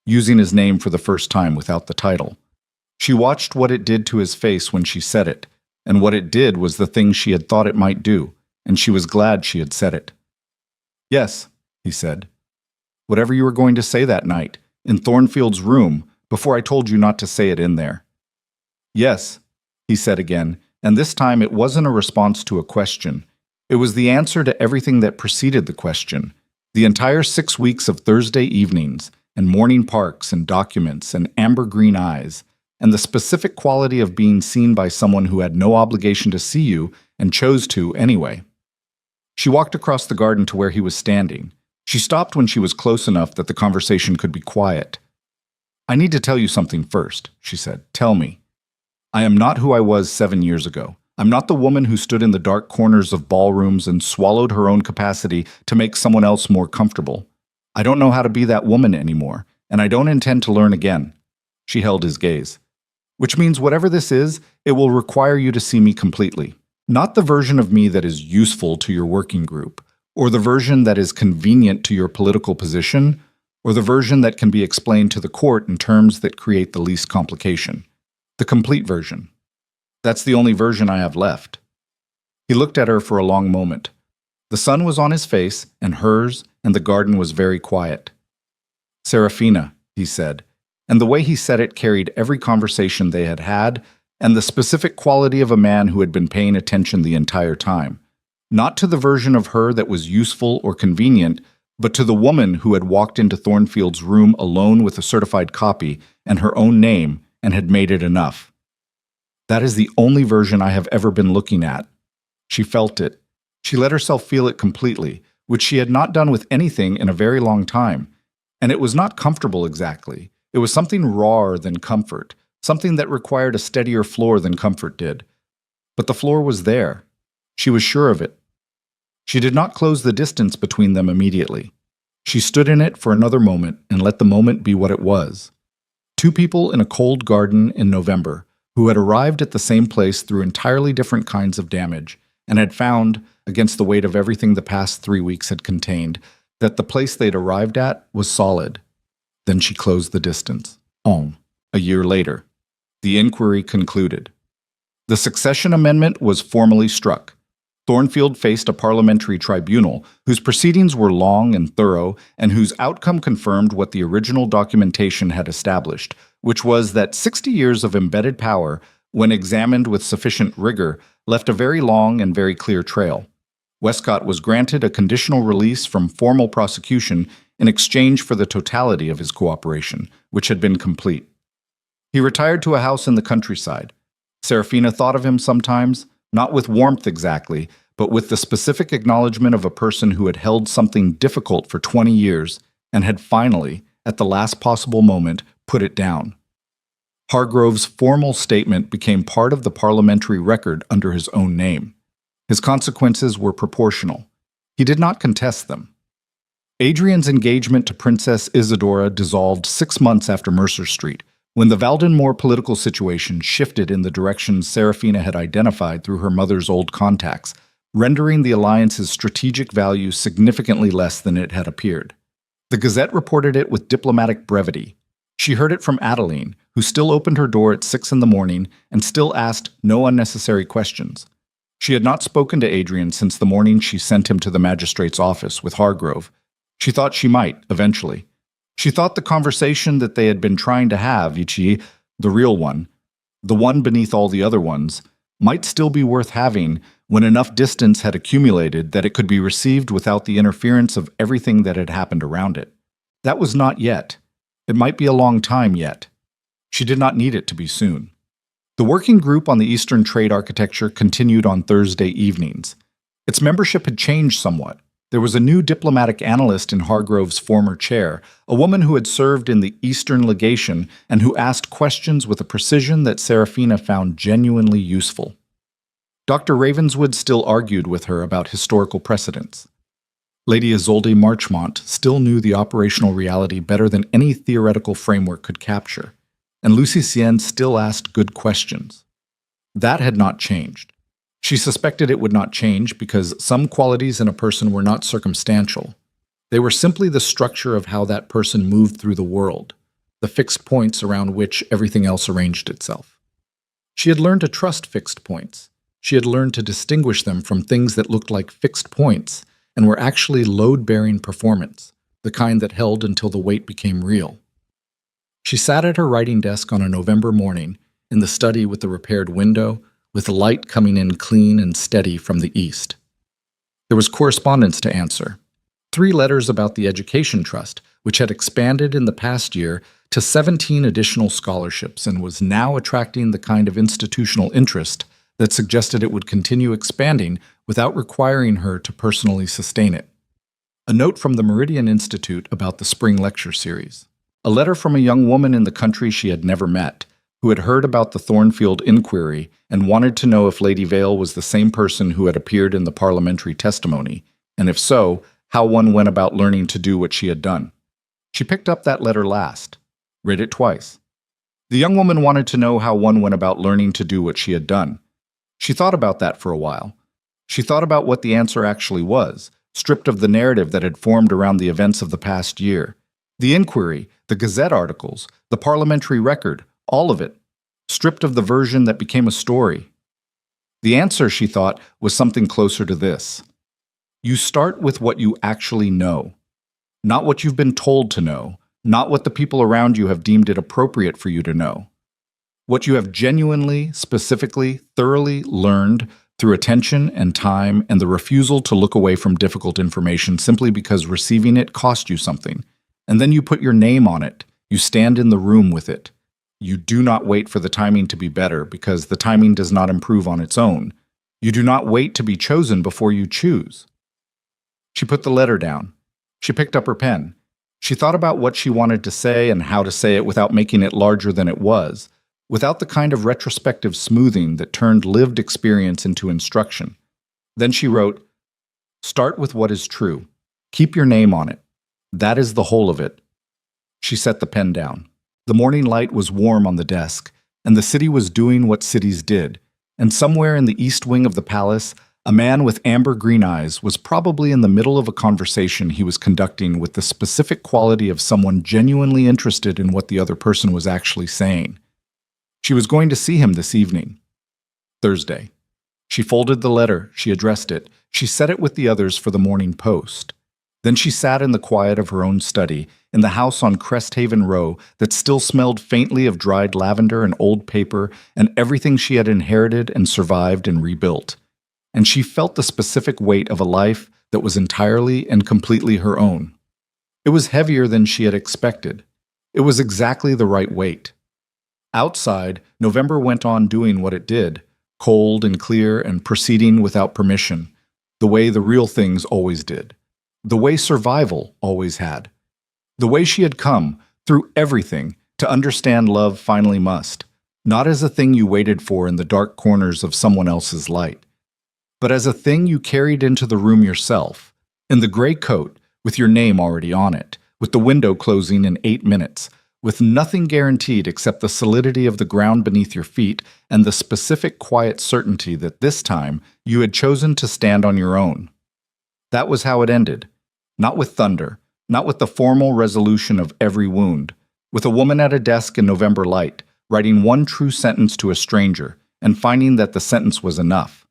using his name for the first time without the title. She watched what it did to his face when she said it, and what it did was the thing she had thought it might do, and she was glad she had said it. "Yes," he said. "Whatever you were going to say that night, in Thornfield's room, before I told you not to say it in there." "Yes," he said again, and this time it wasn't a response to a question. It was the answer to everything that preceded the question. The entire 6 weeks of Thursday evenings, and morning parks and documents and amber-green eyes, and the specific quality of being seen by someone who had no obligation to see you and chose to anyway. She walked across the garden to where he was standing. She stopped when she was close enough that the conversation could be quiet. "I need to tell you something first," she said. "Tell me. I am not who I was 7 years ago. I'm not the woman who stood in the dark corners of ballrooms and swallowed her own capacity to make someone else more comfortable. I don't know how to be that woman anymore, and I don't intend to learn again." She held his gaze. "Which means whatever this is, it will require you to see me completely. Not the version of me that is useful to your working group, or the version that is convenient to your political position, or the version that can be explained to the court in terms that create the least complication. The complete version. That's the only version I have left." He looked at her for a long moment. The sun was on his face and hers, and the garden was very quiet. "Serafina," he said, and the way he said it carried every conversation they had had and the specific quality of a man who had been paying attention the entire time. Not to the version of her that was useful or convenient, but to the woman who had walked into Thornfield's room alone with a certified copy and her own name and had made it enough. "That is the only version I have ever been looking at." She felt it. She let herself feel it completely, which she had not done with anything in a very long time. And it was not comfortable exactly. It was something rawer than comfort, something that required a steadier floor than comfort did. But the floor was there. She was sure of it. She did not close the distance between them immediately. She stood in it for another moment and let the moment be what it was. Two people in a cold garden in November who had arrived at the same place through entirely different kinds of damage and had found, against the weight of everything the past 3 weeks had contained, that the place they'd arrived at was solid. Then she closed the distance. A year later. The inquiry concluded. The succession amendment was formally struck. Thornfield faced a parliamentary tribunal whose proceedings were long and thorough and whose outcome confirmed what the original documentation had established, which was that 60 years of embedded power, when examined with sufficient rigor, left a very long and very clear trail. Westcott was granted a conditional release from formal prosecution in exchange for the totality of his cooperation, which had been complete. He retired to a house in the countryside. Serafina thought of him sometimes, not with warmth exactly, but with the specific acknowledgement of a person who had held something difficult for 20 years and had finally, at the last possible moment, put it down. Hargrove's formal statement became part of the parliamentary record under his own name. His consequences were proportional. He did not contest them. Adrian's engagement to Princess Isadora dissolved 6 months after Mercer Street, when the Valdenmoor political situation shifted in the direction Serafina had identified through her mother's old contacts, rendering the alliance's strategic value significantly less than it had appeared. The Gazette reported it with diplomatic brevity. She heard it from Adeline, who still opened her door at 6 in the morning and still asked no unnecessary questions. She had not spoken to Adrian since the morning she sent him to the magistrate's office with Hargrove. She thought she might, eventually. She thought the conversation that they had been trying to have, the real one, the one beneath all the other ones, might still be worth having when enough distance had accumulated that it could be received without the interference of everything that had happened around it. That was not yet. It might be a long time yet. She did not need it to be soon. The working group on the Eastern trade architecture continued on Thursday evenings. Its membership had changed somewhat. There was a new diplomatic analyst in Hargrove's former chair, a woman who had served in the Eastern legation and who asked questions with a precision that Serafina found genuinely useful. Dr. Ravenswood still argued with her about historical precedents. Lady Isolde Marchmont still knew the operational reality better than any theoretical framework could capture, and Lucy Sien still asked good questions. That had not changed. She suspected it would not change because some qualities in a person were not circumstantial. They were simply the structure of how that person moved through the world, the fixed points around which everything else arranged itself. She had learned to trust fixed points. She had learned to distinguish them from things that looked like fixed points and were actually load-bearing performance, the kind that held until the weight became real. She sat at her writing desk on a November morning, in the study with the repaired window, with the light coming in clean and steady from the east. There was correspondence to answer. 3 letters about the Education Trust, which had expanded in the past year to 17 additional scholarships and was now attracting the kind of institutional interest that suggested it would continue expanding without requiring her to personally sustain it. A note from the Meridian Institute about the spring lecture series. A letter from a young woman in the country she had never met, who had heard about the Thornfield inquiry and wanted to know if Lady Vale was the same person who had appeared in the parliamentary testimony, and if so, how one went about learning to do what she had done. She picked up that letter last, read it twice. The young woman wanted to know how one went about learning to do what she had done. She thought about that for a while. She thought about what the answer actually was, stripped of the narrative that had formed around the events of the past year. The inquiry, the Gazette articles, the parliamentary record, all of it, stripped of the version that became a story. The answer, she thought, was something closer to this. You start with what you actually know, not what you've been told to know, not what the people around you have deemed it appropriate for you to know. What you have genuinely, specifically, thoroughly learned through attention and time and the refusal to look away from difficult information simply because receiving it cost you something. And then you put your name on it. You stand in the room with it. You do not wait for the timing to be better because the timing does not improve on its own. You do not wait to be chosen before you choose. She put the letter down. She picked up her pen. She thought about what she wanted to say and how to say it without making it larger than it was, without the kind of retrospective smoothing that turned lived experience into instruction. Then she wrote, "Start with what is true. Keep your name on it. That is the whole of it." She set the pen down. The morning light was warm on the desk, and the city was doing what cities did. And somewhere in the east wing of the palace, a man with amber-green eyes was probably in the middle of a conversation he was conducting with the specific quality of someone genuinely interested in what the other person was actually saying. She was going to see him this evening. Thursday. She folded the letter, she addressed it, she set it with the others for the morning post. Then she sat in the quiet of her own study, in the house on Cresthaven Row that still smelled faintly of dried lavender and old paper and everything she had inherited and survived and rebuilt. And she felt the specific weight of a life that was entirely and completely her own. It was heavier than she had expected. It was exactly the right weight. Outside, November went on doing what it did, cold and clear and proceeding without permission, the way the real things always did, the way survival always had, the way she had come, through everything, to understand love finally must, not as a thing you waited for in the dark corners of someone else's light, but as a thing you carried into the room yourself, in the gray coat, with your name already on it, with the window closing in 8 minutes, with nothing guaranteed except the solidity of the ground beneath your feet and the specific quiet certainty that this time you had chosen to stand on your own. That was how it ended, not with thunder, not with the formal resolution of every wound, with a woman at a desk in November light, writing one true sentence to a stranger and finding that the sentence was enough.